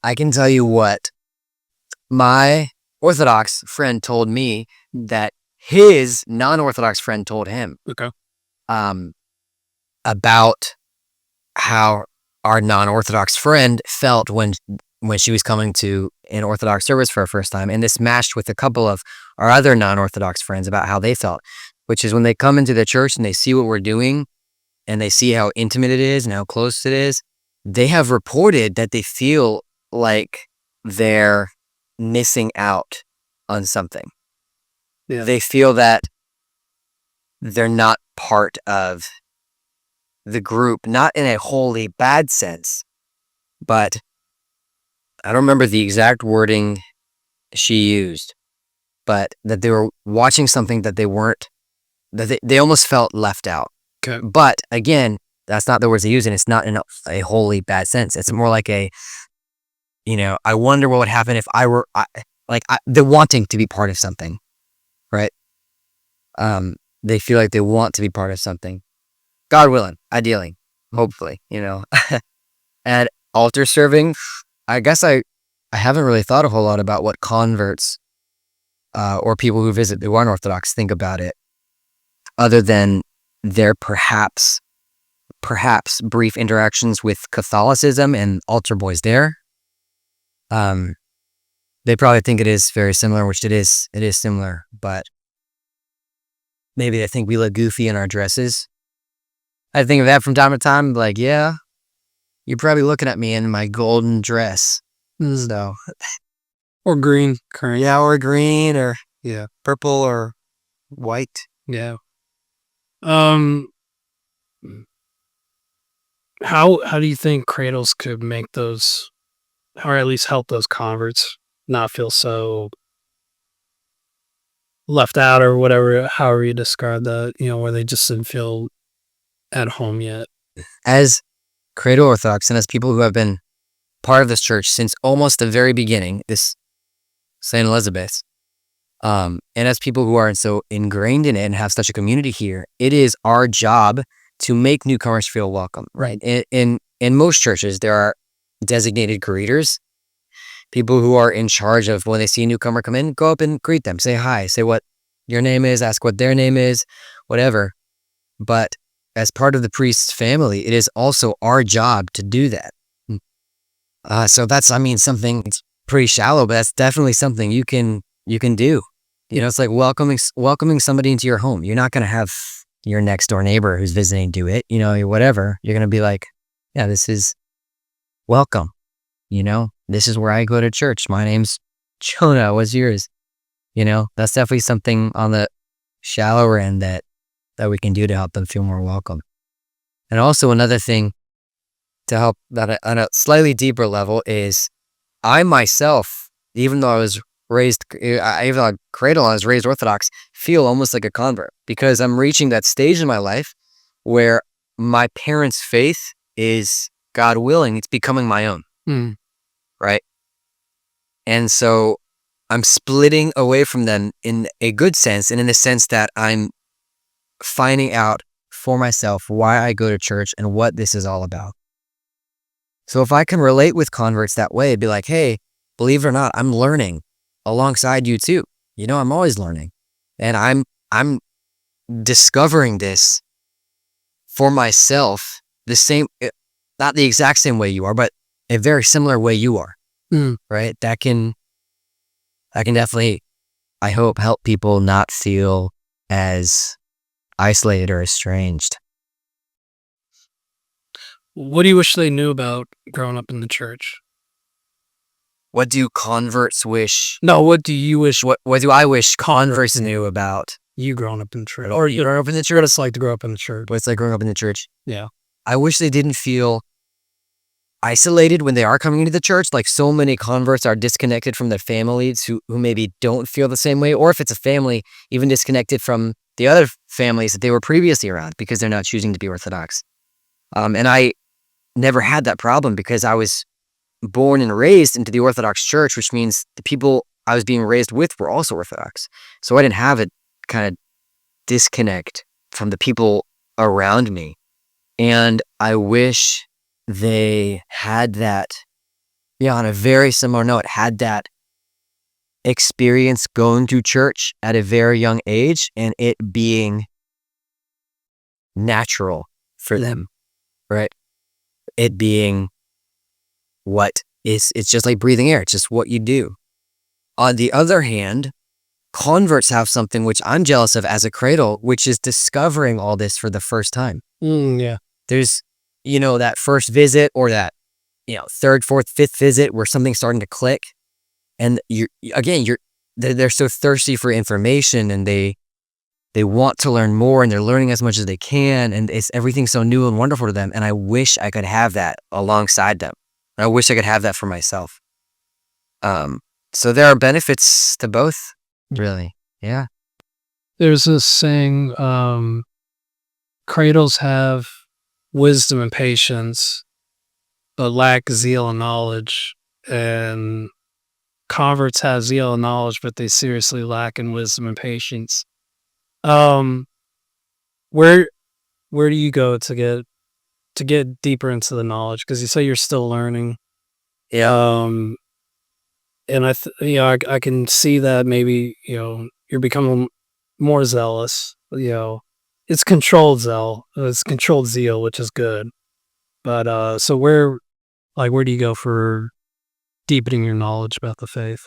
I can tell you what my Orthodox friend told me that his non-Orthodox friend told him. Okay. About how our non-Orthodox friend felt when she was coming to an Orthodox service for her first time. And this matched with a couple of our other non-Orthodox friends about how they felt, which is when they come into the church and they see what we're doing and they see how intimate it is and how close it is, they have reported that they feel like they're missing out on something. Yeah. They feel that they're not part of the group, not in a wholly bad sense, but I don't remember the exact wording she used, but that they were watching something that they almost felt left out. Okay. But again, that's not the words they use, and it's not in a wholly bad sense. It's more like I wonder what would happen if I were, the wanting to be part of something, right? They feel like they want to be part of something. God willing, ideally, hopefully, And altar serving, I guess I haven't really thought a whole lot about what converts or people who visit who aren't Orthodox think about it, other than their perhaps brief interactions with Catholicism and altar boys there. They probably think it is very similar, which it is similar, but maybe they think we look goofy in our dresses. I think of that from time to time, like, yeah, you're probably looking at me in my golden dress. So, Or green current. yeah, or green, or purple, or white. Yeah. How do you think cradles could make those, or at least help those converts not feel so left out or whatever, however you describe that, where they just didn't feel at home yet? As Cradle Orthodox and as people who have been part of this church since almost the very beginning, this St. Elizabeth's, and as people who are so ingrained in it and have such a community here, it is our job to make newcomers feel welcome, right? In most churches, there are designated greeters, people who are in charge of when they see a newcomer come in, go up and greet them, say hi, say what your name is, ask what their name is, whatever. But as part of the priest's family, it is also our job to do that. So that's, I mean, something it's pretty shallow, but that's definitely something you can do. You know, it's like welcoming somebody into your home. You're not going to have your next door neighbor who's visiting do it, you know, whatever. You're going to be like, yeah, this is welcome. You know, this is where I go to church. My name's Jonah. What's yours? You know, that's definitely something on the shallower end that we can do to help them feel more welcome. And also another thing to help that on a slightly deeper level is I myself, even though I was raised, even though I'm Cradle, I was raised Orthodox, feel almost like a convert because I'm reaching that stage in my life where my parents' faith is, God willing, it's becoming my own. Right? And so I'm splitting away from them in a good sense and in the sense that I'm finding out for myself why I go to church and what this is all about. So if I can relate with converts that way, be like, hey, believe it or not, I'm learning alongside you too. You know, I'm always learning. And I'm discovering this for myself the same, not the exact same way you are, but a very similar way you are. Right? That can definitely, I hope, help people not feel as isolated or estranged. What do you wish they knew about growing up in the church? What do converts wish? No, what do you wish What do I wish converts knew about you growing up in the church? Or you grew up in the church? What it's like to grow up in the church? what it's like growing up in the church? Yeah. I wish they didn't feel isolated when they are coming into the church. Like so many converts are disconnected from their families who maybe don't feel the same way. Or if it's a family, even disconnected from the other families that they were previously around because they're not choosing to be Orthodox. And I never had that problem because I was born and raised into the Orthodox Church, which means the people I was being raised with were also Orthodox. So I didn't have a kind of disconnect from the people around me. And I wish they had that, on a very similar note, had that experience going to church at a very young age and it being natural for them, right? It being it's just like breathing air. It's just what you do. On the other hand, converts have something which I'm jealous of as a Cradle, which is discovering all this for the first time. Yeah. There's, that first visit or that, third, fourth, fifth visit where something's starting to click. And they're so thirsty for information and they want to learn more and they're learning as much as they can. And everything's so new and wonderful to them. And I wish I could have that alongside them. I wish I could have that for myself. So there are benefits to both, really. Yeah. There's this saying, cradles have wisdom and patience, but lack zeal and knowledge. And converts have zeal and knowledge, but they seriously lack in wisdom and patience. Where do you go to get deeper into the knowledge? Because you say you're still learning. Yeah. And I can see that maybe, you're becoming more zealous, it's controlled zeal, which is good. But, so where do you go for deepening your knowledge about the faith?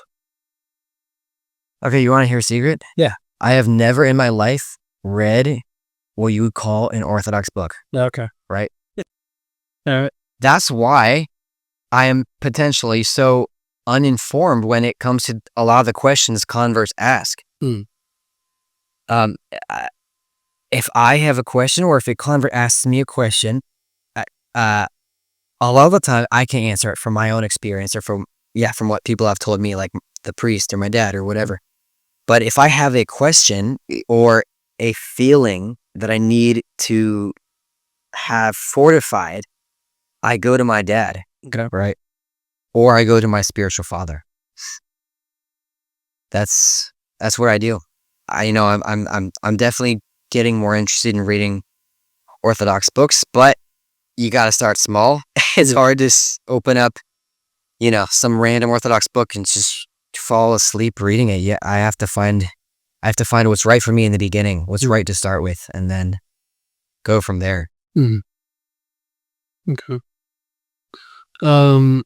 Okay, you want to hear a secret? Yeah. I have never in my life read what you would call an Orthodox book. Okay. Right? All right. That's why I am potentially so uninformed when it comes to a lot of the questions converts ask. If I have a question or if a convert asks me a question, a lot of the time I can answer it from my own experience or from what people have told me, like the priest or my dad or whatever. But if I have a question or a feeling that I need to have fortified, I go to my dad, right? Or I go to my spiritual father. That's what I do. I'm definitely getting more interested in reading Orthodox books, but you got to start small. It's hard to open up some random Orthodox book and just fall asleep reading it. Yeah, I have to find what's right for me in the beginning, what's right to start with, and then go from there. Okay. If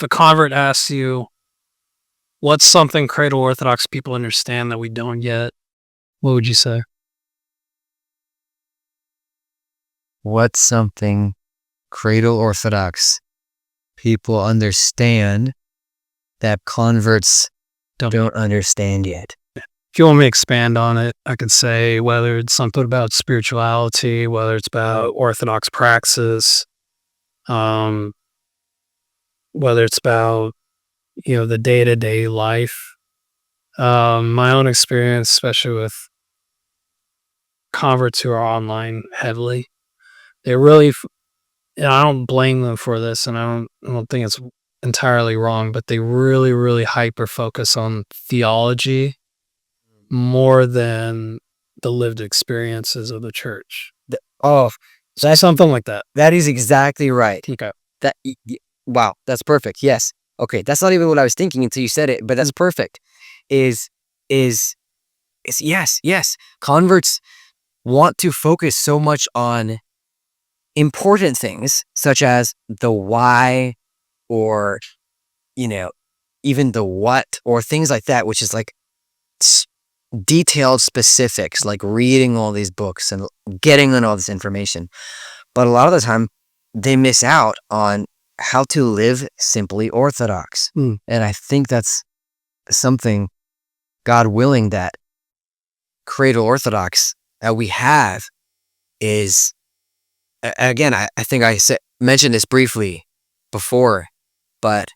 a convert asks you, what's something Cradle Orthodox people understand that we don't yet, what would you say? What's something Cradle Orthodox people understand that converts don't understand yet? If you want me to expand on it, I could say whether it's something about spirituality, whether it's about Orthodox praxis, whether it's about, the day-to-day life. My own experience, especially with converts who are online heavily, they really, and I don't blame them for this, and I don't think it's entirely wrong, but they really, really hyper focus on theology more than the lived experiences of the church. Oh, So something like that. that is exactly right. Okay. Wow, that's perfect. Yes. Okay, that's not even what I was thinking until you said it, but that's perfect. Is yes. Converts want to focus so much on important things such as the why, or even the what, or things like that, which is like detailed specifics, like reading all these books and getting on all this information. But a lot of the time they miss out on how to live simply Orthodox. And I think that's something, God willing, that Cradle Orthodox that we have is, again, I think I mentioned this briefly before, but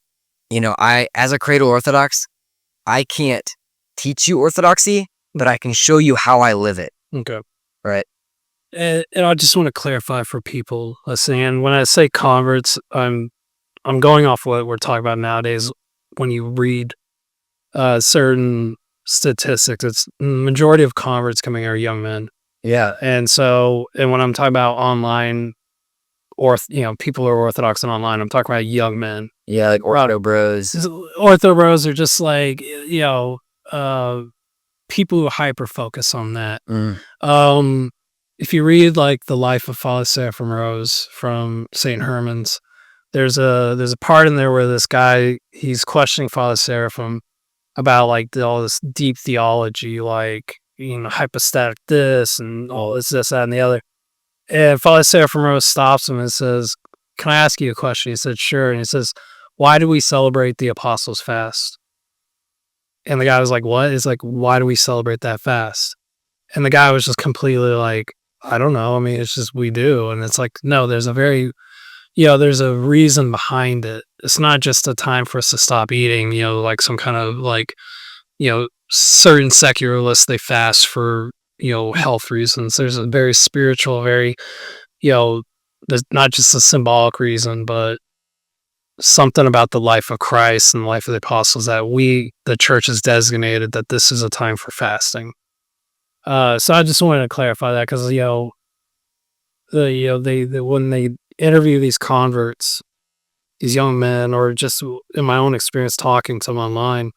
as a Cradle Orthodox, I can't teach you Orthodoxy, but I can show you how I live it. Okay. Right. And I just want to clarify for people listening. And when I say converts, I'm going off what we're talking about nowadays. When you read certain statistics, it's majority of converts coming are young men. Yeah. And when I'm talking about online, or people who are Orthodox and online, I'm talking about young men. Yeah, like Ortho bros. Ortho bros are just like people who hyper focus on that. If you read like the life of Father Seraphim Rose from St. Herman's, there's a part in there where this guy, he's questioning Father Seraphim about like all this deep theology, like hypostatic this and all this, that, and the other. And Father Seraphim Rose stops him and says, "Can I ask you a question?" He said, "Sure." And he says, "Why do we celebrate the Apostles' Fast?" And the guy was like, "What?" It's like, "Why do we celebrate that fast?" And the guy was just completely like, "I don't know. I mean, it's just we do." And it's like, no, there's a there's a reason behind it. It's not just a time for us to stop eating, like some kind of like, certain secularists, they fast for, health reasons. There's a very spiritual, very, there's not just a symbolic reason, but something about the life of Christ and the life of the apostles that the church has designated that this is a time for fasting. So I just wanted to clarify that because, when they interview these converts, these young men, or just in my own experience talking to them online,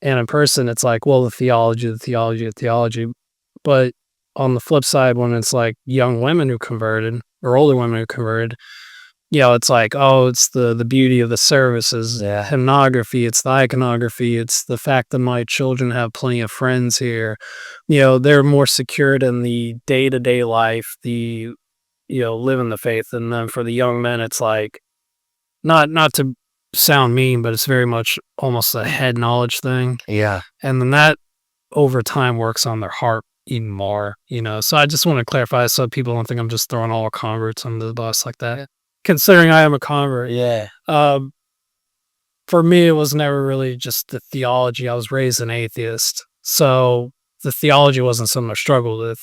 and in person, it's like, well, the theology. But on the flip side, when it's like young women who converted or older women who converted, it's like, oh, it's the beauty of the services, hymnography, it's the iconography, it's the fact that my children have plenty of friends here. They're more secured in the day-to-day life, the living the faith. And then for the young men, it's like, not to sound mean, but it's very much almost a head knowledge thing. Yeah. And then that over time works on their heart even more, So I just want to clarify so people don't think I'm just throwing all converts under the bus like that. Yeah. Considering I am a convert. Yeah. For me, it was never really just the theology. I was raised an atheist. So the theology wasn't something I struggled with.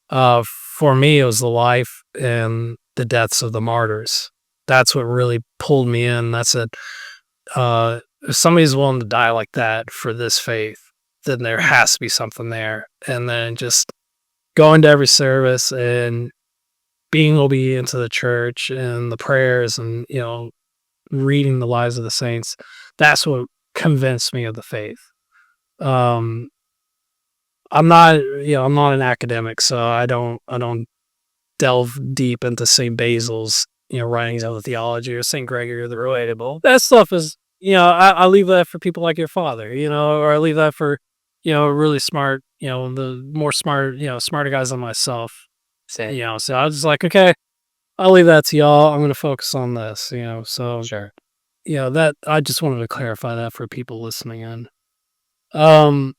For me, it was the life and the deaths of the martyrs. That's what really pulled me in. That's it. If somebody's willing to die like that for this faith, then there has to be something there. And then just going to every service and being obedient to the church and the prayers and, reading the lives of the saints, that's what convinced me of the faith. Um, I'm not an academic, so I don't delve deep into St. Basil's, writings of the theology or St. Gregory the Relatable. That stuff is, I leave that for people like your father, or I leave that for, really smart, the more smart, smarter guys than myself, Same. so I was just like, okay, I'll leave that to y'all. I'm going to focus on this, so, Sure. that I just wanted to clarify that for people listening in. Um,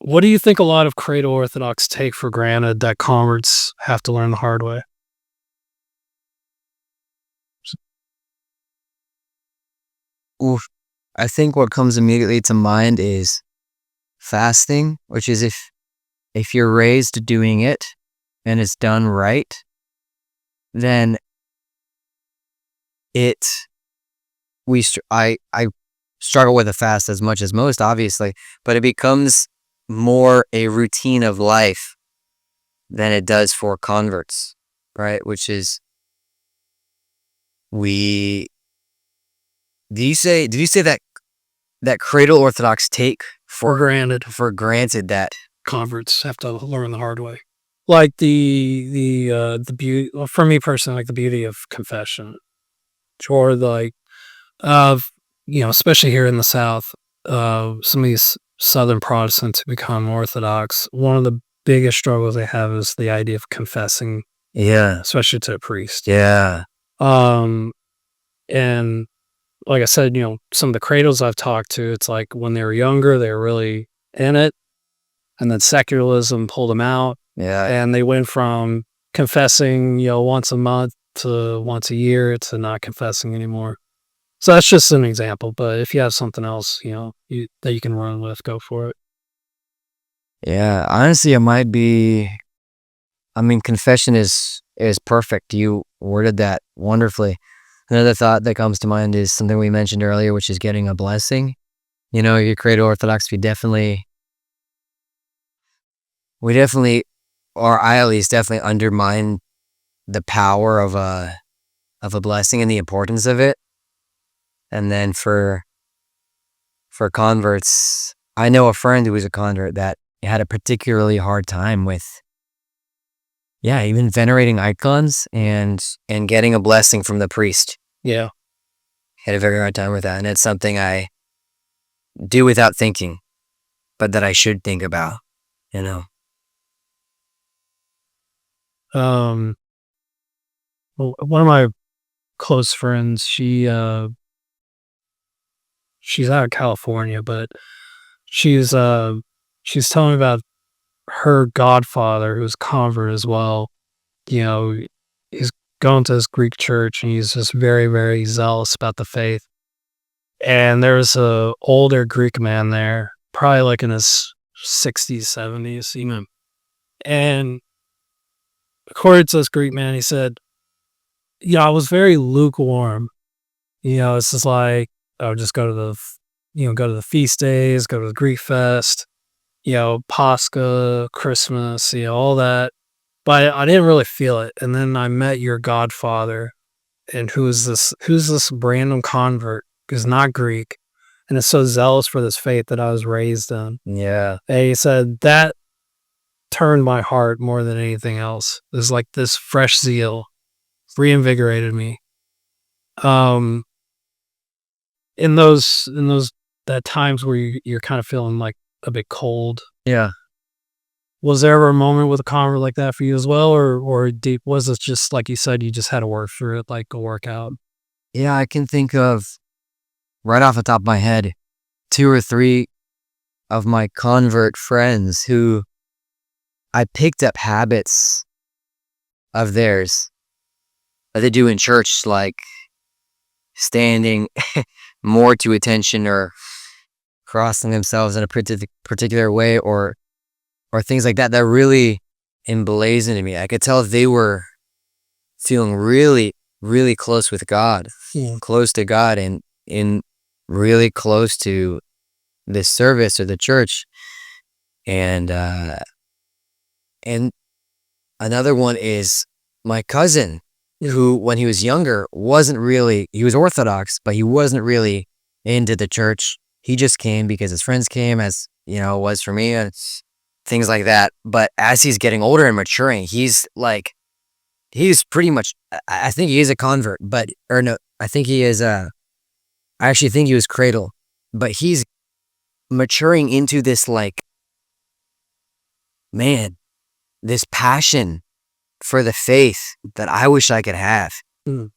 what do you think a lot of Cradle Orthodox take for granted that converts have to learn the hard way? Oof. I think what comes immediately to mind is fasting, which is if you're raised doing it and it's done right, then it I struggle with a fast as much as most, obviously, but it becomes more a routine of life than it does for converts, right? Which is we did you say that Cradle Orthodox take For granted, for granted that converts have to learn the hard way. Like the beauty, well, for me personally, like the beauty of confession, or like of especially here in the South, some of these Southern Protestants who become Orthodox. One of the biggest struggles they have is the idea of confessing, yeah, especially to a priest. yeah, Um, and like I said, some of the cradles I've talked to, it's like when they were younger, they were really in it, and then secularism pulled them out, yeah, and they went from confessing, once a month to once a year to not confessing anymore. So that's just an example, but if you have something else, that you can run with, go for it. yeah. Honestly, it might be. I mean, confession is perfect. You worded that wonderfully. Another thought that comes to mind is something we mentioned earlier, which is getting a blessing. Your Cradle Orthodox, we definitely, or I at least definitely undermine the power of a blessing and the importance of it. And then for converts, I know a friend who was a convert that had a particularly hard time with, yeah, even venerating icons and getting a blessing from the priest. Yeah. Had a very hard time with that, and it's something I do without thinking, but that I should think about. You know. Um, well, one of my close friends, she's out of California, but she's, she's telling me about her godfather, who's a convert as well. You know, he's going to this Greek church, and he's just very, very zealous about the faith. And there's a older Greek man there, probably like in his 60s, 70s, and according to this Greek man, he said, I was very lukewarm. It's just like I would just go to go to the feast days, go to the Greek fest, Pascha, Christmas, all that. But I didn't really feel it. And then I met your godfather, and who's this random convert who's not Greek and is so zealous for this faith that I was raised in. Yeah. And he said that turned my heart more than anything else. It was like this fresh zeal reinvigorated me. Um, in those that times where you're kind of feeling like a bit cold. Yeah. Was there ever a moment with a convert like that for you as well, or deep? Was it just like you said, you just had to work through it, like a workout? Yeah, I can think of right off the top of my head 2 or 3 of my convert friends who I picked up habits of theirs that they do in church, like standing more to attention or crossing themselves in a particular way or things like that that really emblazoned me. I could tell they were feeling really, really close with God, Yeah. close to God and in really close to this service or the church. And and Another one is my cousin, who, when he was younger, he was Orthodox, but he wasn't really into the church. He just came because his friends came, as you know, it was for me, and things like that. But as he's getting older and maturing, he's pretty much, I think he is a convert, or no, I think he is, I actually think he was Cradle, but he's maturing into this, like, man, this passion for the faith that I wish I could have. Mm.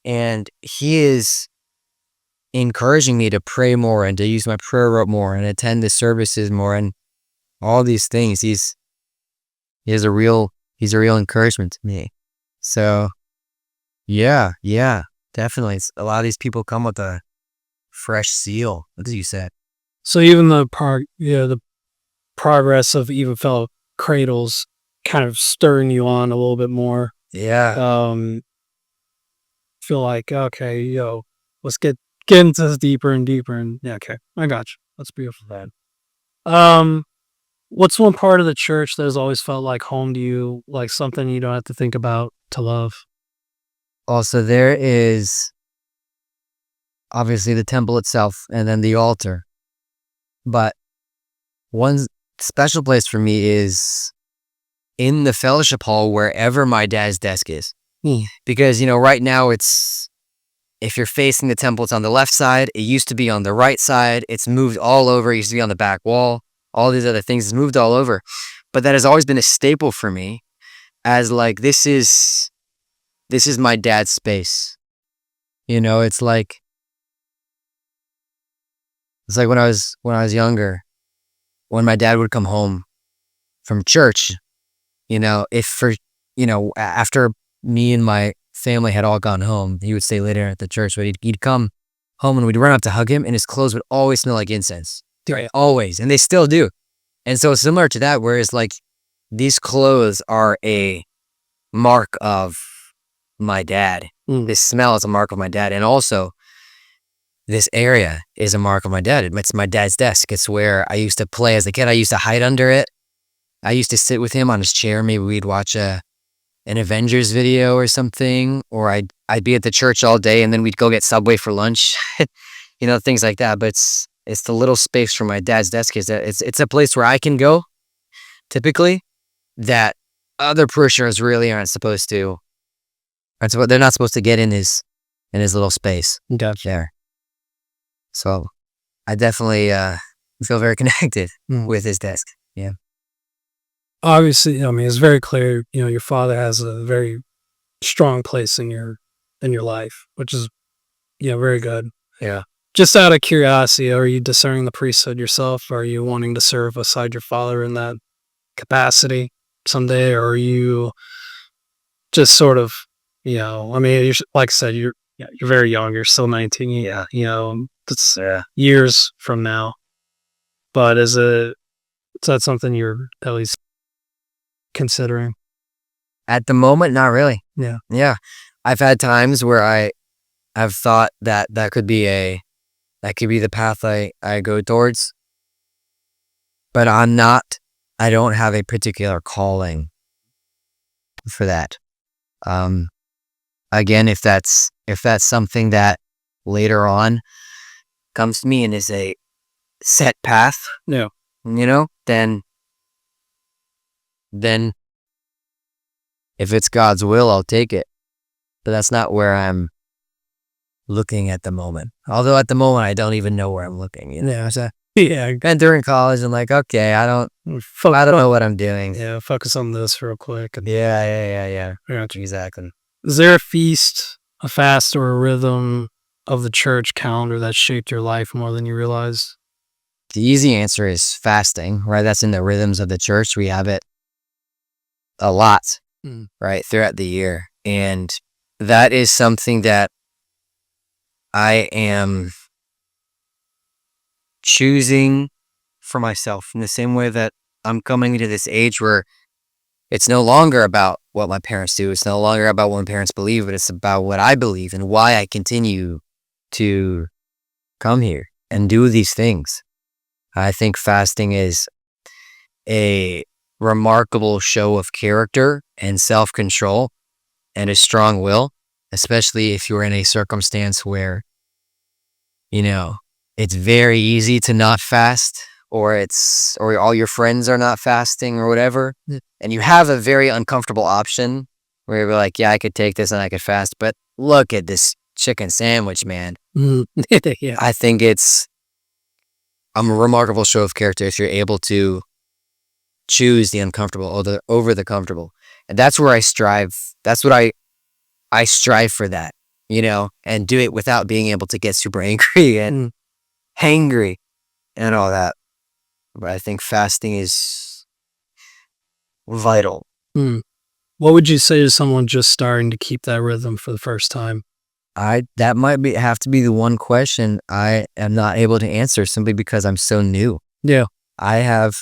And he is encouraging me to pray more and to use my prayer rope more and attend the services more and all these things. He's a real encouragement to me. So yeah, definitely. A lot of these people come with a fresh zeal, as you said. So even the progress of even fellow Cradles kind of stirring you on a little bit more. Yeah. Feel like, okay, let's get into this deeper and deeper, and yeah, okay, I got you. That's beautiful, man. What's one part of the church that has always felt like home to you, like something you don't have to think about to love? Also, there is obviously the temple itself and then the altar. But one special place for me is in the fellowship hall, wherever my dad's desk is. Because, right now if you're facing the temple, it's on the left side. It used to be on the right side. It's moved all over. It used to be on the back wall. All these other things, it's moved all over. But that has always been a staple for me, as like, this is my dad's space. It's like when I was younger, when my dad would come home from church, after me and my family had all gone home, he would stay later at the church, but he'd come home and we'd run up to hug him, and his clothes would always smell like incense. Right. Always. And they still do. And so similar to that, whereas like these clothes are a mark of my dad. This smell is a mark of my dad. And also this area is a mark of my dad. It's my dad's desk. It's where I used to play as a kid. I used to hide under it. I used to sit with him on his chair. Maybe we'd watch an Avengers video or something, or I'd be at the church all day, and then we'd go get Subway for lunch, things like that. But it's the little space from my dad's desk. It's a place where I can go, typically, that other parishioners really aren't supposed to. They're not supposed to get in his little space. Gotcha. There. So I definitely feel very connected with his desk. Yeah. Obviously, it's very clear, your father has a very strong place in your life, which is, very good. Yeah. Just out of curiosity, are you discerning the priesthood yourself? Are you wanting to serve beside your father in that capacity someday? Or are you just sort of, you're, like I said, you're very young. You're still 19. Yeah. That's years from now. But is that something you're at least considering? At the moment, not really. Yeah. Yeah. I've had times where I've thought that could be the path I go towards, but I don't have a particular calling for that. Again, if that's something that later on comes to me and is a set path, Yeah. then if it's God's will, I'll take it. But that's not where I'm looking at the moment. Although at the moment, I don't even know where I'm looking. So and during college, I'm like, okay, I don't know what I'm doing. Yeah, focus on this real quick. Yeah. Exactly. Is there a feast, a fast, or a rhythm of the church calendar that shaped your life more than you realized? The easy answer is fasting, right? That's in the rhythms of the church. We have it a lot, right, throughout the year. And that is something that I am choosing for myself, in the same way that I'm coming into this age where it's no longer about what my parents do. It's no longer about what my parents believe, but it's about what I believe and why I continue to come here and do these things. I think fasting is a remarkable show of character and self-control and a strong will, especially if you're in a circumstance where, it's very easy to not fast, or all your friends are not fasting or whatever. Yeah. And you have a very uncomfortable option where you're like, yeah, I could take this and I could fast, but look at this chicken sandwich, man. Yeah. I think it's a remarkable show of character if you're able to choose the uncomfortable over the comfortable. And that's where I strive. That's what I strive for that, and do it without being able to get super angry and hangry and all that. But I think fasting is vital. What would you say to someone just starting to keep that rhythm for the first time? That might have to be the one question I am not able to answer simply because I'm so new. Yeah. I have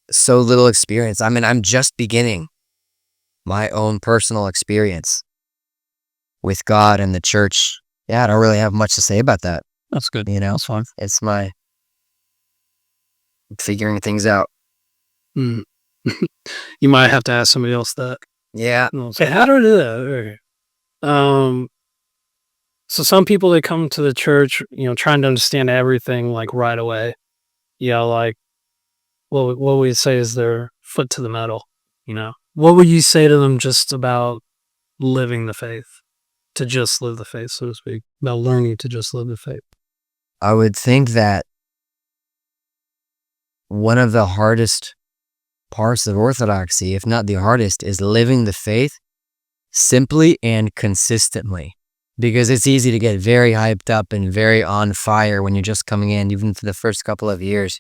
so little experience. I mean, I'm just beginning my own personal experience with God and the church. Yeah, I don't really have much to say about that. That's good. That's fine. It's my figuring things out. You might have to ask somebody else that. Yeah. Hey, how do I do that? Okay. So some people, they come to the church, trying to understand everything like right away. Like what would you say is their foot to the metal? What would you say to them just about living the faith, to just live the faith, so to speak, about learning to just live the faith? I would think that one of the hardest parts of orthodoxy, if not the hardest, is living the faith simply and consistently. Because it's easy to get very hyped up and very on fire when you're just coming in, even for the first couple of years.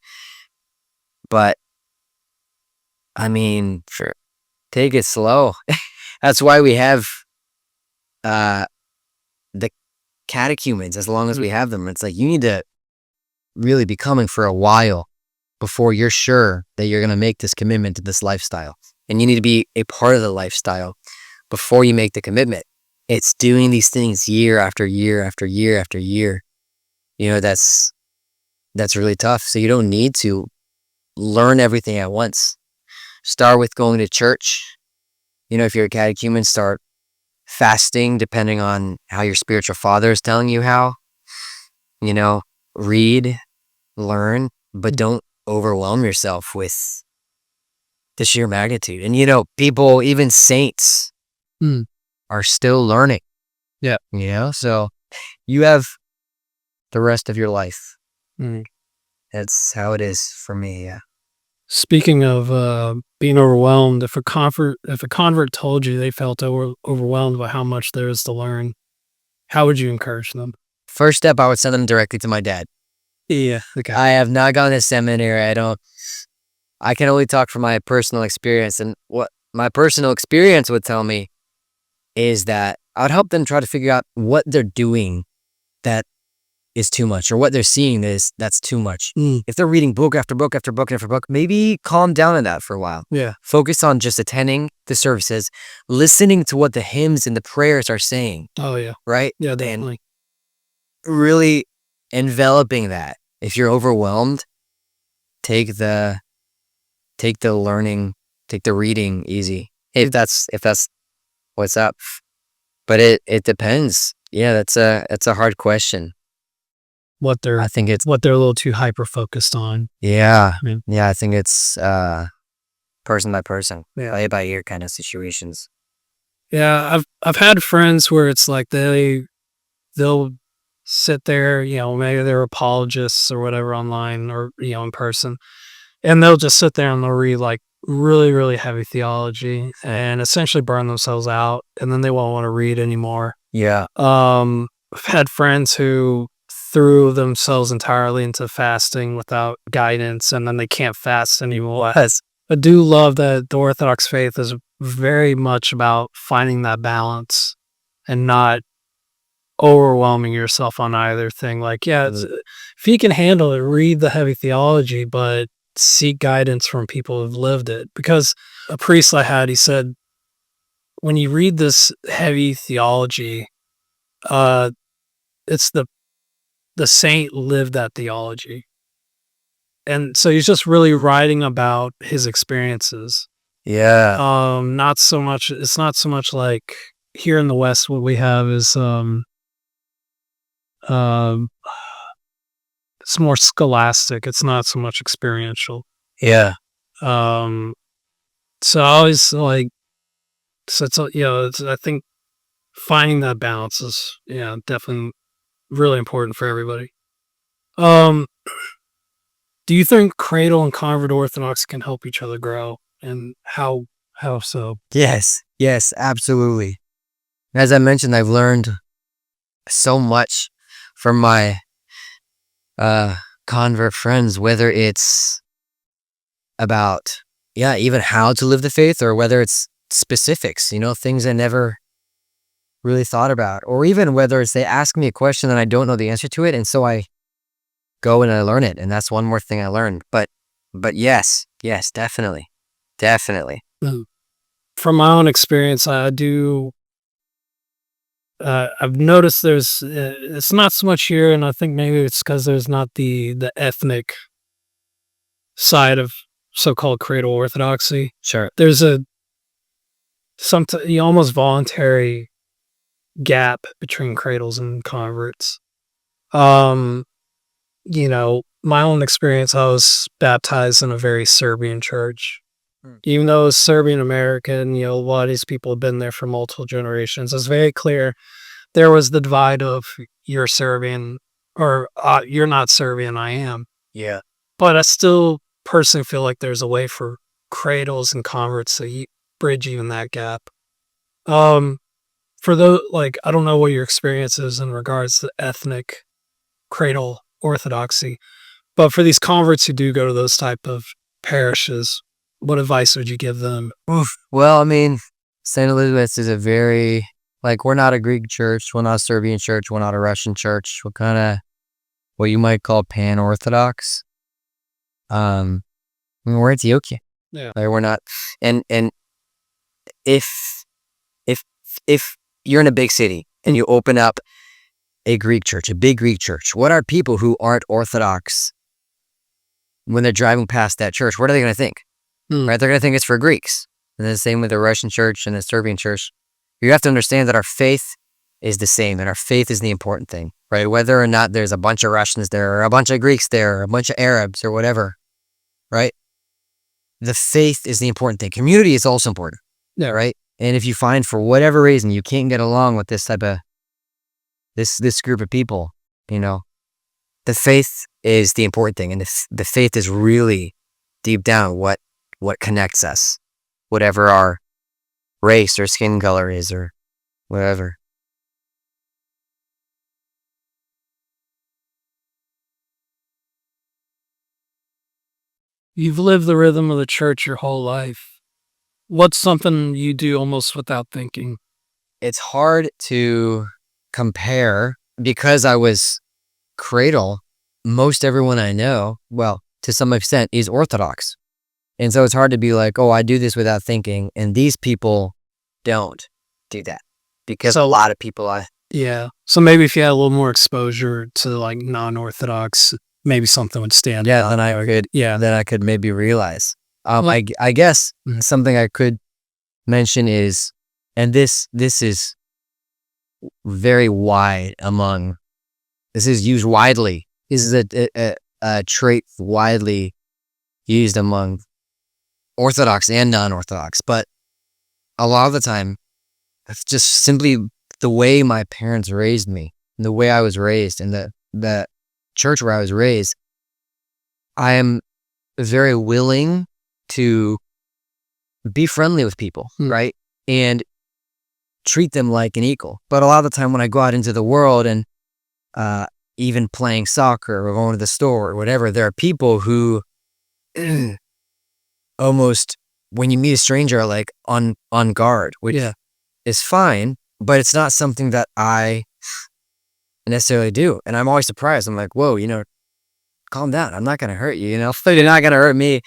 But, I mean, take it slow. That's why we have the catechumens, as long as we have them. It's like you need to really be coming for a while before you're sure that you're going to make this commitment to this lifestyle. And you need to be a part of the lifestyle before you make the commitment. It's doing these things year after year after year after year. That's really tough. So you don't need to learn everything at once. Start with going to church. If you're a catechumen, start fasting depending on how your spiritual father is telling you how. Read, learn, but don't overwhelm yourself with the sheer magnitude. And people, even saints, are still learning. Yeah. So you have the rest of your life. That's how it is for me. Yeah. Speaking of being overwhelmed, if a convert told you they felt overwhelmed by how much there is to learn, how would you encourage them? First step, I would send them directly to my dad. Yeah. Okay. I have not gone to seminary. I can only talk from my personal experience. And what my personal experience would tell me is that I would help them try to figure out what they're doing that is too much, or what they're seeing that's too much. If they're reading book after book after book after book, maybe calm down on that for a while. Yeah. Focus on just attending the services, listening to what the hymns and the prayers are saying. Oh, yeah. Right? Yeah, definitely. And really enveloping that. If you're overwhelmed, take the reading easy. If that's what's up. But it depends. Yeah, that's a hard question. I think what they're a little too hyper focused on. Yeah. Yeah, I think it's person by person, Yeah. play by ear kind of situations. Yeah, I've had friends where it's like they'll sit there, maybe they're apologists or whatever online or in person, and they'll just sit there and they'll read like really, really heavy theology and essentially burn themselves out, and then they won't want to read anymore. Yeah. I've had friends who threw themselves entirely into fasting without guidance, and then they can't fast anymore. I do love that the Orthodox faith is very much about finding that balance and not overwhelming yourself on either thing. Like, if you can handle it, read the heavy theology, but seek guidance from people who've lived it. Because a priest I had, he said, when you read this heavy theology, it's the saint lived that theology. and so he's just really writing about his experiences. Yeah. Not so much. It's not so much like here in the West. What we have is um, it's more scholastic. It's not so much experiential. Yeah. Um, so I always like, so it's I think finding that balance is definitely really important for everybody. Um, do you think Cradle and Convert Orthodox can help each other grow, and how so? Yes. Yes, absolutely. As I mentioned, I've learned so much from my convert friends, whether it's about, yeah, even how to live the faith, or whether it's specifics, things I never really thought about, or even whether it's they ask me a question and I don't know the answer to it, and so I go and I learn it, and that's one more thing I learned. But yes, definitely. Mm. From my own experience, I do. I've noticed there's it's not so much here, and I think maybe it's because there's not the ethnic side of so-called cradle orthodoxy. Sure. There's a almost voluntary gap between cradles and converts. My own experience, I was baptized in a very Serbian church. Even though it's Serbian American, a lot of these people have been there for multiple generations. It's very clear there was the divide of you're Serbian or you're not Serbian, I am. Yeah. But I still personally feel like there's a way for cradles and converts to bridge even that gap. For those, like, I don't know what your experience is in regards to ethnic cradle orthodoxy, but for these converts who do go to those type of parishes, what advice would you give them? Oof. Well, I mean, St. Elizabeth's is a very, like, we're not a Greek church, we're not a Serbian church, we're not a Russian church. We're kind of what you might call pan-Orthodox. I mean, we're Antiochian. Yeah. Like, we're not, and if if you're in a big city and you open up a Greek church, a big Greek church, what are people who aren't Orthodox when they're driving past that church? What are they going to think? Right? They're going to think it's for Greeks. And the same with the Russian church and the Serbian church. You have to understand that our faith is the same, and our faith is the important thing, right? Whether or not there's a bunch of Russians there, or a bunch of Greeks there, or a bunch of Arabs, or whatever, right? The faith is the important thing. Community is also important, right? And if you find for whatever reason you can't get along with this type of this group of people, the faith is the important thing, and the faith is really deep down what connects us, whatever our race or skin color is, or whatever. You've lived the rhythm of the church your whole life. What's something you do almost without thinking? It's hard to compare because I was cradle. Most everyone I know, well, to some extent, is Orthodox. And so it's hard to be like, oh, I do this without thinking, and these people don't do that. Because a lot of people Yeah. So maybe if you had a little more exposure to like non-Orthodox, maybe something would stand out. Then I could maybe realize. I guess something I could mention is, and this is very wide among, this is used widely. This is a trait widely used among Orthodox and non-Orthodox, but a lot of the time, it's just simply the way my parents raised me, and the way I was raised, and the church where I was raised. I am very willing to be friendly with people, right? And treat them like an equal. But a lot of the time when I go out into the world and even playing soccer or going to the store or whatever, there are people who almost, when you meet a stranger, are like on guard, which is fine, but it's not something that I necessarily do. And I'm always surprised. I'm like, whoa, calm down. I'm not going to hurt you, You're not going to hurt me.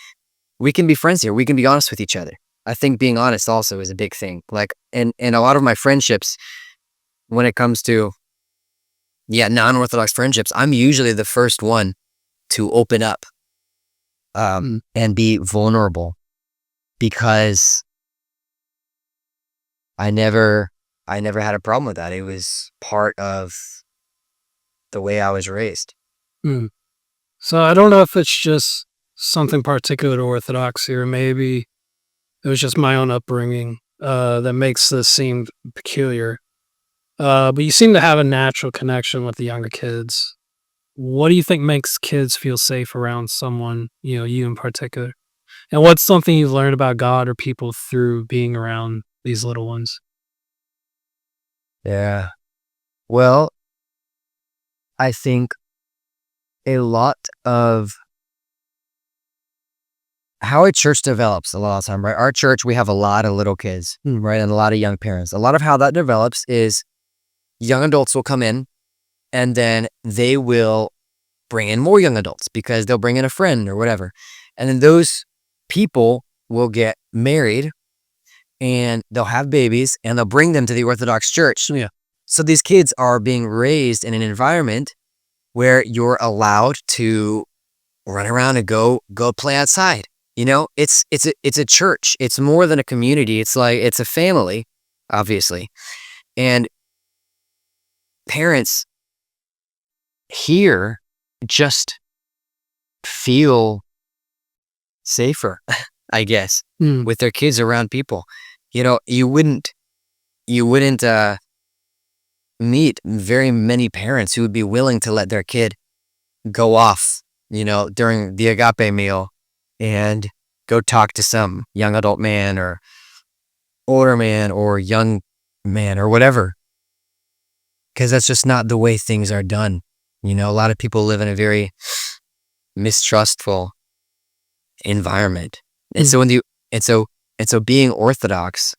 We can be friends here. We can be honest with each other. I think being honest also is a big thing. Like, and a lot of my friendships, when it comes to, non-Orthodox friendships, I'm usually the first one to open up and be vulnerable, because I never had a problem with that. It was part of the way I was raised. Mm. So I don't know if it's just something particular to Orthodoxy, or maybe it was just my own upbringing that makes this seem peculiar. But you seem to have a natural connection with the younger kids. What do you think makes kids feel safe around someone, you in particular? And what's something you've learned about God or people through being around these little ones? Yeah. Well, I think a lot of how a church develops a lot of the time, right? Our church, we have a lot of little kids, right? And a lot of young parents. A lot of how that develops is young adults will come in, and then they will bring in more young adults because they'll bring in a friend or whatever. And then those people will get married and they'll have babies and they'll bring them to the Orthodox Church. Yeah. So these kids are being raised in an environment where you're allowed to run around and go play outside. It's a church. It's more than a community. It's a family, obviously. And parents here just feel safer, I guess, with their kids around people. You wouldn't meet very many parents who would be willing to let their kid go off, during the agape meal and go talk to some young adult man or older man or young man or whatever. Because that's just not the way things are done. A lot of people live in a very mistrustful environment. And so so being Orthodox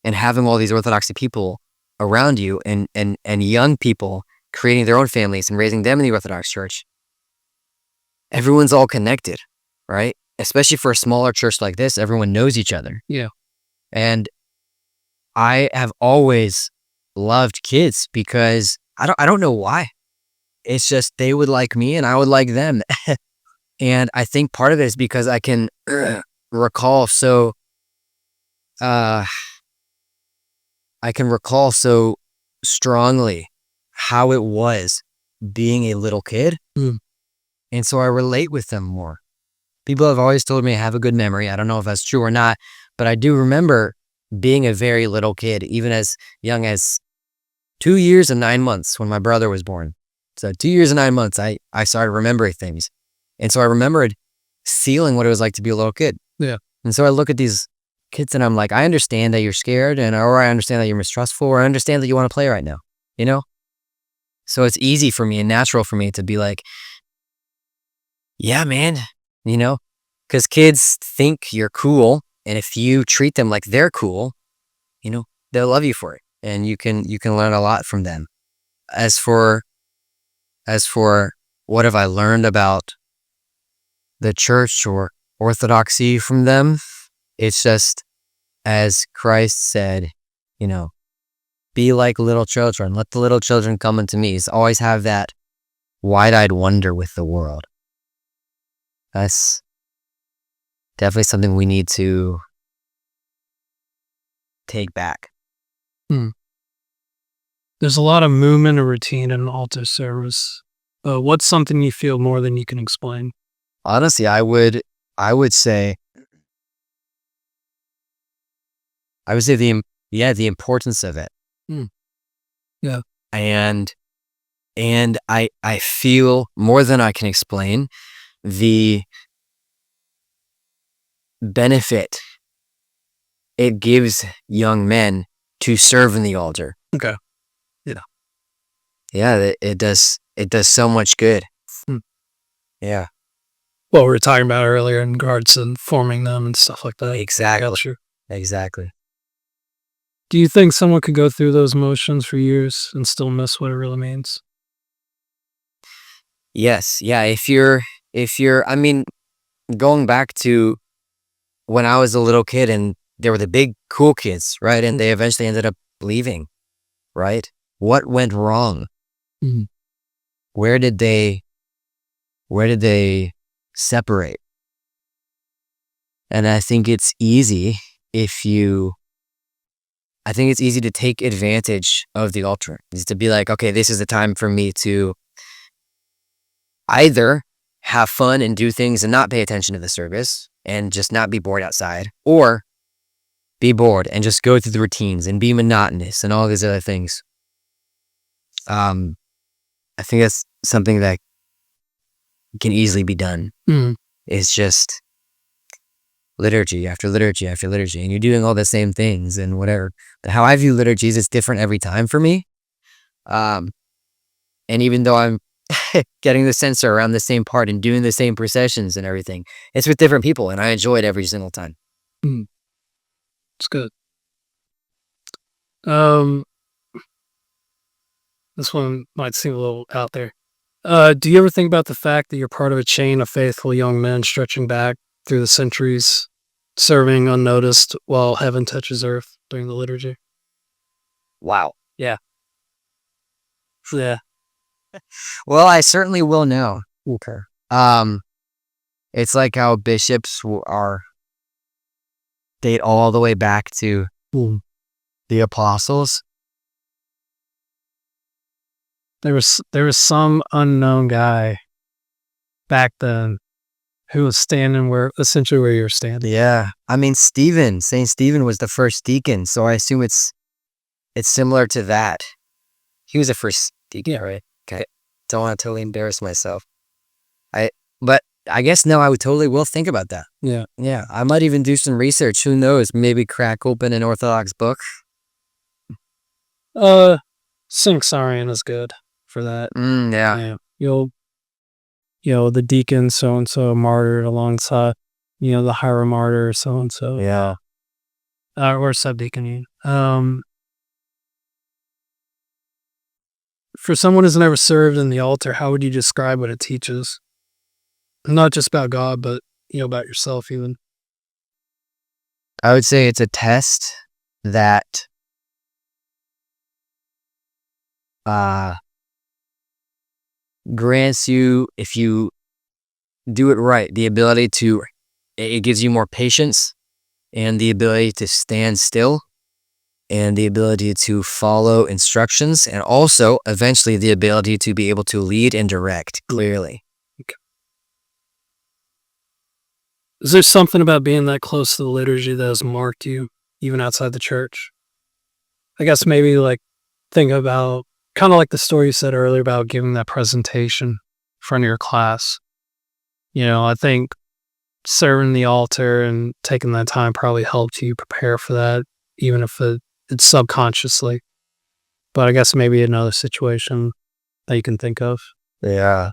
and having all these Orthodoxy people around you and young people creating their own families and raising them in the Orthodox Church, everyone's all connected, right? Especially for a smaller church like this, everyone knows each other. Yeah. And I have always loved kids because I don't know why. It's just they would like me and I would like them. And I think part of it is because I can recall so strongly how it was being a little kid. And so I relate with them more. People have always told me I have a good memory. I don't know if that's true or not, but I do remember being a very little kid, even as young as 2 years and 9 months when my brother was born. So 2 years and 9 months, I started remembering things. And so I remembered feeling what it was like to be a little kid. Yeah. And so I look at these kids and I'm like, I understand that you're scared, or I understand that you're mistrustful, or I understand that you want to play right now, So it's easy for me and natural for me to be like, yeah, man, because kids think you're cool. And if you treat them like they're cool, they'll love you for it. And you can learn a lot from them. As for what have I learned about the church or Orthodoxy from them, it's just, as Christ said, be like little children. Let the little children come unto me. So always have that wide-eyed wonder with the world. That's definitely something we need to take back. There's a lot of movement and routine in an altar service. What's something you feel more than you can explain? Honestly, I would say the importance of it. Yeah. And I feel more than I can explain the benefit it gives young men to serve in the altar. Okay. Yeah, it does so much good. Yeah. Well, we were talking about earlier in regards to forming them and stuff like that. Exactly. Yeah, sure. Exactly. Do you think someone could go through those motions for years and still miss what it really means? Yes. Yeah. If you're, I mean, going back to when I was a little kid and there were the big cool kids, right? And they eventually ended up leaving, right? What went wrong? Where did they separate? And I think it's easy to take advantage of the altar. Is to be like, okay, this is the time for me to either have fun and do things and not pay attention to the service and just not be bored outside, or be bored and just go through the routines and be monotonous and all these other things. I think that's something that can easily be done. It's just liturgy after liturgy after liturgy, and you're doing all the same things and whatever. But how I view liturgies is different every time for me. And even though I'm getting the censer around the same part and doing the same processions and everything, it's with different people, and I enjoy it every single time. It's good. This one might seem a little out there. Do you ever think about the fact that you're part of a chain of faithful young men stretching back through the centuries, serving unnoticed while heaven touches earth during the liturgy? Wow. Yeah. Well, I certainly will now. Okay. It's like how bishops date all the way back to the apostles. There was some unknown guy back then who was standing essentially where you're standing. Yeah. I mean, Saint Stephen was the first deacon, so I assume it's similar to that. He was the first deacon, right? Okay. Don't want to totally embarrass myself. But I guess now I totally will think about that. Yeah. Yeah. I might even do some research. Who knows? Maybe crack open an Orthodox book. Synxarion is good for that. Yeah. The deacon so and so martyred alongside, the hieromartyr so and so. Yeah. Or subdeacon. For someone who's never served in the altar, how would you describe what it teaches? Not just about God, but about yourself even. I would say it's a test that grants you, if you do it right, the ability to, it gives you more patience and the ability to stand still and the ability to follow instructions, and also eventually the ability to be able to lead and direct clearly. Okay. Is there something about being that close to the liturgy that has marked you, even outside the church? I guess maybe think about kind of like the story you said earlier about giving that presentation in front of your class. I think serving the altar and taking that time probably helped you prepare for that, even if it's subconsciously. But I guess maybe another situation that you can think of. Yeah.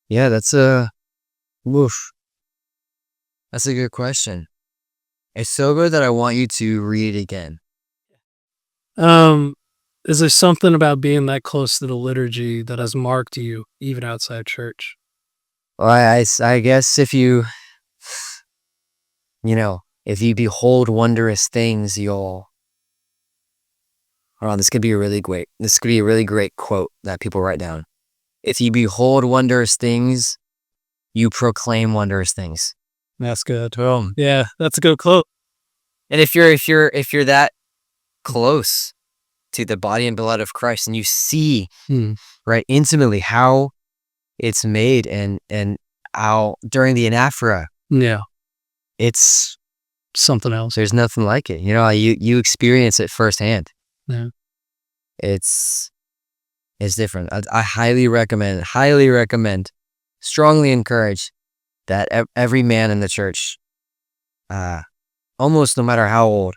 Yeah, that's a good question. It's so good that I want you to read it again. Is there something about being that close to the liturgy that has marked you, even outside church? Well, I guess if you behold wondrous things, hold on, this could be a really great quote that people write down. If you behold wondrous things, you proclaim wondrous things. That's good. Yeah, that's a good quote. And if you're that close to the body and blood of Christ, and you see right intimately how it's made and how during the anaphora, it's something else. There's nothing like it. You experience it firsthand. Yeah. It's different. I highly recommend, strongly encourage that every man in the church, almost no matter how old,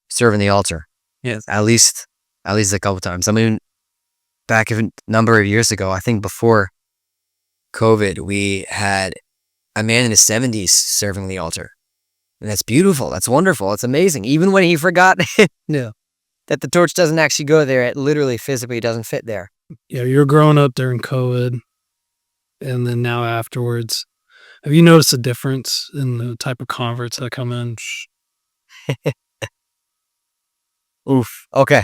serve in the altar. Yes. At least a couple times. I mean, back a number of years ago, I think before COVID, we had a man in his 70s serving the altar. And that's beautiful. That's wonderful. It's amazing. Even when he forgot that the torch doesn't actually go there, it literally physically doesn't fit there. Yeah, you're growing up during COVID, and then now afterwards. Have you noticed a difference in the type of converts that come in? Oof. Okay.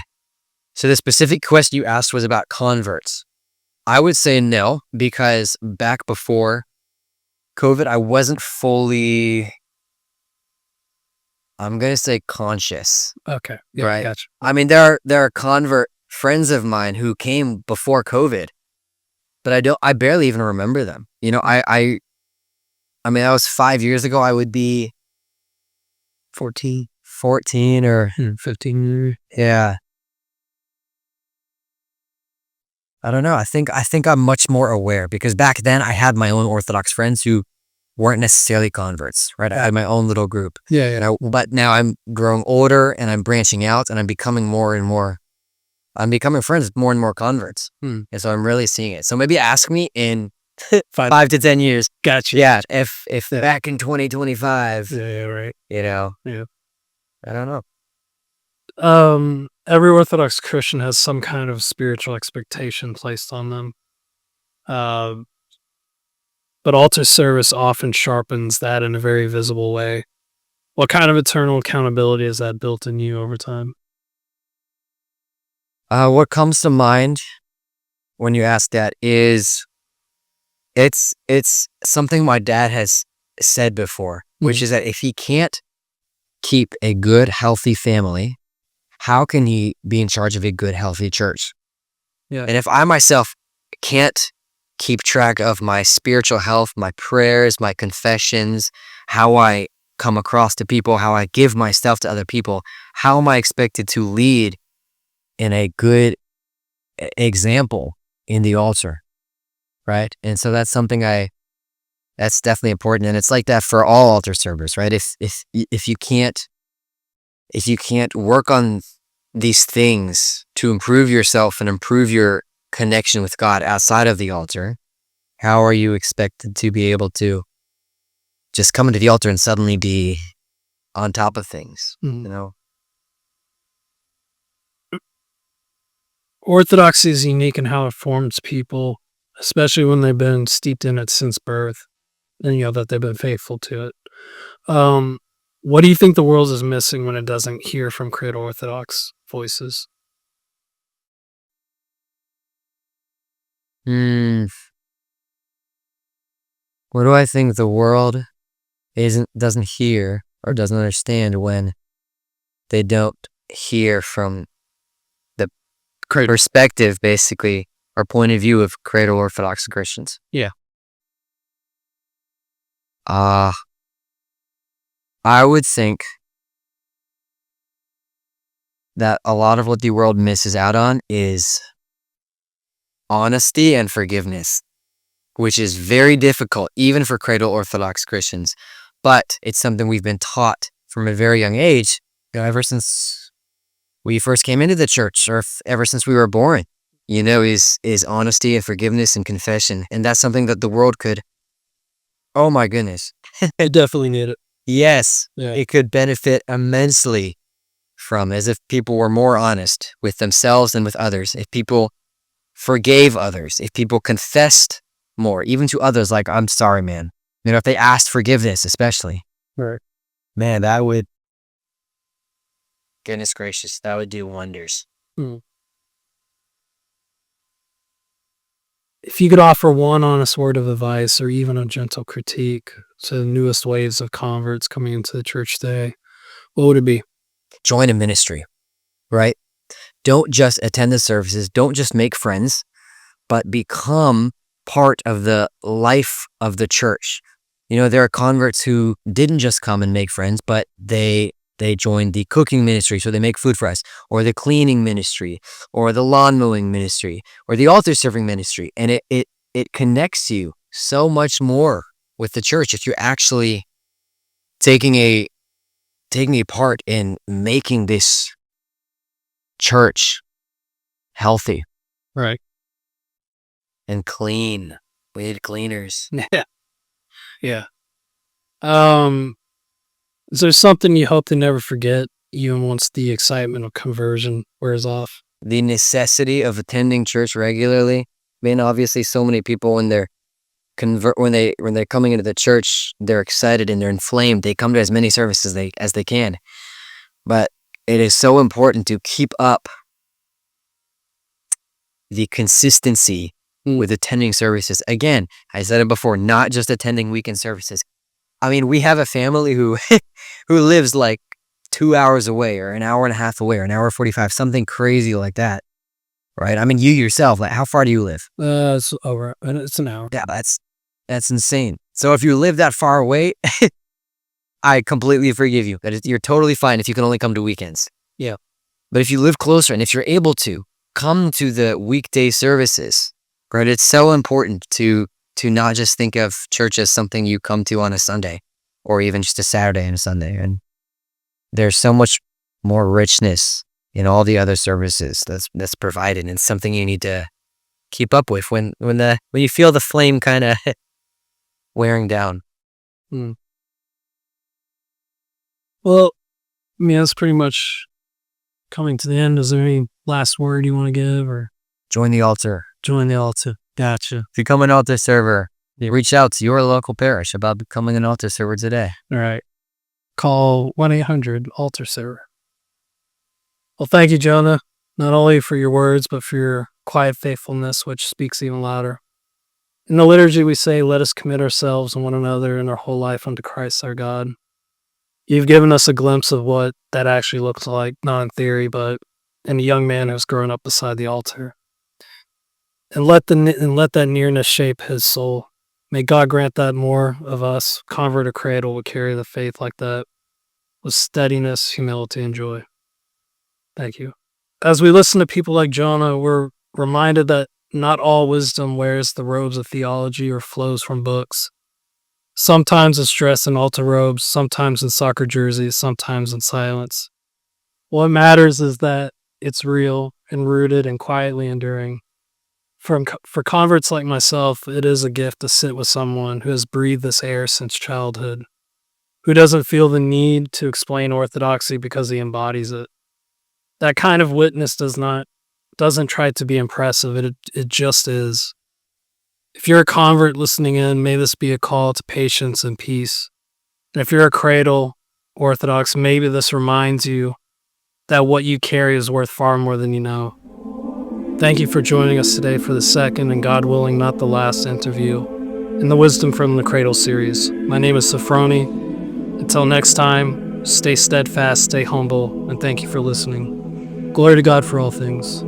So the specific question you asked was about converts. I would say no, because back before COVID, I wasn't fully, I'm gonna say conscious, Okay. Yeah, right? gotcha. I mean, there are convert friends of mine who came before COVID, but I barely even remember them. I mean, that was 5 years ago. I would be 14 or 15. yeah. I don't know. I think I'm much more aware because back then I had my own Orthodox friends who weren't necessarily converts, right? I had my own little group. Yeah. But now I'm growing older and I'm branching out and I'm becoming I'm becoming friends with more and more converts. And so I'm really seeing it. So maybe ask me in 5 to 10 years. Gotcha. Yeah. If back in 2025, Yeah, right. Yeah. I don't know. Every Orthodox Christian has some kind of spiritual expectation placed on them. Uh, but altar service often sharpens that in a very visible way. What kind of eternal accountability is that built in you over time? What comes to mind when you ask that is it's something my dad has said before, which is that if he can't keep a good, healthy family, how can he be in charge of a good, healthy church? Yeah. And if I myself can't keep track of my spiritual health, my prayers, my confessions, how I come across to people, how I give myself to other people, how am I expected to lead in a good example in the altar? Right. And so that's something that's definitely important. And it's like that for all altar servers, right? If you can't work on these things to improve yourself and improve your connection with God outside of the altar, how are you expected to be able to just come into the altar and suddenly be on top of things? Orthodoxy is unique in how it forms people, especially when they've been steeped in it since birth, and that they've been faithful to it. What do you think the world is missing when it doesn't hear from Cradle Orthodox voices? Hmm. What do I think the world doesn't hear or doesn't understand when they don't hear from the perspective, basically, or point of view of Cradle Orthodox Christians? Yeah. I would think that a lot of what the world misses out on is honesty and forgiveness, which is very difficult, even for Cradle Orthodox Christians. But it's something we've been taught from a very young age, ever since we first came into the church, or ever since we were born, is honesty and forgiveness and confession. And that's something that the world could, oh my goodness. I definitely need it. Yes, Yeah. it could benefit immensely from, as if people were more honest with themselves and with others. If people forgave others, if people confessed more, even to others, like, I'm sorry, man. If they asked forgiveness, especially. Right. Man, that would, goodness gracious, that would do wonders. If you could offer one honest word of advice or even a gentle critique to the newest waves of converts coming into the church today, what would it be? Join a ministry, right? Don't just attend the services. Don't just make friends, but become part of the life of the church. There are converts who didn't just come and make friends, but they joined the cooking ministry, so they make food for us, or the cleaning ministry, or the lawn mowing ministry, or the altar serving ministry. And it connects you so much more with the church if you're actually taking a part in making this church healthy. Right. And clean. We need cleaners. Yeah. Is there something you hope to never forget, even once the excitement of conversion wears off? The necessity of attending church regularly. I mean, obviously, so many people when they're coming into the church, they're excited and they're inflamed. They come to as many services as they can. But it is so important to keep up the consistency with attending services. Again, I said it before, not just attending weekend services. I mean, we have a family who who lives like 2 hours away or an hour and a half away or an hour 45, something crazy like that. Right? I mean, you yourself, like, how far do you live? It's an hour. Yeah, that's insane. So if you live that far away, I completely forgive you. You're totally fine if you can only come to weekends. Yeah. But if you live closer and if you're able to, come to the weekday services, right? It's so important to not just think of church as something you come to on a Sunday or even just a Saturday and a Sunday. And there's so much more richness in all the other services that's provided, and something you need to keep up with when you feel the flame kind of wearing down. Well, I mean, that's pretty much coming to the end. Is there any last word you want to give, or Join the altar. join the altar? Gotcha. Become an altar server. Reach out to your local parish about becoming an altar server today. All right. Call 1-800-ALTAR-SERVER. Well, thank you, Jonah, not only for your words, but for your quiet faithfulness, which speaks even louder. In the liturgy, we say, let us commit ourselves and one another and our whole life unto Christ our God. You've given us a glimpse of what that actually looks like, not in theory, but in a young man who's grown up beside the altar. And let that nearness shape his soul. May God grant that more of us, convert or cradle, would carry the faith like that with steadiness, humility, and joy. Thank you. As we listen to people like Jonah, we're reminded that not all wisdom wears the robes of theology or flows from books. Sometimes it's dressed in altar robes, sometimes in soccer jerseys, sometimes in silence. What matters is that it's real and rooted and quietly enduring. For converts like myself, it is a gift to sit with someone who has breathed this air since childhood, who doesn't feel the need to explain orthodoxy because he embodies it. That kind of witness doesn't try to be impressive, it just is. If you're a convert listening in, may this be a call to patience and peace. And if you're a cradle Orthodox, maybe this reminds you that what you carry is worth far more than you know. Thank you for joining us today for the second, and God willing, not the last interview in the Wisdom from the Cradle series. My name is Sophroni. Until next time, stay steadfast, stay humble, and thank you for listening. Glory to God for all things.